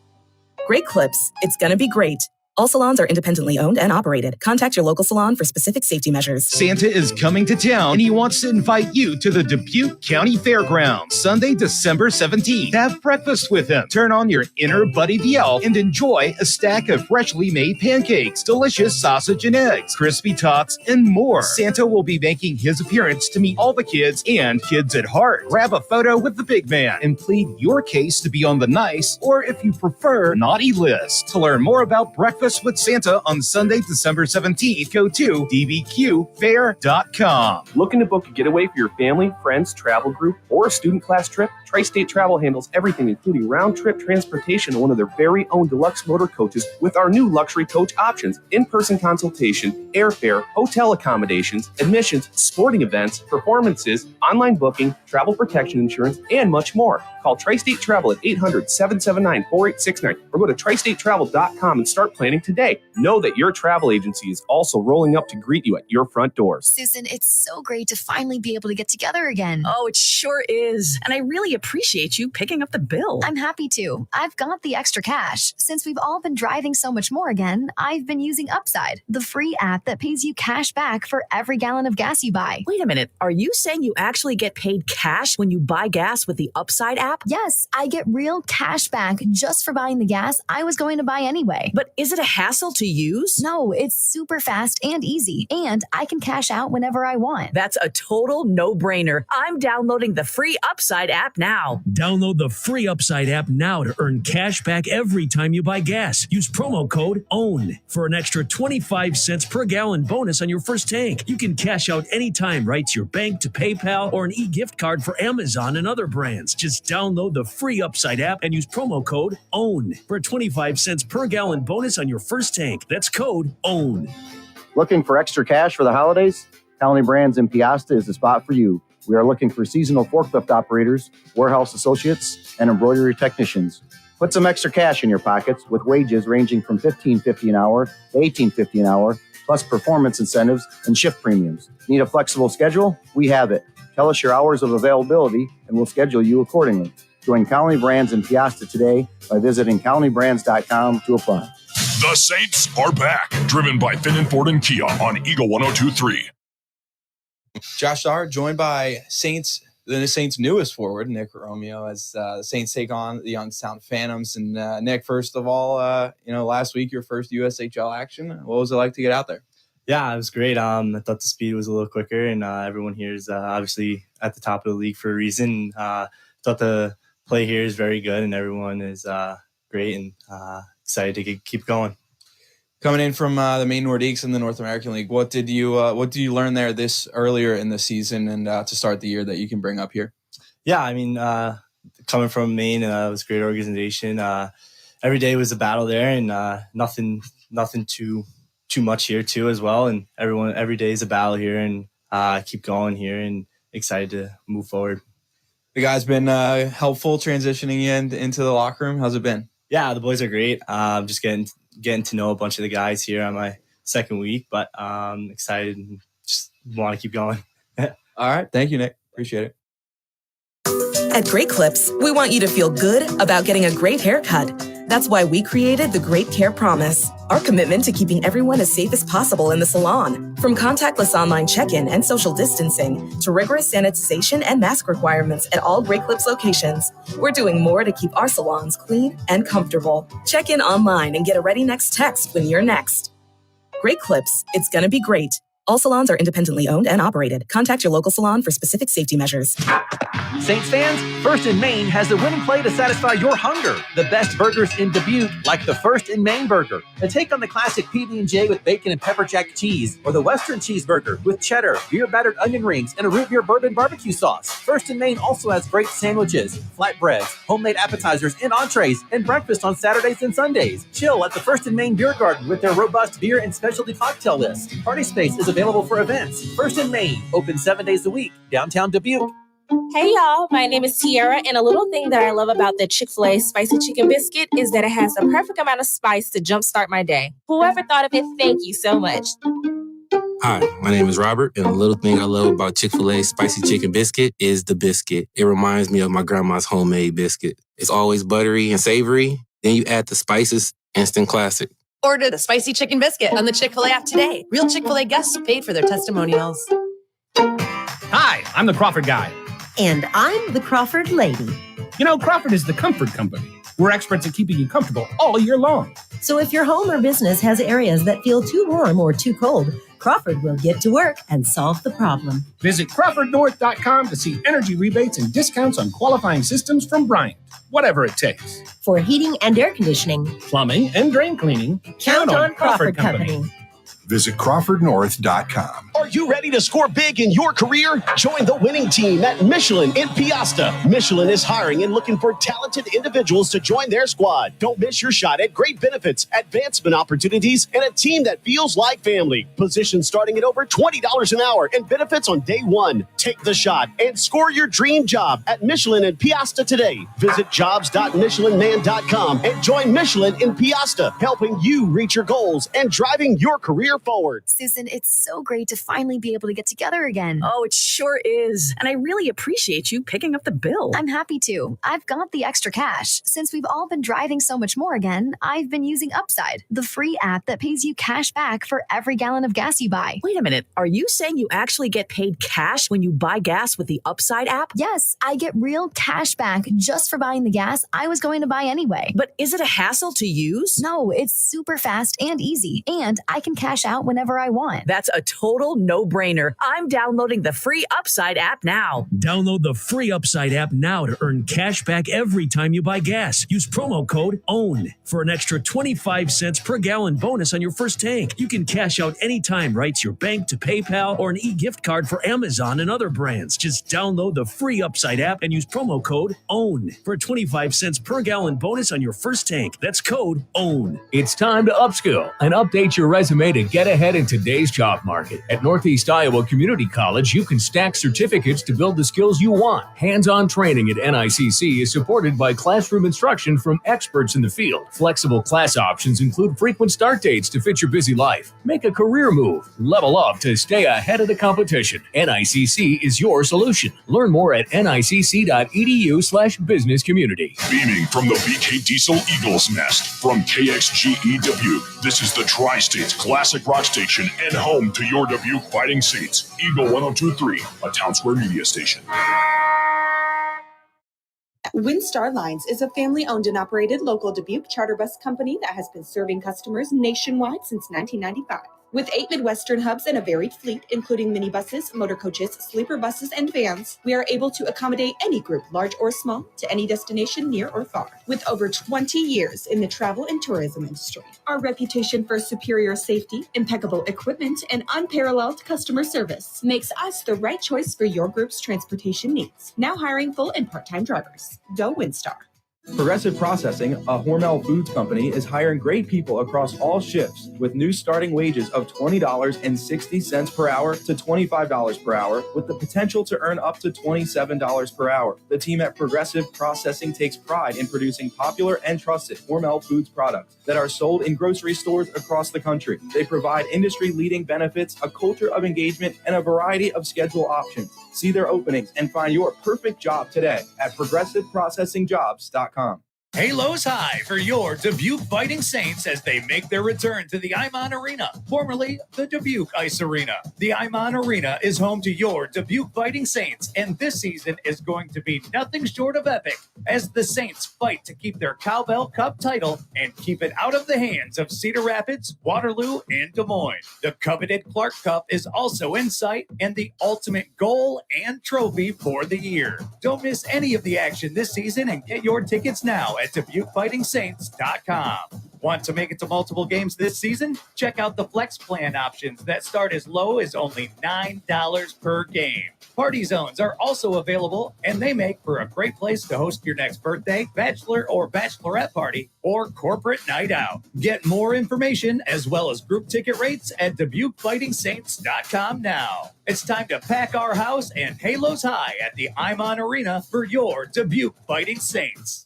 Great Clips, it's gonna be great. All salons are independently owned and operated. Contact your local salon for specific safety measures. Santa is coming to town and he wants to invite you to the Dubuque County Fairgrounds Sunday, December 17th. Have breakfast with him. Turn on your inner Buddy the Elf and enjoy a stack of freshly made pancakes, delicious sausage and eggs, crispy tots, and more. Santa will be making his appearance to meet all the kids and kids at heart. Grab a photo with the big man and plead your case to be on the nice, or if you prefer, naughty list. To learn more about Breakfast with Santa on Sunday, December 17th, go to dbqfair.com. Looking to book a getaway for your family, friends, travel group, or a student class trip? Tri-State Travel handles everything, including round-trip transportation on one of their very own deluxe motor coaches with our new luxury coach options, in-person consultation, airfare, hotel accommodations, admissions, sporting events, performances, online booking, travel protection insurance, and much more. Call Tri-State Travel at 800-779-4869 or go to tristatetravel.com and start planning today. Know that your travel agency is also rolling up to greet you at your front doors. Susan, it's so great to finally be able to get together again. Oh, it sure is. And I really appreciate you picking up the bill. I'm happy to. I've got the extra cash. Since we've all been driving so much more again, I've been using Upside, the free app that pays you cash back for every gallon of gas you buy. Wait a minute. Are you saying you actually get paid cash when you buy gas with the Upside app? Yes, I get real cash back just for buying the gas I was going to buy anyway. But is it a hassle to use? No, it's super fast and easy, and I can cash out whenever I want. That's a total no-brainer. I'm downloading the free Upside app now. Download the free Upside app now to earn cash back every time you buy gas. Use promo code OWN for an extra 25 cents per gallon bonus on your first tank. You can cash out anytime right to your bank, to PayPal, or an e-gift card for Amazon and other brands. Just download the free Upside app and use promo code OWN for a 25 cents per gallon bonus on your first tank. That's code OWN. Looking for extra cash for the holidays? Colony Brands in Piasta is the spot for you. We are looking for seasonal forklift operators, warehouse associates, and embroidery technicians. Put some extra cash in your pockets with wages ranging from $15.50 an hour to $18.50 an hour, plus performance incentives and shift premiums. Need a flexible schedule? We have it. Tell us your hours of availability, and we'll schedule you accordingly. Join Colony Brands in Piasta today by visiting colonybrands.com to apply. The Saints are back, driven by Finn & Ford and Kia on Eagle 102.3. Josh Starr, joined by the Saints' newest forward, Nick Romeo, as the Saints take on the Youngstown Phantoms. And Nick, first of all, last week, your first USHL action. What was it like to get out there? Yeah, it was great. I thought the speed was a little quicker, and everyone here is obviously at the top of the league for a reason. Thought the play here is very good, and everyone is great, and excited to keep going. Coming in from the Maine Nordiques in the North American League, what did you learn there this earlier in the season and to start the year that you can bring up here? Yeah, I mean, coming from Maine, it was a great organization. Every day was a battle there, and nothing too much here too as well. And every day is a battle here, and keep going here, and excited to move forward. The guys been helpful transitioning into the locker room. How's it been? Yeah, the boys are great. Just getting to know a bunch of the guys here on my second week, but excited and just want to keep going. All right. Thank you, Nick. Appreciate it. At Great Clips, we want you to feel good about getting a great haircut. That's why we created the Great Care Promise, our commitment to keeping everyone as safe as possible in the salon. From contactless online check-in and social distancing to rigorous sanitization and mask requirements at all Great Clips locations, we're doing more to keep our salons clean and comfortable. Check in online and get a ready next text when you're next. Great Clips, it's gonna be great. All salons are independently owned and operated. Contact your local salon for specific safety measures. Saints fans, First in Maine has the winning play to satisfy your hunger. The best burgers in Dubuque, like the First in Maine burger. And take on the classic PB&J with bacon and pepper jack cheese, or the Western cheeseburger with cheddar, beer-battered onion rings, and a root beer bourbon barbecue sauce. First in Maine also has great sandwiches, flatbreads, homemade appetizers, and entrees, and breakfast on Saturdays and Sundays. Chill at the First in Maine Beer Garden with their robust beer and specialty cocktail list. Party space is available for events. First in Maine, open 7 days a week, downtown Dubuque. Hey y'all, my name is Tiara, and a little thing that I love about the Chick-fil-A spicy chicken biscuit is that it has the perfect amount of spice to jumpstart my day. Whoever thought of it, thank you so much. Hi, my name is Robert, and a little thing I love about Chick-fil-A spicy chicken biscuit is the biscuit. It reminds me of my grandma's homemade biscuit. It's always buttery and savory. Then you add the spices, instant classic. Order the spicy chicken biscuit on the Chick-fil-A app today. Real Chick-fil-A guests paid for their testimonials. Hi, I'm the Crawford guy. And I'm the Crawford lady. You know, Crawford is the comfort company. We're experts at keeping you comfortable all year long. So if your home or business has areas that feel too warm or too cold, Crawford will get to work and solve the problem. Visit CrawfordNorth.com to see energy rebates and discounts on qualifying systems from Bryant. Whatever it takes. For heating and air conditioning, Plumbing and drain cleaning, count on Crawford Company. Visit CrawfordNorth.com. Are you ready to score big in your career? Join the winning team at Michelin in Piasta. Michelin is hiring and looking for talented individuals to join their squad. Don't miss your shot at great benefits, advancement opportunities, and a team that feels like family. Positions starting at over $20 an hour and benefits on day one. Take the shot and score your dream job at Michelin in Piasta today. Visit jobs.michelinman.com and join Michelin in Piasta, helping you reach your goals and driving your career forward. Susan, it's so great to finally be able to get together again. Oh, it sure is. And I really appreciate you picking up the bill. I'm happy to. I've got the extra cash. Since we've all been driving so much more again, I've been using Upside, the free app that pays you cash back for every gallon of gas you buy. Wait a minute. Are you saying you actually get paid cash when you buy gas with the Upside app? Yes, I get real cash back just for buying the gas I was going to buy anyway. But is it a hassle to use? No, it's super fast and easy, and I can cash out whenever I want. That's a total no-brainer. I'm downloading the free Upside app now. Download the free Upside app now to earn cash back every time you buy gas. Use promo code OWN for an extra 25 cents per gallon bonus on your first tank. You can cash out anytime right to your bank, to PayPal, or an e-gift card for Amazon and other brands. Just download the free Upside app and use promo code OWN for a 25 cents per gallon bonus on your first tank. That's code OWN. It's time to upskill and update your resume to get ahead in today's job market. At Northeast Iowa Community College, you can stack certificates to build the skills you want. Hands-on training at NICC is supported by classroom instruction from experts in the field. Flexible class options include frequent start dates to fit your busy life. Make a career move. Level up to stay ahead of the competition. NICC is your solution. Learn more at nicc.edu/business community. Beaming from the BK Diesel Eagles Nest from KXGE Dubuque. This is the Tri-States Classic Rock Station and home to your Dubuque Fighting Saints. Eagle 102.3, a Town Square media station. Windstar Lines is a family-owned and operated local Dubuque charter bus company that has been serving customers nationwide since 1995. With 8 Midwestern hubs and a varied fleet, including minibuses, motor coaches, sleeper buses, and vans, we are able to accommodate any group, large or small, to any destination near or far. With over 20 years in the travel and tourism industry, our reputation for superior safety, impeccable equipment, and unparalleled customer service makes us the right choice for your group's transportation needs. Now hiring full and part-time drivers. Go Windstar. Progressive Processing, a Hormel Foods company, is hiring great people across all shifts with new starting wages of $20.60 per hour to $25 per hour with the potential to earn up to $27 per hour. The team at Progressive Processing takes pride in producing popular and trusted Hormel Foods products that are sold in grocery stores across the country. They provide industry-leading benefits, a culture of engagement, and a variety of schedule options. See their openings and find your perfect job today at ProgressiveProcessingJobs.com. Halos high for your Dubuque Fighting Saints as they make their return to the Imon Arena, formerly the Dubuque Ice Arena. The Imon Arena is home to your Dubuque Fighting Saints, and this season is going to be nothing short of epic as the Saints fight to keep their Cowbell Cup title and keep it out of the hands of Cedar Rapids, Waterloo, and Des Moines. The coveted Clark Cup is also in sight and the ultimate goal and trophy for the year. Don't miss any of the action this season and get your tickets now at DubuqueFightingSaints.com. Want to make it to multiple games this season? Check out the Flex Plan options that start as low as only $9 per game. Party zones are also available, and they make for a great place to host your next birthday, bachelor or bachelorette party, or corporate night out. Get more information as well as group ticket rates at DubuqueFightingSaints.com now. It's time to pack our house and halos high at the Imon Arena for your Dubuque Fighting Saints.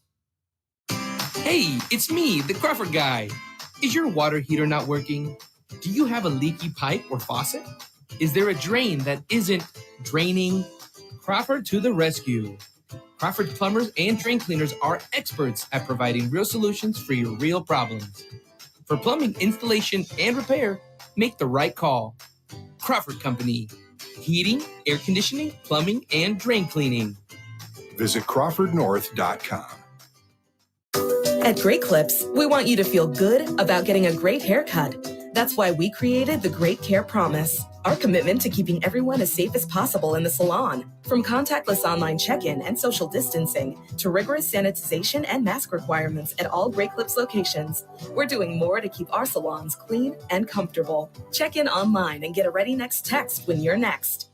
Hey, it's me, the Crawford guy. Is your water heater not working? Do you have a leaky pipe or faucet? Is there a drain that isn't draining? Crawford to the rescue. Crawford plumbers and drain cleaners are experts at providing real solutions for your real problems. For plumbing, installation, and repair, make the right call. Crawford Company. Heating, air conditioning, plumbing, and drain cleaning. Visit CrawfordNorth.com. At Great Clips, we want you to feel good about getting a great haircut. That's why we created the Great Care Promise, our commitment to keeping everyone as safe as possible in the salon. From contactless online check-in and social distancing to rigorous sanitization and mask requirements at all Great Clips locations, we're doing more to keep our salons clean and comfortable. Check in online and get a ready next text when you're next.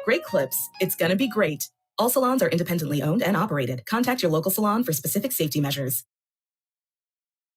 Great Clips, it's gonna be great. All salons are independently owned and operated. Contact your local salon for specific safety measures.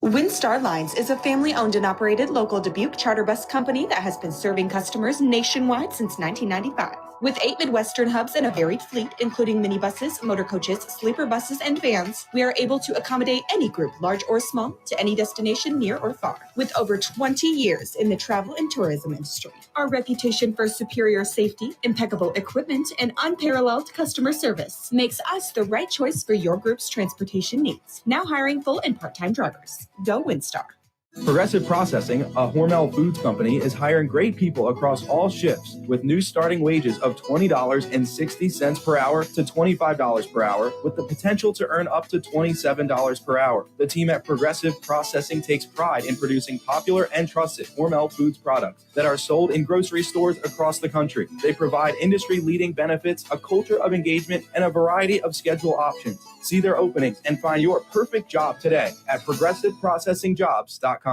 Windstar Lines is a family-owned and operated local Dubuque charter bus company that has been serving customers nationwide since 1995. With 8 Midwestern hubs and a varied fleet, including minibuses, motor coaches, sleeper buses, and vans, we are able to accommodate any group, large or small, to any destination near or far. With over 20 years in the travel and tourism industry, our reputation for superior safety, impeccable equipment, and unparalleled customer service makes us the right choice for your group's transportation needs. Now hiring full and part-time drivers. Go Windstar. Progressive Processing, a Hormel Foods company, is hiring great people across all shifts with new starting wages of $20.60 per hour to $25 per hour, with the potential to earn up to $27 per hour. The team at Progressive Processing takes pride in producing popular and trusted Hormel Foods products that are sold in grocery stores across the country. They provide industry-leading benefits, a culture of engagement, and a variety of schedule options. See their openings and find your perfect job today at ProgressiveProcessingJobs.com.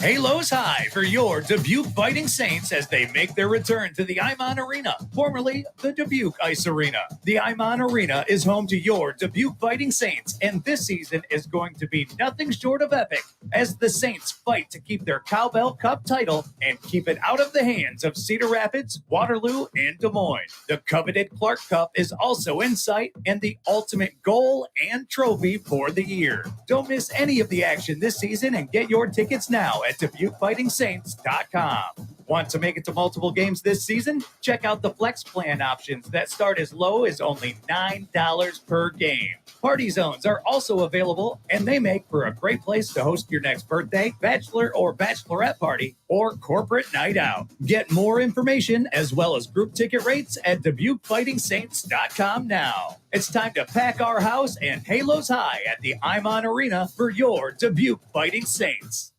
Halos high for your Dubuque Fighting Saints as they make their return to the Imon Arena, formerly the Dubuque Ice Arena. The Imon Arena is home to your Dubuque Fighting Saints, and this season is going to be nothing short of epic as the Saints fight to keep their Cowbell Cup title and keep it out of the hands of Cedar Rapids, Waterloo, and Des Moines. The coveted Clark Cup is also in sight and the ultimate goal and trophy for the year. Don't miss any of the action this season and get your tickets now at DubuqueFightingSaints.com. Want to make it to multiple games this season? Check out the Flex Plan options that start as low as only $9 per game. Party zones are also available, and they make for a great place to host your next birthday, bachelor or bachelorette party, or corporate night out. Get more information as well as group ticket rates at DubuqueFightingSaints.com now. It's time to pack our house and halos high at the Imon Arena for your Dubuque Fighting Saints.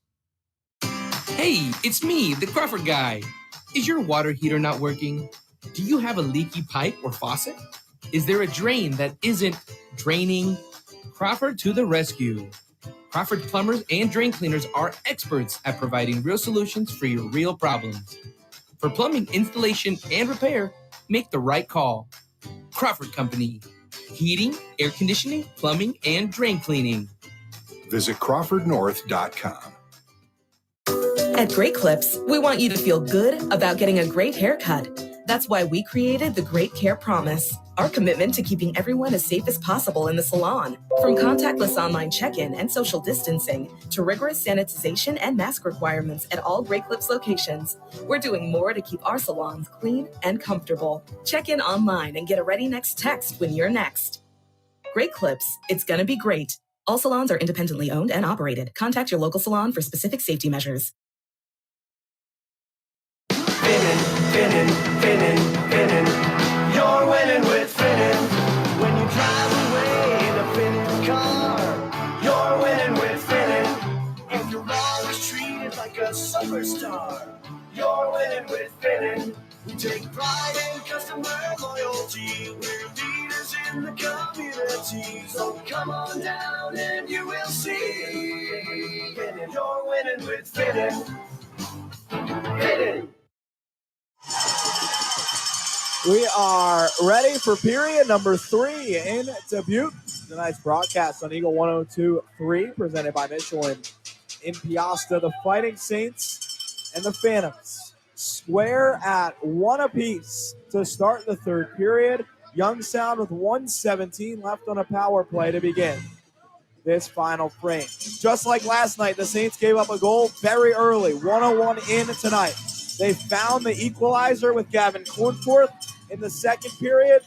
Hey, it's me, the Crawford guy. Is your water heater not working? Do you have a leaky pipe or faucet? Is there a drain that isn't draining? Crawford to the rescue. Crawford plumbers and drain cleaners are experts at providing real solutions for your real problems. For plumbing, installation, and repair, make the right call. Crawford Company. Heating, air conditioning, plumbing, and drain cleaning. Visit CrawfordNorth.com. At Great Clips, we want you to feel good about getting a great haircut. That's why we created the Great Care Promise, our commitment to keeping everyone as safe as possible in the salon. From contactless online check-in and social distancing to rigorous sanitization and mask requirements at all Great Clips locations, we're doing more to keep our salons clean and comfortable. Check in online and get a ready next text when you're next. Great Clips, it's gonna be great. All salons are independently owned and operated. Contact your local salon for specific safety measures. Finning. You're winning with Finning. When you drive away in a Finning car, you're winning with Finning. If you're always treated like a superstar, you're winning with Finning. We take pride in customer loyalty. We're leaders in the community. So come on down and you will see. Finning. You're winning with Finning. Finning. We are ready for period number 3 in Dubuque. Tonight's broadcast on Eagle 102.3, presented by Michelin in Piasta. The Fighting Saints and the Phantoms square at 1 apiece to start the third period. Youngstown with 1:17 left on a power play to begin this final frame. Just like last night, the Saints gave up a goal very early, 101 in tonight. They found the equalizer with Gavin Cornforth in the second period.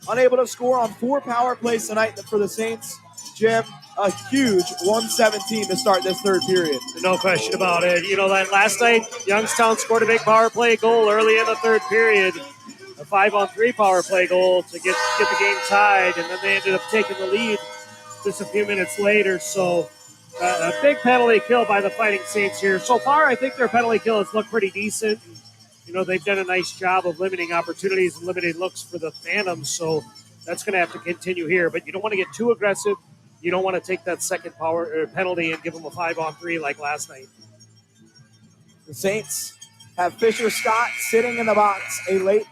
Unable to score on 4 power plays tonight for the Saints. Jim, a huge 117 to start this third period. No question about it. You know, that last night, Youngstown scored a big power play goal early in the third period, a 5-on-3 power play goal to get the game tied, and then they ended up taking the lead just a few minutes later. So a big penalty kill by the Fighting Saints here. So far, I think their penalty kill has looked pretty decent. You know, they've done a nice job of limiting opportunities and limiting looks for the Phantoms, so that's going to have to continue here. But you don't want to get too aggressive. You don't want to take that second penalty and give them a 5-on-3 like last night. The Saints have Fisher Scott sitting in the box, a late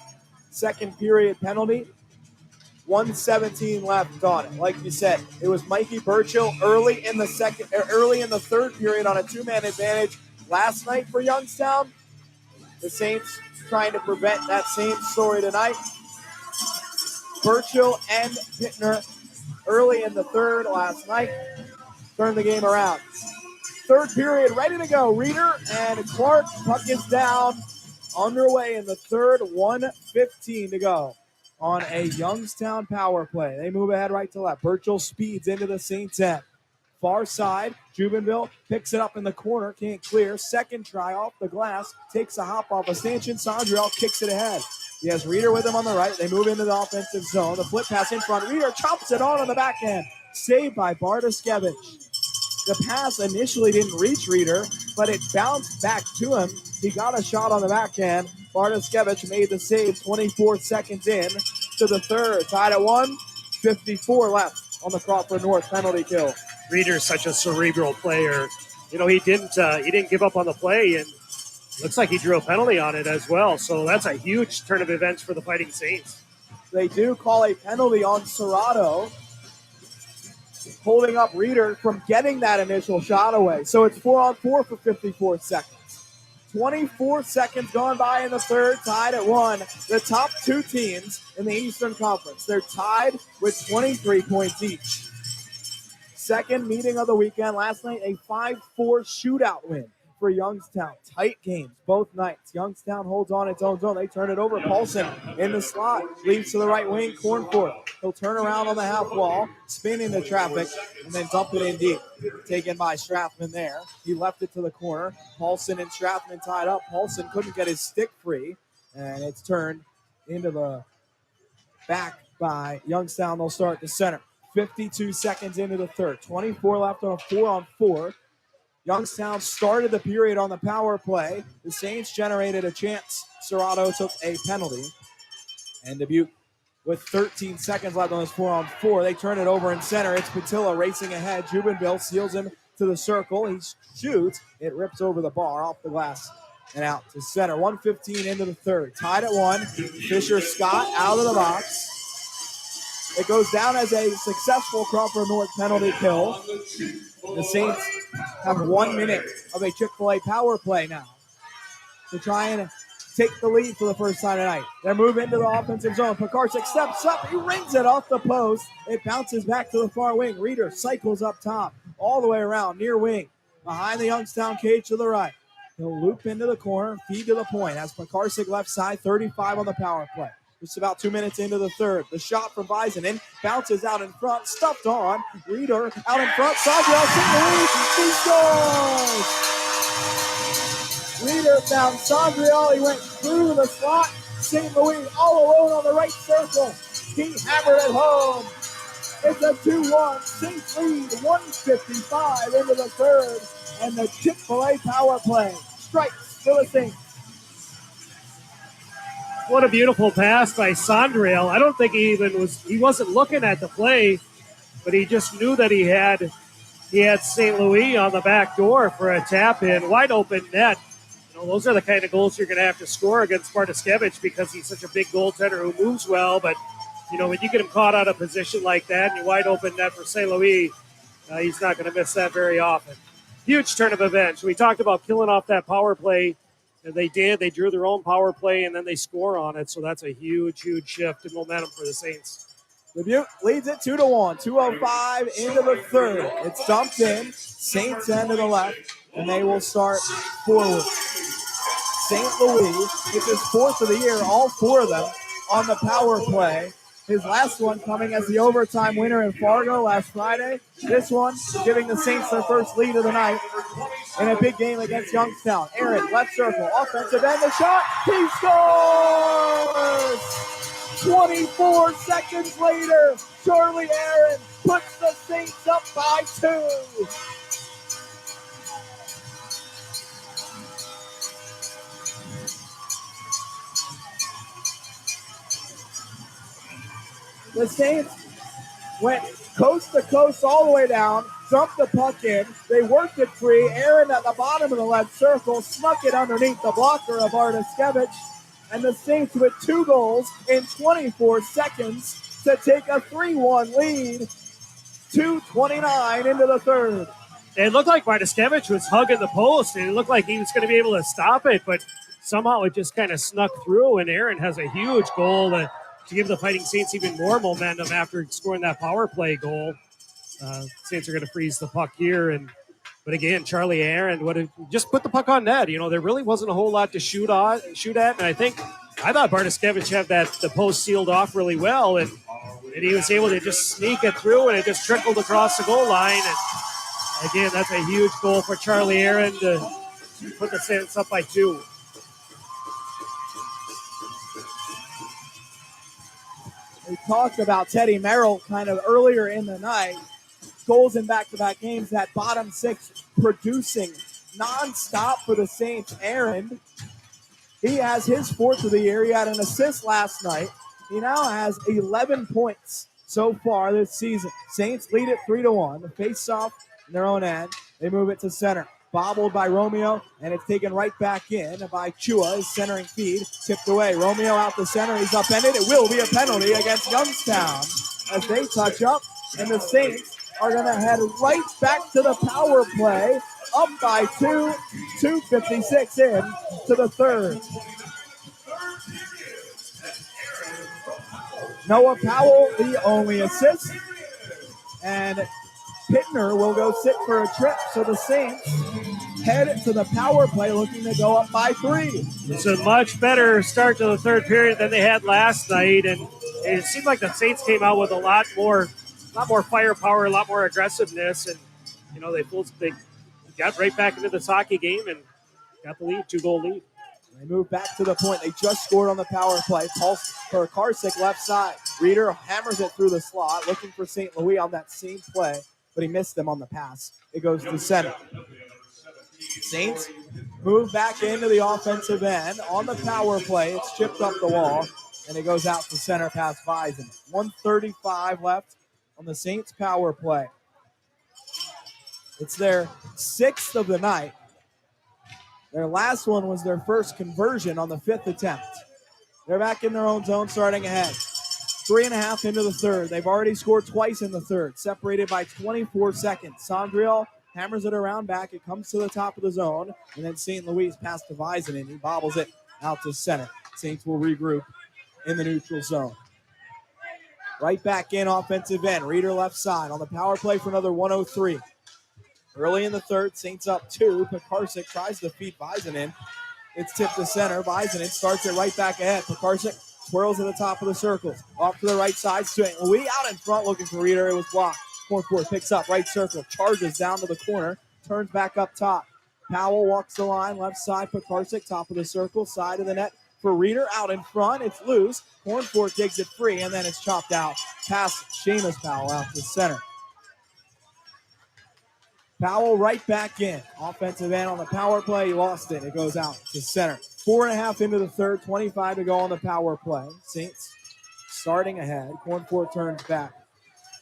second period penalty. 117 left on it. Like you said, it was Mikey Burchill early in the third period on a two-man advantage last night for Youngstown. The Saints trying to prevent that same story tonight. Burchill and Pittner early in the third last night turned the game around. Third period ready to go. Reeder and Clark. Puck is down. Underway in the third. 1:15 to go on a Youngstown power play. They move ahead right to left. Burchill speeds into the Saints end. Far side, Jubenville picks it up in the corner, can't clear. Second try off the glass, takes a hop off a stanchion. Sondriel kicks it ahead. He has Reeder with him on the right. They move into the offensive zone. The flip pass in front. Reeder chops it on the backhand. Saved by Bartoskevich. The pass initially didn't reach Reeder, but it bounced back to him. He got a shot on the backhand. Bartoskevich made the save 24 seconds in to the third. Tied at 1, 54 left on the Crawford North penalty kill. Reeder's such a cerebral player. You know, he didn't give up on the play, and looks like he drew a penalty on it as well. So that's a huge turn of events for the Fighting Saints. They do call a penalty on Serrato, holding up Reeder from getting that initial shot away. So it's 4-on-4 for 54 seconds. 24 seconds gone by in the third, tied at 1. The top two teams in the Eastern Conference, they're tied with 23 points each. Second meeting of the weekend. Last night, a 5-4 shootout win for Youngstown. Tight games both nights. Youngstown holds on its own zone. They turn it over. Paulson in the slot. Leads to the right wing. Cornforth. He'll turn around on the half wall, spin into traffic, and then dump it in deep. Taken by Strathman there. He left it to the corner. Paulson and Strathman tied up. Paulson couldn't get his stick free, and it's turned into the back by Youngstown. They'll start the center. 52 seconds into the third. 24 left on a 4-on-4. Youngstown started the period on the power play. The Saints generated a chance. Serrato took a penalty. And Dubuque, with 13 seconds left on this 4-on-4, they turn it over in center. It's Patilla racing ahead. Jubenville seals him to the circle. He shoots. It rips over the bar off the glass and out to center. 1:15 into the third. Tied at 1. Fisher Scott out of the box. It goes down as a successful Crawford North penalty kill. The Saints have 1 minute of a Chick-fil-A power play now to try and take the lead for the first time tonight. They're moving into the offensive zone. Pekarsik steps up. He rings it off the post. It bounces back to the far wing. Reeder cycles up top, all the way around, near wing, behind the Youngstown cage to the right. He'll loop into the corner, feed to the point. As Pekarsik left side, 35 on the power play. Just about 2 minutes into the third. The shot from Visenen bounces out in front, stuffed on. Reeder out in front. Sondriel takes the lead. He scores! Reeder found Sondriel. He went through the slot. St. Louis all alone on the right circle. He hammered it home. It's a 2-1. Saints lead 1:55 into the third. And the Chick-fil-A power play strikes for the Saints. What a beautiful pass by Sondriel. I don't think he wasn't looking at the play, but he just knew that he had St. Louis on the back door for a tap in. Wide open net. You know, those are the kind of goals you're going to have to score against Bartoskevich because he's such a big goaltender who moves well. But, you know, when you get him caught out of position like that and you wide open net for St. Louis, he's not going to miss that very often. Huge turn of events. We talked about killing off that power play. And they did. They drew their own power play, and then they score on it. So that's a huge, huge shift in momentum for the Saints. Dubuque leads it 2-1. 2:05 into the third. It's dumped in. Saints end to the left, and they will start forward. St. Louis, it's his fourth of the year, all four of them on the power play. His last one coming as the overtime winner in Fargo last Friday. This one giving the Saints their first lead of the night in a big game against Youngstown. Aaron, left circle, offensive end, the shot. He scores! 24 seconds later, Charlie Aaron puts the Saints up by 2. The Saints went coast to coast all the way down, dumped the puck in. They worked it free. Aaron at the bottom of the left circle snuck it underneath the blocker of Bartoskevich. And the Saints with 2 goals in 24 seconds to take a 3-1 lead. 2:29 into the third. It looked like Bartoskevich was hugging the post, and it looked like he was going to be able to stop it, but somehow it just kind of snuck through, and Aaron has a huge goal to give the Fighting Saints even more momentum after scoring that power play goal. Saints are going to freeze the puck here, but again, Charlie Aaron just put the puck on net. There really wasn't a whole lot to shoot at, and I thought Bartoskevich had the post sealed off really well, and he was able to just sneak it through, and it just trickled across the goal line. And again, that's a huge goal for Charlie Aaron to put the Saints up by 2. We talked about Teddy Merrill kind of earlier in the night. Goals in back-to-back games, that bottom 6 producing nonstop for the Saints. Aaron, he has his 4th of the year. He had an assist last night. He now has 11 points so far this season. Saints lead it 3-1. The face-off in their own end. They move it to center. Bobbled by Romeo, and it's taken right back in by Chua. His centering feed tipped away. Romeo out the center. He's upended. It will be a penalty against Youngstown as they touch up, and the Saints are going to head right back to the power play, up by 2, 2:56 in to the third. Noah Powell, the only assist, and Pittner will go sit for a trip, so the Saints head to the power play looking to go up by 3. It's a much better start to the third period than they had last night, and it seemed like the Saints came out with a lot more firepower, a lot more aggressiveness, and they got right back into this hockey game and got the lead, 2-goal lead. They move back to the point. They just scored on the power play. Pulse for Karsick left side. Reeder hammers it through the slot, looking for St. Louis on that same play, but he missed them on the pass. It goes to center. Saints move back into the offensive end. On the power play, it's chipped up the wall, and it goes out to center past Bison. 1:35 left on the Saints power play. It's their 6th of the night. Their last one was their first conversion on the 5th attempt. They're back in their own zone, starting ahead. 3.5 into the third. They've already scored twice in the third, separated by 24 seconds. Sondriel hammers it around back. It comes to the top of the zone, and then St. Louis past to Vizon, and he bobbles it out to center. Saints will regroup in the neutral zone. Right back in offensive end. Reeder left side on the power play for another 1:03. Early in the third, Saints up 2. Pekarsik tries to feed Bison in. It's tipped to center. Bison starts it right back ahead. Pekarsik twirls at the top of the circles. Off to the right side. St. Louis out in front looking for Reeder. It was blocked. Cornford picks up right circle. Charges down to the corner. Turns back up top. Powell walks the line. Left side. Pekarsik top of the circle. Side of the net for Reeder. Out in front. It's loose. Cornford digs it free, and then it's chopped out. Past Seamus Powell out to center. Powell right back in. Offensive end on the power play. He lost it. It goes out to center. 4.5 into the third. 25 to go on the power play. Saints starting ahead. Cornford turns back.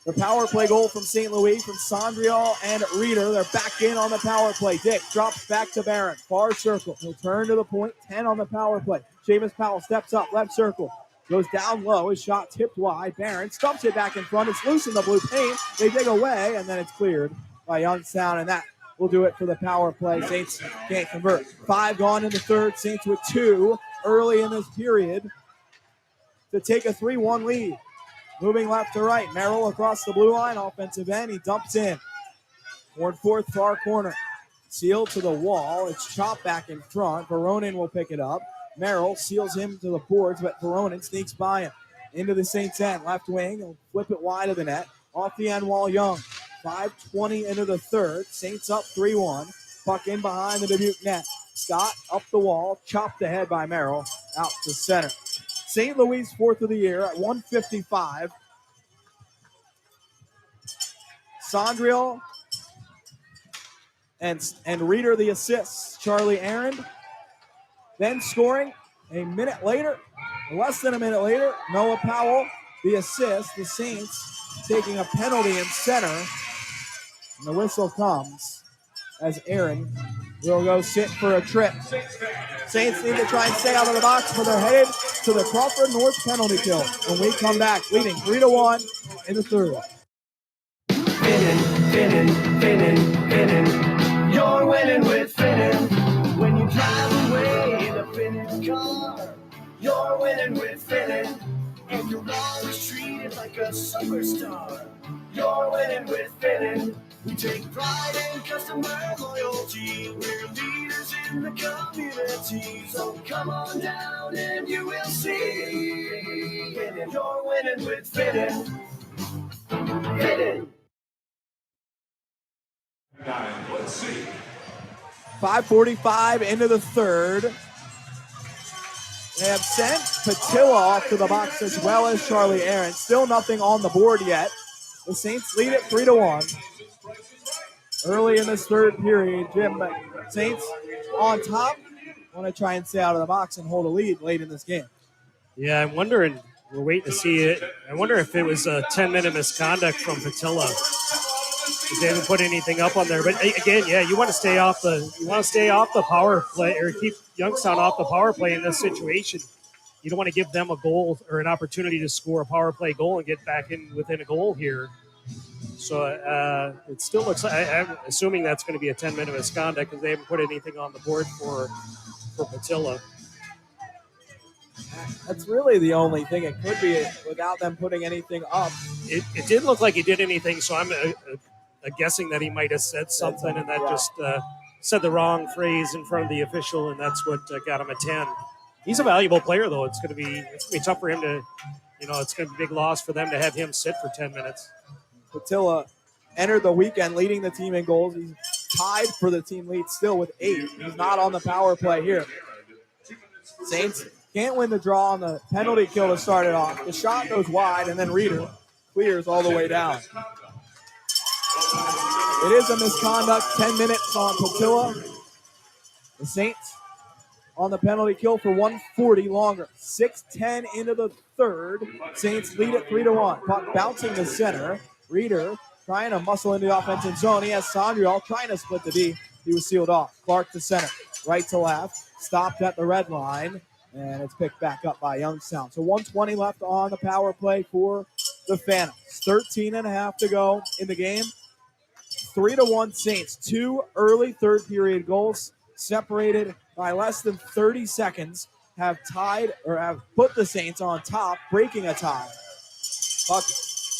The power play goal from St. Louis from Sondriel and Reeder. They're back in on the power play. Dick drops back to Barron. Far circle. He'll turn to the point. 10 on the power play. Seamus Powell steps up. Left circle. Goes down low. His shot tipped wide. Barron stumps it back in front. It's loose in the blue paint. They dig away, and then it's cleared by Youngstown, and that will do it for the power play. Saints can't convert. 5 gone in the third. Saints with 2 early in this period to take a 3-1 lead. Moving left to right. Merrill across the blue line. Offensive end. He dumps in. Cornforth far corner. Sealed to the wall. It's chopped back in front. Veronin will pick it up. Merrill seals him to the boards, but Veronin sneaks by him. into the Saints end. Left wing, he'll flip it wide of the net. Off the end wall, Young. 5:20 into the third. Saints up 3-1. Puck in behind the Dubuque net. Scott up the wall, chopped ahead by Merrill, out to center. St. Louis, fourth of the year at 155. Sondriel and Reeder the assists. Charlie Aaron then scoring a minute later, less than a minute later, Noah Powell the assist. The Saints taking a penalty in center. And the whistle comes as Aaron will go sit for a trip. Saints need to try and stay out of the box, but they're headed to the Crawford North penalty kill. When we come back, leading 3-1 in the third. Finning. You're winning with Finning. When you drive away in a Finning car, you're winning with Finning. And you're always treated like a superstar. You're winning with Finning. We take pride in customer loyalty. We're leaders in the community. So come on down and you will see. Finning. You're winning with Finning. Finning. Let's see. 5:45 into the third. They have sent Patilla off to the box as well as Charlie Aaron. Still nothing on the board yet. The Saints lead it 3-1. Early in this third period, Jim, but Saints on top. Want to try and stay out of the box and hold a lead late in this game. Yeah, I'm wondering. We're waiting to see it. I wonder if it was a 10-minute misconduct from Patilla. They haven't put anything up on there, but again, yeah, you want to stay off the power play, or keep Youngstown off the power play in this situation. You don't want to give them a goal or an opportunity to score a power play goal and get back in within a goal here. So it still looks like I'm assuming that's going to be a 10-minute misconduct because they haven't put anything on the board for Patilla. That's really the only thing it could be without them putting anything up. It didn't look like he did anything, so I'm guessing that he might have said something and that just said the wrong phrase in front of the official, and that's what got him a 10. He's a valuable player, though. It's going to be tough for him to, it's going to be a big loss for them to have him sit for 10 minutes. Patilla entered the weekend leading the team in goals. He's tied for the team lead still with 8. He's not on the power play here. Saints can't win the draw on the penalty kill to start it off. The shot goes wide, and then Reeder clears all the way down. It is a misconduct, 10 minutes on Patilla. The Saints on the penalty kill for 140 longer. 6:10 into the third. Saints lead it 3-1. Puck bouncing to center. Reeder trying to muscle into the offensive zone. He has Sondriel trying to split the D. He was sealed off. Clark to center. Right to left. Stopped at the red line. And it's picked back up by Youngstown. So 1:20 left on the power play for the Phantoms. 13.5 to go in the game. 3-1 Saints. 2 early third period goals separated by less than 30 seconds have put the Saints on top, breaking a tie. Puck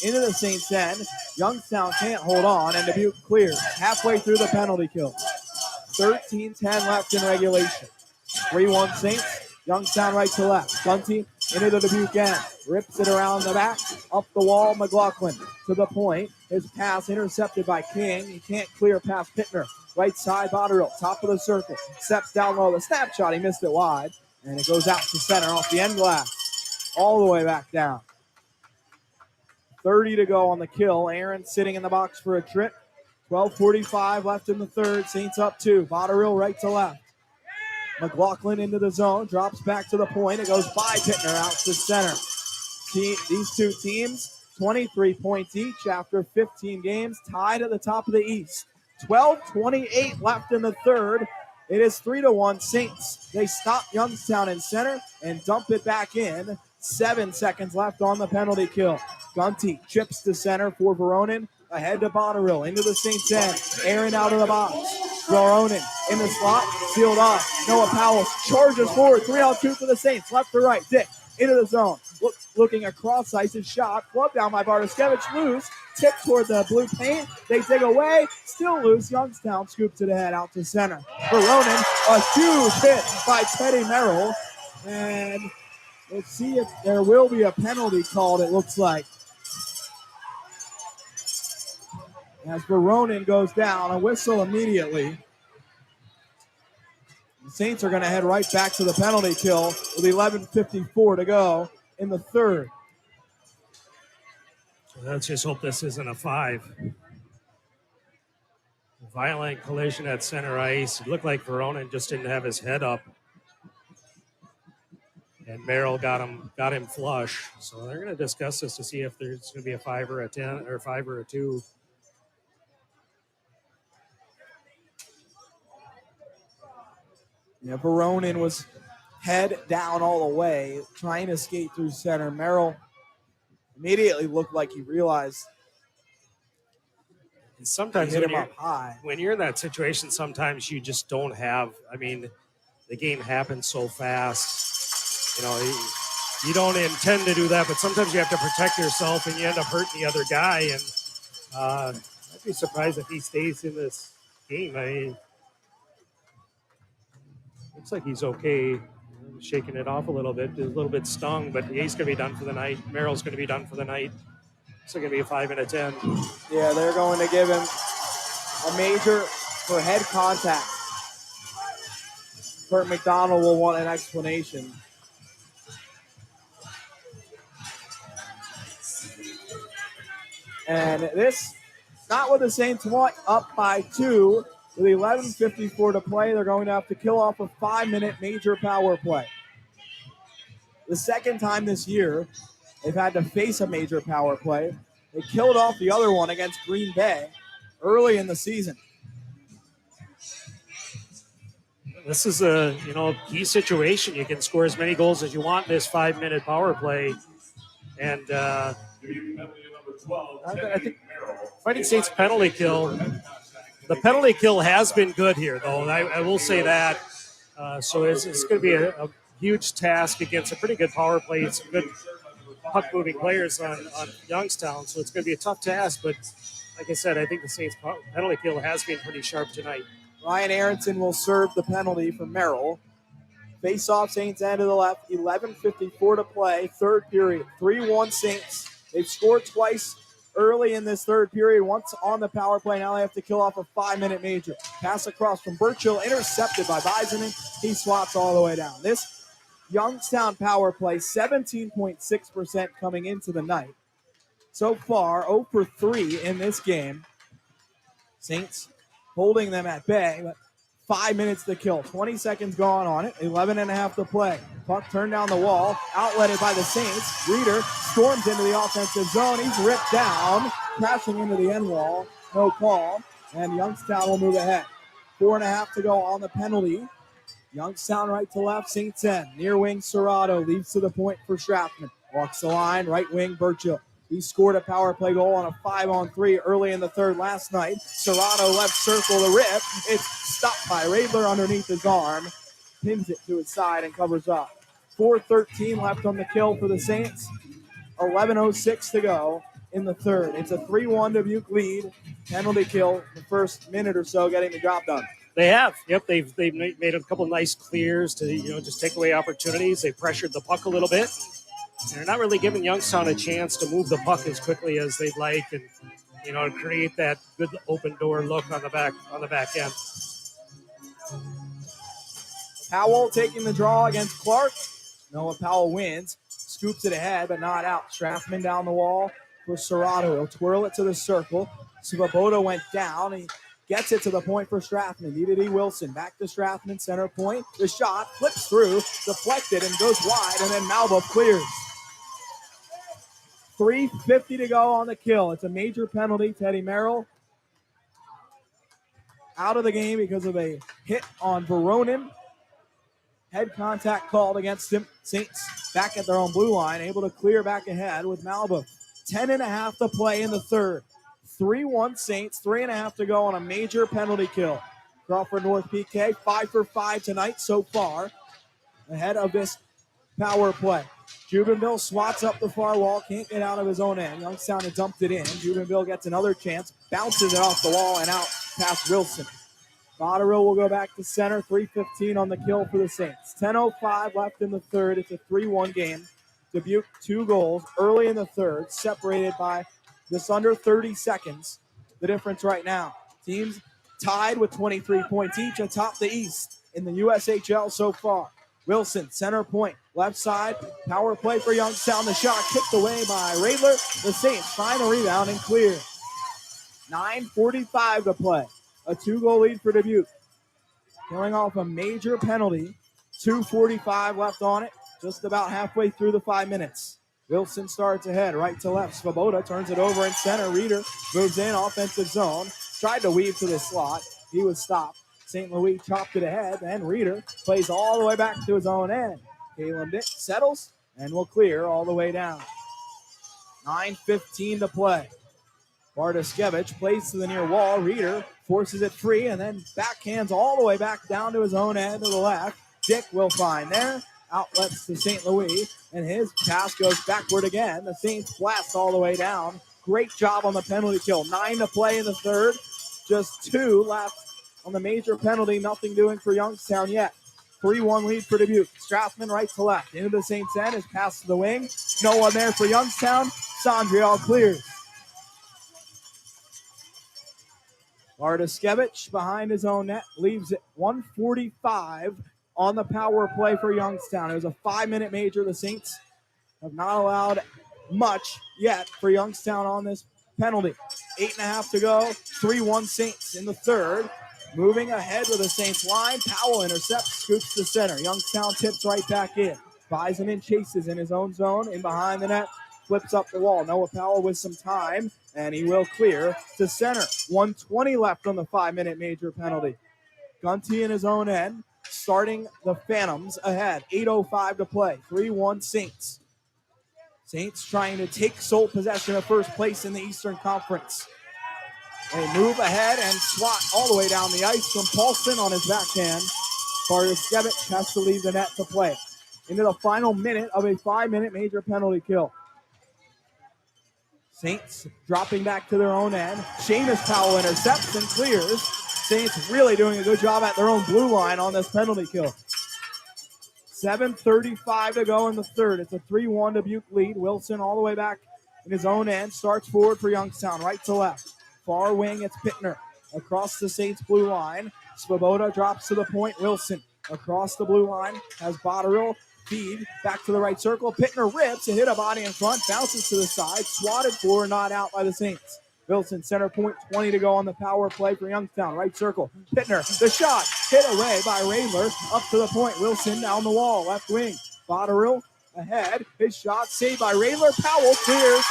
into the Saints end. Youngstown can't hold on, and Dubuque clears halfway through the penalty kill. 13:10 left in regulation. 3-1 Saints. Youngstown right to left. Gunty into the Dubuque end. Rips it around the back. Up the wall, McLaughlin to the point. His pass intercepted by King. He can't clear past Pittner. Right side, Botterill, top of the circle. Steps down low. The snapshot, he missed it wide. And it goes out to center off the end glass. All the way back down. 30 to go on the kill. Aaron sitting in the box for a trip. 12:45 left in the third. Saints up 2. Botterill right to left. McLaughlin into the zone, drops back to the point. It goes by Pittner out to center. These two teams, 23 points each after 15 games, tied at the top of the East. 12:28 left in the third. It is 3-1 Saints. They stop Youngstown in center and dump it back in. 7 seconds left on the penalty kill. Gunty chips to center for Veronin. Ahead to Botterill, into the Saints end. Aaron out of the box. Veronin in the slot, sealed off. Noah Powell charges forward. 3-on-2 for the Saints. Left to right. Dick into the zone. Looking across ice. His shot. Clubbed down by Bartoskevich. Loose. Tip toward the blue paint. They dig away. Still loose. Youngstown scoops it ahead out to center. Veronin, a huge hit by Teddy Merrill. And Let's see if there will be a penalty called, it looks like. As Veronin goes down, a whistle immediately. The Saints are going to head right back to the penalty kill with 11:54 to go in the third. Let's just hope this isn't a 5. Violent collision at center ice. It looked like Veronin just didn't have his head up. And Merrill got him flush. So they're going to discuss this to see if there's going to be a 5 or a 10 or a 5 or a 2. Yeah, Veronin was head down all the way, trying to skate through center. Merrill immediately looked like he realized sometimes hit him up high. When you're in that situation, sometimes you just don't have, the game happens so fast. You don't intend to do that, but sometimes you have to protect yourself and you end up hurting the other guy. And I'd be surprised if he stays in this game. Looks like he's okay. Shaking it off a little bit. A little bit stung, but he's going to be done for the night. Merrill's going to be done for the night. It's going to be a 5 and a 10. Yeah, they're going to give him a major for head contact. Kurt McDonald will want an explanation. And this, not what the Saints want, up by 2. With 11:54 to play, they're going to have to kill off a 5-minute major power play. The second time this year they've had to face a major power play. They killed off the other one against Green Bay early in the season. This is a key situation. You can score as many goals as you want in this 5-minute power play. And I think Fighting Saints penalty kill. The penalty kill has been good here, though. I will say that. So it's going to be a huge task against a pretty good power play. Some good puck-moving players on Youngstown. So it's going to be a tough task. But like I said, I think the Saints penalty kill has been pretty sharp tonight. Ryan Aronson will serve the penalty for Merrill. Face-off, Saints end to the left. 11:54 to play. Third period. 3-1 Saints. They've scored twice early in this third period, once on the power play. Now they have to kill off a 5-minute major. Pass across from Burchill, intercepted by Beisenen. He swats all the way down. This Youngstown power play, 17.6% coming into the night. So far, 0 for 3 in this game. Saints holding them at bay, but 5 minutes to kill. 20 seconds gone on it. 11.5 to play. Puck turned down the wall. Outletted by the Saints. Reeder storms into the offensive zone. He's ripped down. Crashing into the end wall. No call. And Youngstown will move ahead. 4.5 to go on the penalty. Youngstown right to left. Saints end. Near wing Serrato leads to the point for Strathman. Walks the line. Right wing Burchill. He scored a power play goal on a 5-on-3 early in the third last night. Serrato left circle the rip. It's stopped by Radler underneath his arm. Pins it to his side and covers up. 4:13 left on the kill for the Saints. 11:06 to go in the third. It's a 3-1 Dubuque lead. Penalty kill the first minute or so, getting the job done. They have. Yep, they've made a couple nice clears to just take away opportunities. They pressured the puck a little bit. They're not really giving Youngstown a chance to move the puck as quickly as they'd like, and create that good open door look on the back end. Powell taking the draw against Clark. Noah Powell wins, scoops it ahead, but not out. Strathman down the wall for Serrato. He'll twirl it to the circle. Svoboda went down. He gets it to the point for Strathman. D.D. Wilson back to Strathman, center point. The shot flips through, deflected, and goes wide, and then Malva clears. 3:50 to go on the kill. It's a major penalty. Teddy Merrill out of the game because of a hit on Veronin. Head contact called against him. Saints back at their own blue line, able to clear back ahead with Malva. 10.5 to play in the third. 3-1 Saints, 3.5 to go on a major penalty kill. Crawford North PK, 5 for 5 tonight so far, ahead of this power play. Jubenville swats up the far wall, can't get out of his own end. Youngstown had dumped it in. Jubenville gets another chance, bounces it off the wall and out past Wilson. Botterill will go back to center. 3:15 on the kill for the Saints. 10:05 left in the third. It's a 3-1 game. Dubuque 2 goals early in the third, separated by just under 30 seconds. The difference right now. Teams tied with 23 points each atop the East in the USHL so far. Wilson, center point, left side, power play for Youngstown. The shot kicked away by Radler. The Saints find a rebound and clear. 9:45 to play. A 2-goal lead for Dubuque. Killing off a major penalty. 2:45 left on it. Just about halfway through the 5 minutes. Wilson starts ahead, right to left. Svoboda turns it over in center. Reeder moves in, offensive zone. Tried to weave to the slot. He was stopped. St. Louis chopped it ahead, and Reeder plays all the way back to his own end. Caleb Dick settles and will clear all the way down. 9:15 to play. Bartoskevich plays to the near wall. Reeder forces it free and then backhands all the way back down to his own end to the left. Dick will find there. Outlets to St. Louis, and his pass goes backward again. The Saints blast all the way down. Great job on the penalty kill. 9 to play in the third. Just 2 left on the major penalty. Nothing doing for Youngstown yet. 3-1 lead for Dubuque. Strathman right to left. Into the Saints end. His pass to the wing. No one there for Youngstown. Sondriel clears. Bartoskevich behind his own net. Leaves it 1:45 on the power play for Youngstown. It was a 5-minute major. The Saints have not allowed much yet for Youngstown on this penalty. 8.5 to go. 3-1 Saints in the third. Moving ahead with the Saints line. Powell intercepts, scoops to center. Youngstown tips right back in. Bison in chases in his own zone. In behind the net. Flips up the wall. Noah Powell with some time. And he will clear to center. 1:20 left on the 5-minute major penalty. Gunty in his own end. Starting the Phantoms ahead. 8:05 to play. 3-1 Saints. Saints trying to take sole possession of first place in the Eastern Conference. They move ahead and swat all the way down the ice from Paulson on his backhand. Bartoskevich has to leave the net to play. Into the final minute of a 5-minute major penalty kill. Saints dropping back to their own end. Seamus Powell intercepts and clears. Saints really doing a good job at their own blue line on this penalty kill. 7:35 to go in the third. It's a 3-1 Dubuque lead. Wilson all the way back in his own end. Starts forward for Youngstown, right to left. Far wing, it's Pittner. Across the Saints blue line. Svoboda drops to the point. Wilson across the blue line. Has Botterill feed back to the right circle. Pittner rips and hit a body in front. Bounces to the side. Swatted for, not out by the Saints. Wilson, center point, 20 to go on the power play for Youngstown. Right circle. Pittner, the shot, hit away by Raylor. Up to the point. Wilson down the wall, left wing. Botterill ahead. His shot saved by Raylor. Powell clears.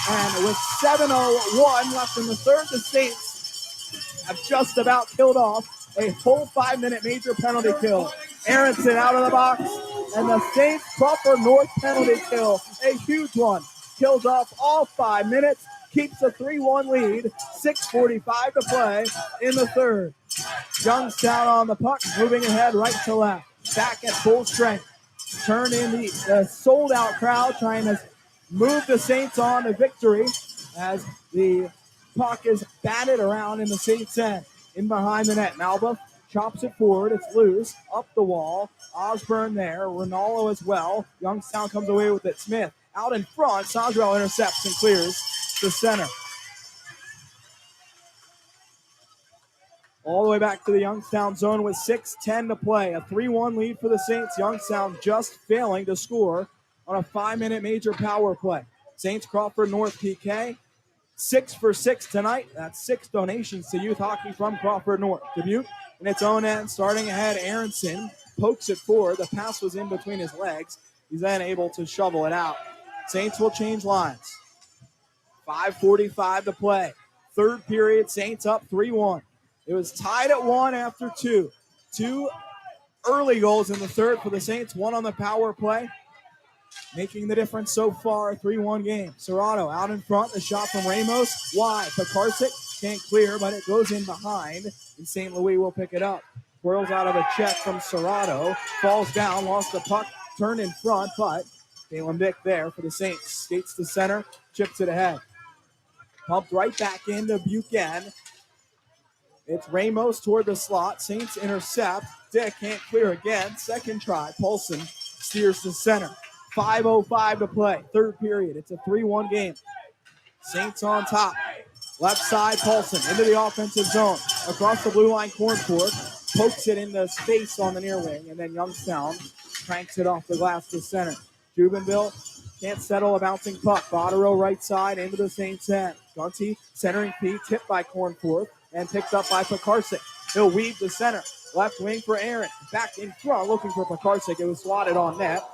And with 7:01 left in the third, the Saints have just about killed off a full 5-minute major penalty kill. Aronson out of the box. And the Saints Crawford North penalty kill. A huge one. Kills off all 5 minutes. Keeps a 3-1 lead. 6:45 to play in the third. Youngstown on the puck, moving ahead right to left. Back at full strength. Turn in the sold-out crowd, trying to move the Saints on to victory as the puck is batted around in the Saints' end. In behind the net, Malbuff chops it forward. It's loose. Up the wall. Osborne there. Rinaldo as well. Youngstown comes away with it. Smith out in front. Sondrell intercepts and clears the center. All the way back to the Youngstown zone with 6:10 to play. A 3-1 lead for the Saints. Youngstown just failing to score on a 5-minute major power play. Saints Crawford North PK. 6 for 6 tonight. That's 6 donations to youth hockey from Crawford North. Dubuque in its own end, starting ahead. Aronson pokes it forward. The pass was in between his legs. He's then able to shovel it out. Saints will change lines. 5:45 to play. Third period, Saints up 3-1. It was tied at 1 after 2. 2 early goals in the third for the Saints, 1 on the power play. Making the difference so far, a 3-1 game. Serrato out in front, the shot from Ramos. Wide, Pekarsik can't clear, but it goes in behind, and St. Louis will pick it up. Whirls out of a check from Serrato, falls down, lost the puck, turned in front, but Caleb Dick there for the Saints. Skates to center, chips it ahead. Pumped right back into Buchanan. It's Ramos toward the slot. Saints intercept. Dick can't clear again. Second try. Paulson steers to center. 5:05 to play. Third period. It's a 3-1 game. Saints on top. Left side, Paulson into the offensive zone. Across the blue line, Cornforth pokes it into space on the near wing, and then Youngstown cranks it off the glass to center. Jubenville can't settle a bouncing puck. Botterill right side into the Saints end. Gunty centering feed, tipped by Cornforth and picked up by Pekarsik. He'll weave the center. Left wing for Aaron. Back in front, looking for Pekarsik. It was swatted on net,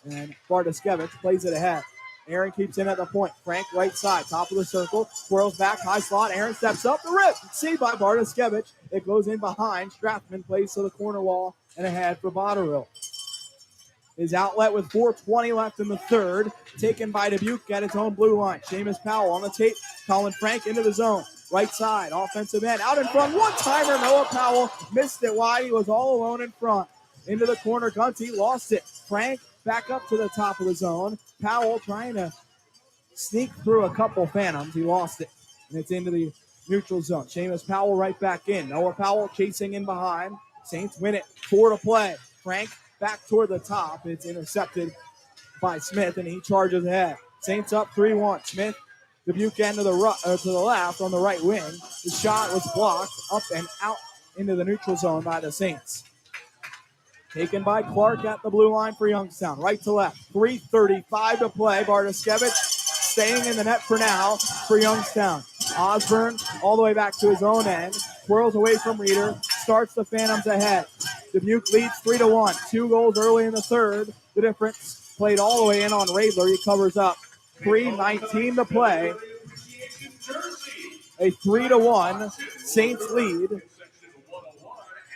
and Bartoskevich plays it ahead. Aaron keeps in at the point. Frank right side, top of the circle. Swirls back, high slot. Aaron steps up the rip. Saved by Bartoskevich. It goes in behind. Strathman plays to the corner wall and ahead for Botterill. His outlet with 4:20 left in the third. Taken by Dubuque at its own blue line. Seamus Powell on the tape. Colin Frank into the zone. Right side, offensive end. Out in front, one-timer. Noah Powell missed it wide. He was all alone in front. Into the corner, Gunty lost it. Frank back up to the top of the zone. Powell trying to sneak through a couple phantoms. He lost it, and it's into the neutral zone. Seamus Powell right back in. Noah Powell chasing in behind. Saints win it. 4 to play. Frank back toward the top. It's intercepted by Smith, and he charges ahead. Saints up 3-1. Smith, Dubuque end to the left on the right wing. The shot was blocked up and out into the neutral zone by the Saints. Taken by Clark at the blue line for Youngstown. Right to left. 3:35 to play. Bartoskevich staying in the net for now for Youngstown. Osborne all the way back to his own end. Twirls away from Reeder. Starts the Phantoms ahead. Dubuque leads 3-1. 2 goals early in the third. The difference played all the way in on Radler. He covers up. 3:19 to play. A 3-1 Saints lead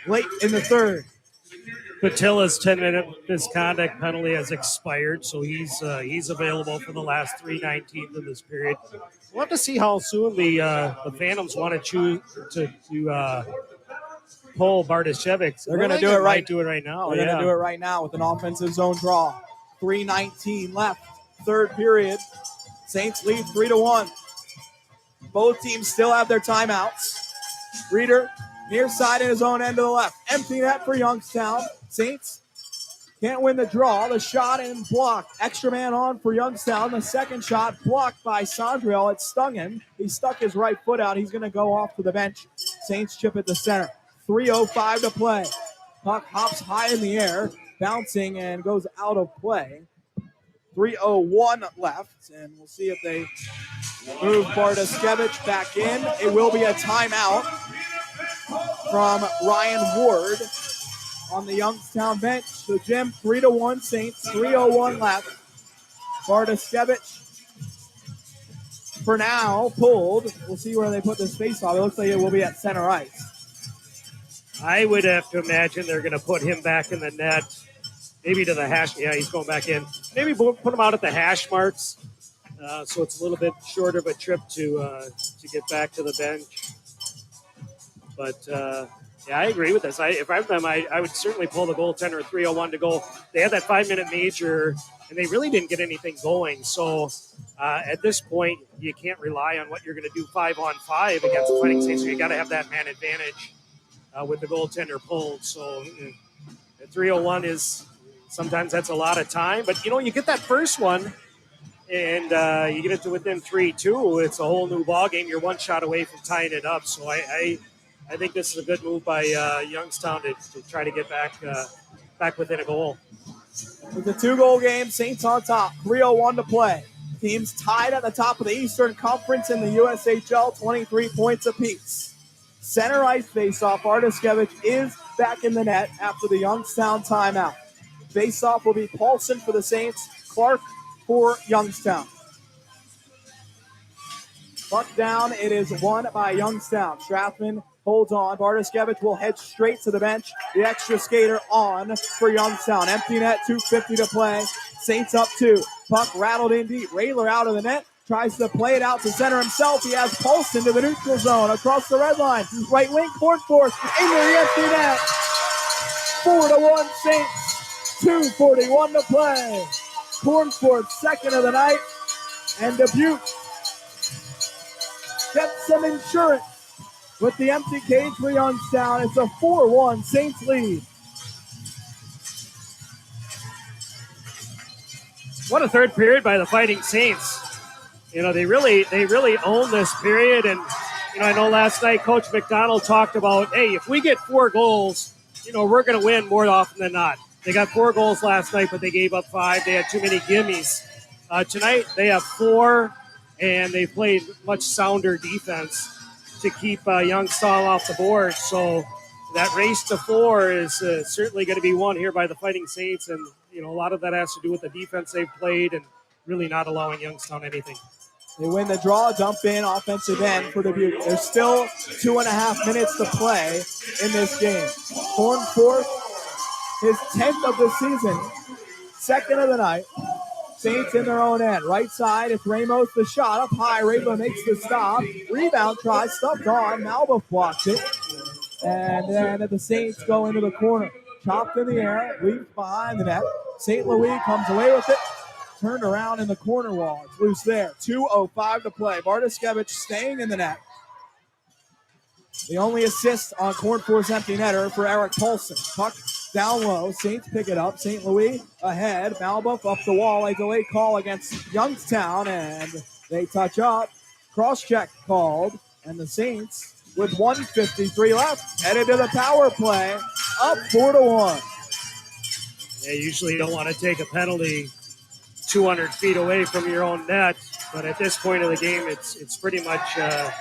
late in the third. Patilla's 10-minute misconduct penalty has expired, so he's available for the last 3:19 of this period. We'll have to see how soon the Phantoms want to choose to pull Bartoskevich. They're going to do it right. Do it right now. They're going to do it right now with an offensive zone draw. 3:19 left, third period. Saints lead 3-1. Both teams still have their timeouts. Reeder near side in his own end to the left. Empty net for Youngstown. Saints can't win the draw. The shot and blocked. Extra man on for Youngstown. The second shot blocked by Sondriel. It stung him. He stuck his right foot out. He's going to go off to the bench. Saints chip at the center. 3:05 to play. Puck hops high in the air, bouncing and goes out of play. 3:01 left, and we'll see if they move Bartoskevich back in. It will be a timeout from Ryan Ward on the Youngstown bench. So, Jim, 3-1 Saints, 3:01 left. Bartoskevich, for now, pulled. We'll see where they put this face-off. It looks like it will be at center ice. I would have to imagine they're going to put him back in the net, maybe to the hash. Yeah, he's going back in. Maybe put him out at the hash marks, so it's a little bit shorter of a trip to get back to the bench. But, yeah, I agree with this. If I'm them, I would certainly pull the goaltender at 3:01 to go. They had that 5-minute major, and they really didn't get anything going. So at this point, you can't rely on what you're going to do 5-on-5 against the Fighting Saints. So you got to have that man advantage with the goaltender pulled. So at 3:01 is sometimes that's a lot of time. But, you get that first one, and you get it to within 3-2. It's a whole new ball game. You're one shot away from tying it up. So I think this is a good move by Youngstown to try to get back within a goal. It's a 2-goal game. Saints on top. 3:01 to play. Teams tied at the top of the Eastern Conference in the USHL, 23 points apiece. Center ice faceoff. Bartoskevich is back in the net after the Youngstown timeout. Faceoff will be Paulson for the Saints, Clark for Youngstown. Puck down. It is won by Youngstown. Strathman holds on. Bartoskevich will head straight to the bench. The extra skater on for Youngstown. Empty net, 2:50 to play. Saints up 2. Puck rattled in deep. Rayler out of the net. Tries to play it out to center himself. He has Paulson to the neutral zone. Across the red line. Right wing, Cornforth into the empty net. 4-1 Saints. 2:41 to play. Cornforth, second of the night. And Dubuque gets some insurance with the empty cage for Youngstown. It's a 4-1 Saints lead. What a third period by the Fighting Saints. They really own this period. And, I know last night Coach McDonald talked about, hey, if we get 4 goals, we're going to win more often than not. They got 4 goals last night, but they gave up 5. They had too many gimmies. Tonight, they have 4, and they played much sounder defense to keep Youngstown off the board. So that race to 4 is certainly going to be won here by the Fighting Saints. And, a lot of that has to do with the defense they've played and really not allowing Youngstown anything. They win the draw, dump in, offensive end for Dubuque. There's still 2.5 minutes to play in this game. Cornforth, his 10th of the season, 2nd of the night. Saints in their own end. Right side, it's Ramos, the shot up high. Ramos makes the stop. Rebound try, stuffed on. Malba blocks it. And then the Saints go into the corner. Chopped in the air, leaps behind the net. St. Louis comes away with it. Turned around in the corner wall. It's loose there. 2:05 to play. Bartoskevich staying in the net. The only assist on Cornforth's empty netter for Eric Paulson. Puck down low. Saints pick it up. St. Louis ahead. Malbuff up the wall. A delayed call against Youngstown, and they touch up. Cross-check called, and the Saints, with 1:53 left, headed to the power play. Up 4-1. Yeah, you usually don't want to take a penalty 200 feet away from your own net, but at this point of the game, it's pretty much a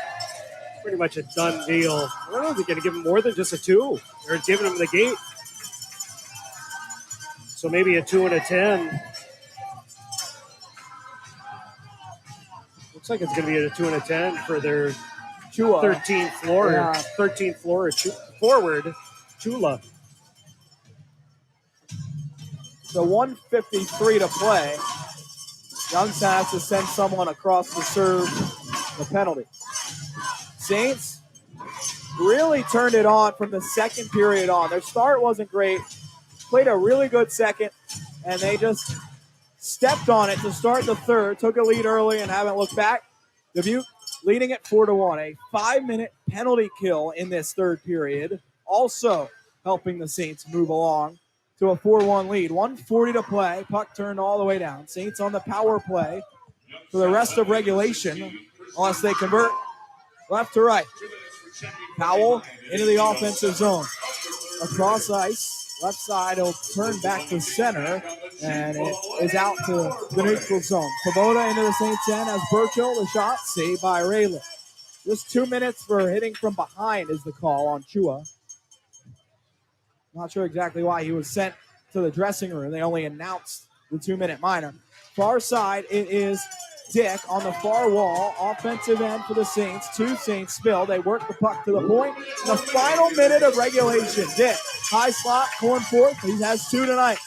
done deal. I don't know if they're going to give him more than just a 2. They're giving him the gate, so maybe a 2 and a 10. Looks like it's going to be a 2 and a 10 for their 13th floor, Yeah. 13th floor forward, Chula. So 1:53 to play. Youngstown has to send someone across to serve the penalty. Saints really turned it on from the second period on. Their start wasn't great. Played a really good second, and they just stepped on it to start the third. Took a lead early and haven't looked back. Dubuque leading it 4-1. A 5-minute penalty kill in this third period, also helping the Saints move along to a 4-1 lead. 1:40 to play. Puck turned all the way down. Saints on the power play for the rest of regulation, unless they convert left to right. Powell into the offensive zone. Across ice, left side, he'll turn back to center, and it is out to the neutral zone. Kubota into the Saints end as Burchill, the shot, saved by Raylan. Just 2 minutes for hitting from behind is the call on Chua. Not sure exactly why he was sent to the dressing room. They only announced the 2-minute minor. Far side, it is Dick on the far wall. Offensive end for the Saints. 2 Saints spill. They work the puck to the point. In the final minute of regulation, Dick, high slot, Cornforth. He has 2 tonight.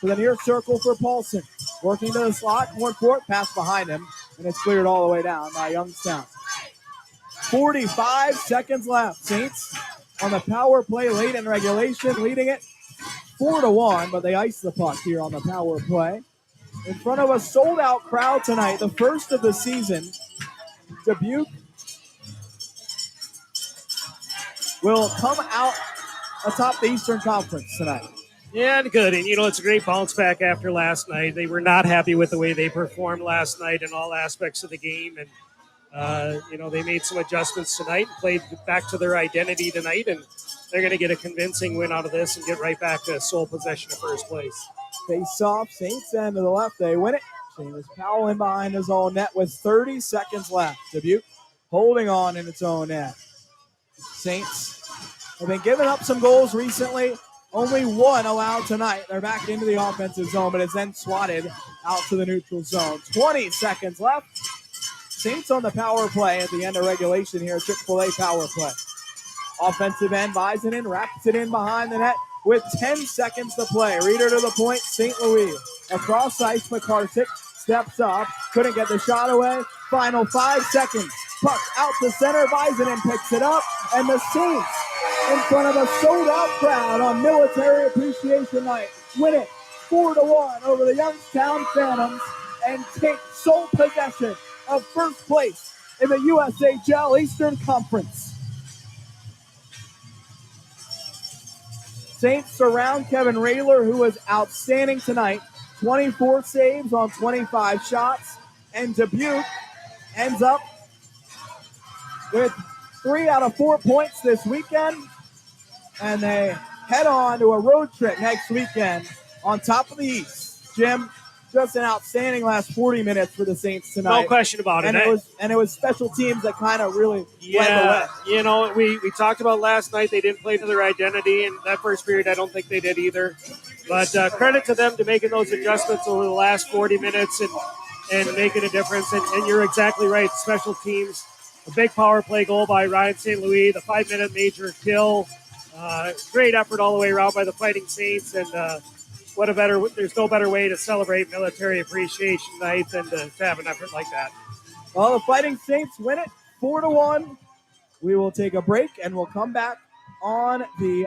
To the near circle for Paulson. Working to the slot, Cornforth, pass behind him, and it's cleared all the way down by Youngstown. 45 seconds left. Saints on the power play late in regulation, leading it 4-1, but they ice the puck here on the power play. In front of a sold-out crowd tonight, the first of the season, Dubuque will come out atop the Eastern Conference tonight. Yeah, good. And, it's a great bounce back after last night. They were not happy with the way they performed last night in all aspects of the game. And, they made some adjustments tonight and played back to their identity tonight. And they're going to get a convincing win out of this and get right back to sole possession of first place. Face off, Saints end to the left. They win it. Seamus Powell in behind his own net with 30 seconds left. Dubuque holding on in its own net. Saints have been giving up some goals recently. Only 1 allowed tonight. They're back into the offensive zone, but it's then swatted out to the neutral zone. 20 seconds left. Saints on the power play at the end of regulation here. Chick-fil-A power play. Offensive end, Visinen wraps it in behind the net with 10 seconds to play. Reader to the point, St. Louis. Across ice, McCarthy steps up. Couldn't get the shot away. Final 5 seconds. Puck out to center. Visinen picks it up. And the Saints, in front of a sold-out crowd on Military Appreciation Night, win it 4-1 over the Youngstown Phantoms and take sole possession of first place in the USHL Eastern Conference. Saints surround Kevin Rayler, who was outstanding tonight. 24 saves on 25 shots. And Dubuque ends up with 3 out of 4 points this weekend. And they head on to a road trip next weekend on top of the East. Jim, just an outstanding last 40 minutes for the Saints tonight. No question about it. And it was special teams that kind of really led the way. You know, we talked about last night. They didn't play to their identity, and that first period I don't think they did either. But credit to them to making those adjustments over the last 40 minutes and making a difference. And you're exactly right. Special teams, a big power play goal by Ryan St. Louis, the 5-minute major kill. Great effort all the way around by the Fighting Saints. And there's no better way to celebrate Military Appreciation Night than to have an effort like that. Well, the Fighting Saints win it 4-1. We will take a break, and we'll come back on the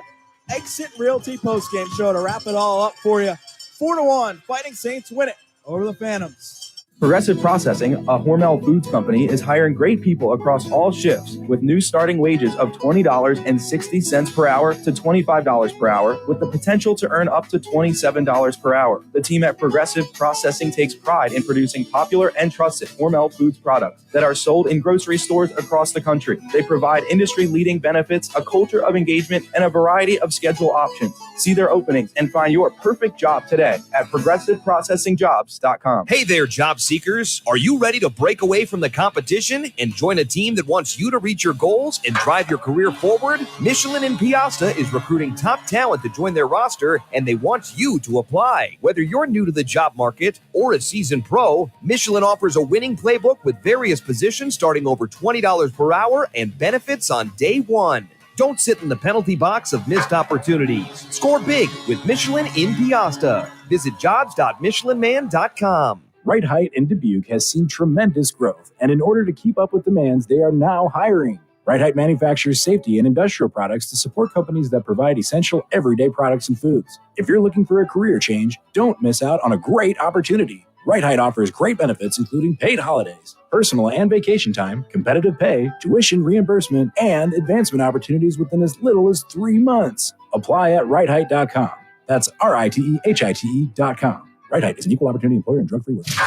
Exit Realty postgame show to wrap it all up for you. 4-1, Fighting Saints win it over the Phantoms. Progressive Processing, a Hormel Foods company, is hiring great people across all shifts with new starting wages of $20.60 per hour to $25 per hour with the potential to earn up to $27 per hour. The team at Progressive Processing takes pride in producing popular and trusted Hormel Foods products that are sold in grocery stores across the country. They provide industry-leading benefits, a culture of engagement, and a variety of schedule options. See their openings and find your perfect job today at progressiveprocessingjobs.com. Hey there, job seekers. Are you ready to break away from the competition and join a team that wants you to reach your goals and drive your career forward? Michelin in Piasta is recruiting top talent to join their roster, and they want you to apply. Whether you're new to the job market or a seasoned pro, Michelin offers a winning playbook with various positions starting over $20 per hour and benefits on day one. Don't sit in the penalty box of missed opportunities. Score big with Michelin in Piasta. Visit jobs.michelinman.com. Right Height in Dubuque has seen tremendous growth, and in order to keep up with demands, they are now hiring. Right Height manufactures safety and industrial products to support companies that provide essential everyday products and foods. If you're looking for a career change, don't miss out on a great opportunity. Right Height offers great benefits, including paid holidays, personal and vacation time, competitive pay, tuition reimbursement, and advancement opportunities within as little as 3 months. Apply at rightheight.com. That's RITEHITE.com. Right Height is an equal opportunity employer and drug-free workplace.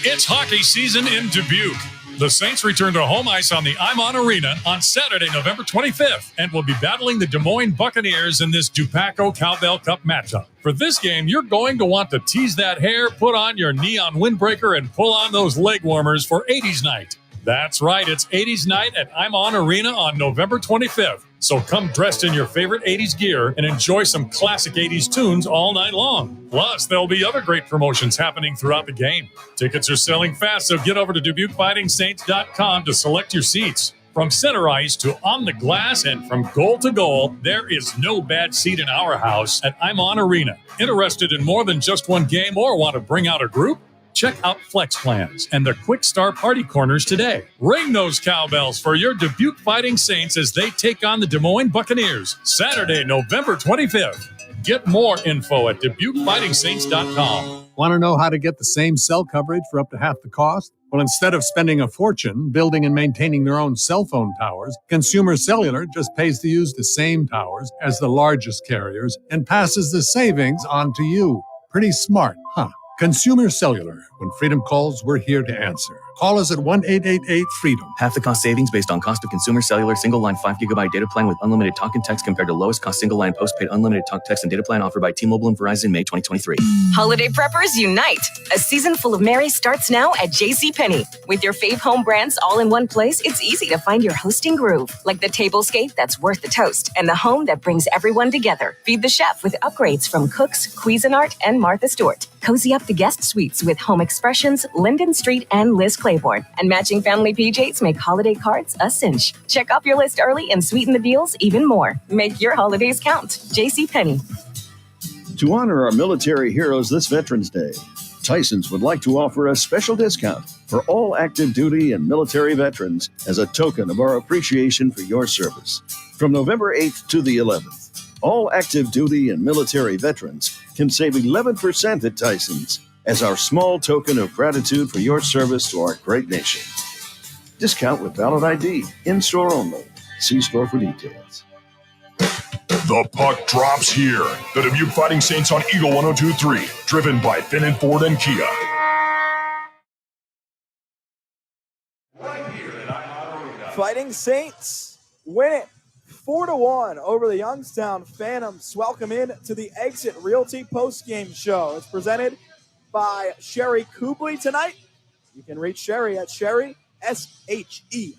It's hockey season in Dubuque. The Saints return to home ice on the Imon Arena on Saturday, November 25th, and will be battling the Des Moines Buccaneers in this Dupaco Cowbell Cup matchup. For this game, you're going to want to tease that hair, put on your neon windbreaker, and pull on those leg warmers for 80s night. That's right, it's 80s night at Imon Arena on November 25th. So come dressed in your favorite 80s gear and enjoy some classic 80s tunes all night long. Plus, there'll be other great promotions happening throughout the game. Tickets are selling fast, so get over to DubuqueFightingSaints.com to select your seats. From center ice to on the glass and from goal to goal, there is no bad seat in our house at Imon Arena. Interested in more than just one game or want to bring out a group? Check out Flex Plans and the Quick Star Party Corners today. Ring those cowbells for your Dubuque Fighting Saints as they take on the Des Moines Buccaneers, Saturday, November 25th. Get more info at DubuqueFightingSaints.com. Want to know how to get the same cell coverage for up to half the cost? Well, instead of spending a fortune building and maintaining their own cell phone towers, Consumer Cellular just pays to use the same towers as the largest carriers and passes the savings on to you. Pretty smart, huh? Consumer Cellular. When freedom calls, we're here to answer. Call us at 1-888-FREEDOM. Half the cost savings based on cost of Consumer Cellular single-line 5GB data plan with unlimited talk and text compared to lowest cost single-line postpaid unlimited talk, text, and data plan offered by T-Mobile and Verizon May 2023. Holiday preppers unite! A season full of merry starts now at JCPenney. With your fave home brands all in one place, it's easy to find your hosting groove. Like the tablescape that's worth the toast and the home that brings everyone together. Feed the chef with upgrades from Cooks, Cuisinart, and Martha Stewart. Cozy up the guest suites with Home Expressions, Linden Street, and Liz Claiborne. And matching family PJs make holiday cards a cinch. Check off your list early and sweeten the deals even more. Make your holidays count. JCPenney. To honor our military heroes this Veterans Day, Tyson's would like to offer a special discount for all active duty and military veterans as a token of our appreciation for your service. From November 8th to the 11th, all active duty and military veterans can save 11% at Tyson's as our small token of gratitude for your service to our great nation. Discount with valid ID, in-store only. See store for details. The puck drops here. The Dubuque Fighting Saints on Eagle 102.3, driven by Finn Ford and Kia. Fighting Saints win it 4-1 over the Youngstown Phantoms. Welcome in to the Exit Realty postgame show. It's presented by Sherry Kubley tonight. You can reach Sherry at Sherry, SHERRI,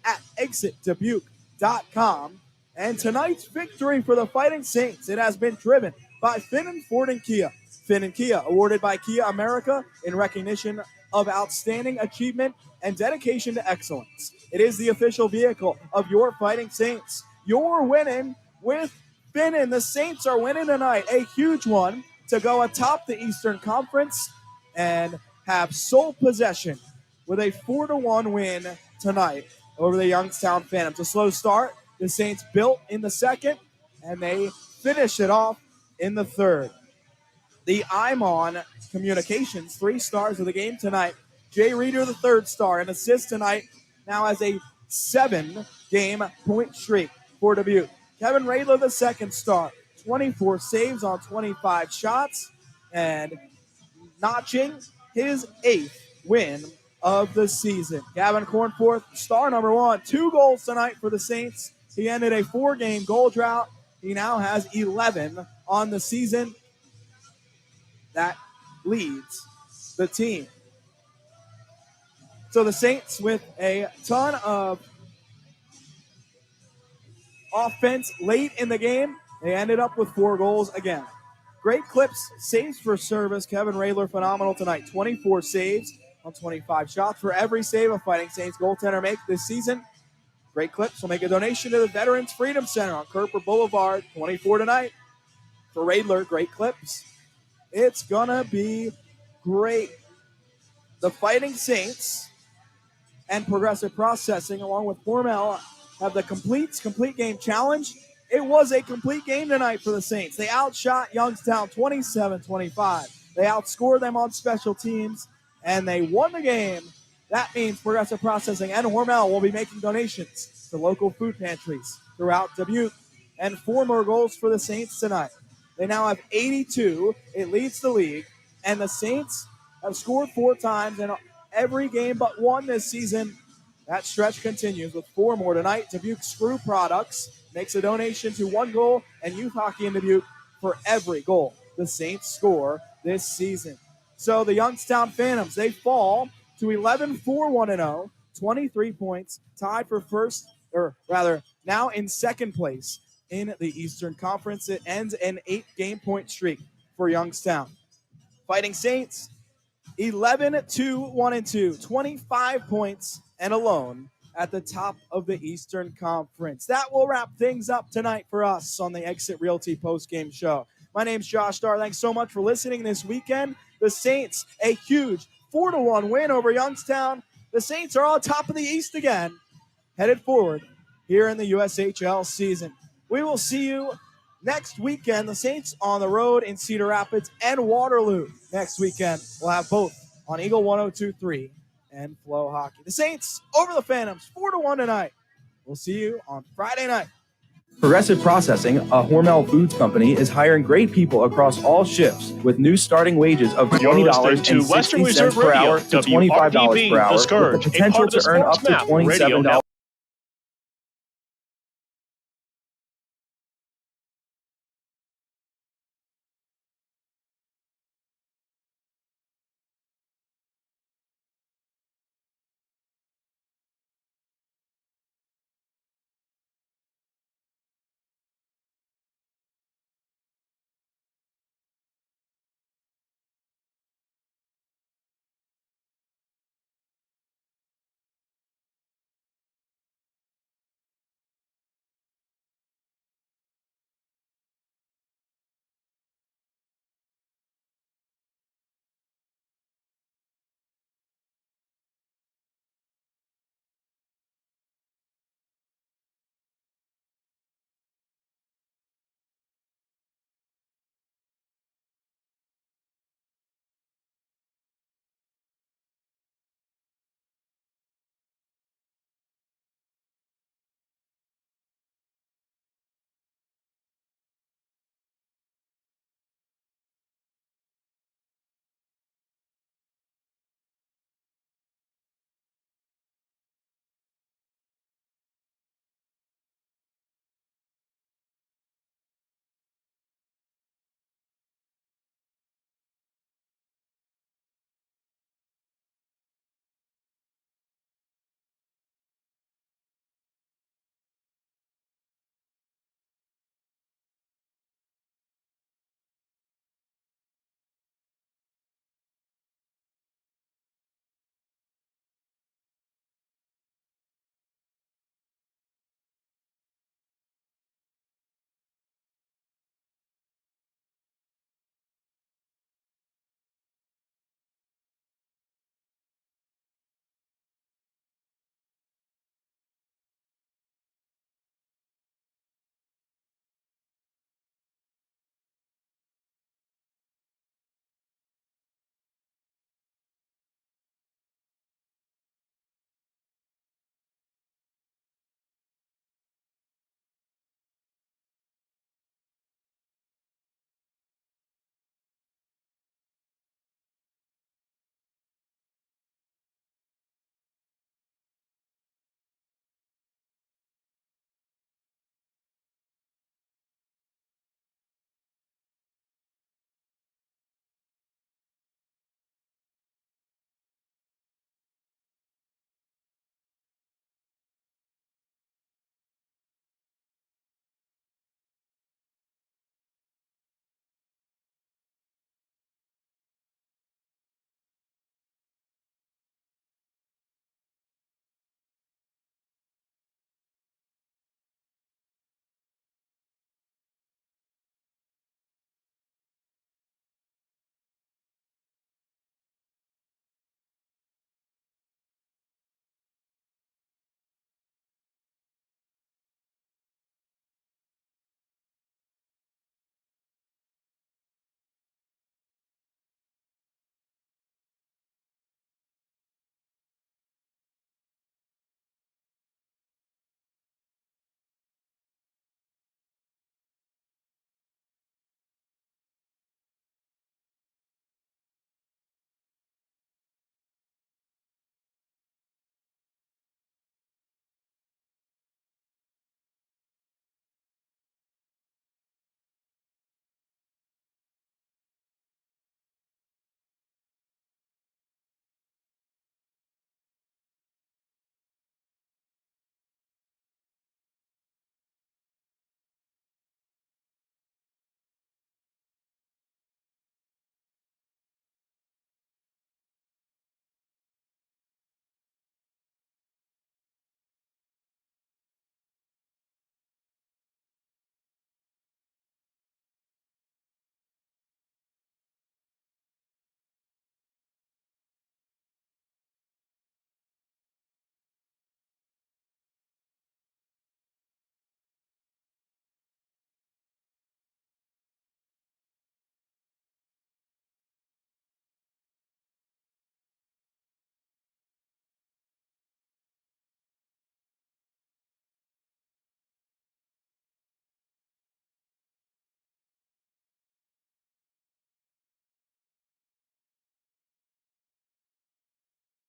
at exitdubuque.com. And tonight's victory for the Fighting Saints, it has been driven by Finn Ford and Kia. Finn and Kia, awarded by Kia America in recognition of outstanding achievement and dedication to excellence. It is the official vehicle of your Fighting Saints. You're winning with Finnan. The Saints are winning tonight. A huge one to go atop the Eastern Conference and have sole possession with a 4-1 win tonight over the Youngstown Phantoms. A slow start. The Saints built in the second, and they finish it off in the third. The Imon Communications, 3 stars of the game tonight. Jay Reeder, the 3rd star, an assist tonight, now has a 7-game point streak for Dubuque. Kevin Radler, the 2nd star, 24 saves on 25 shots, and notching his 8th win of the season. Gavin Cornforth, star number 1, 2 goals tonight for the Saints. He ended a 4-game goal drought. He now has 11 on the season. That leads the team. So the Saints, with a ton of offense late in the game, they ended up with 4 goals again. Great clips, saves for service. Kevin Radler, phenomenal tonight. 24 saves on 25 shots. For every save a Fighting Saints goaltender makes this season, Great Clips will make a donation to the Veterans Freedom Center on Kerper Boulevard. 24 tonight. For Radler, Great Clips. It's going to be great. The Fighting Saints and Progressive Processing, along with Hormel, have the complete game challenge. It was a complete game tonight for the Saints. They outshot Youngstown 27-25. They outscored them on special teams, and they won the game. That means Progressive Processing and Hormel will be making donations to local food pantries throughout Dubuque. And 4 more goals for the Saints tonight. They now have 82. It leads the league. And the Saints have scored 4 times in every game but 1 this season. That stretch continues with 4 more tonight. Dubuque Screw Products makes a donation to One Goal and Youth Hockey in Dubuque for every goal the Saints score this season. So the Youngstown Phantoms, they fall to 11-4-1-0, 23 points, tied for first, or rather, now in second place in the Eastern Conference. It ends an 8-game point streak for Youngstown. Fighting Saints, 11-2-1-2, 25 points and alone at the top of the Eastern Conference. That will wrap things up tonight for us on the Exit Realty postgame show. My name's Josh Starr. Thanks so much for listening this weekend. The Saints, a huge 4-1 win over Youngstown. The Saints are on top of the East again, headed forward here in the USHL season. We will see you next weekend. The Saints on the road in Cedar Rapids and Waterloo next weekend. We'll have both on Eagle 102.3 and Flow Hockey. The Saints over the Phantoms, 4-1 tonight. We'll see you on Friday night. Progressive Processing, a Hormel Foods company, is hiring great people across all shifts with new starting wages of $20.60 per hour to $25 per hour with the potential to earn up to $27.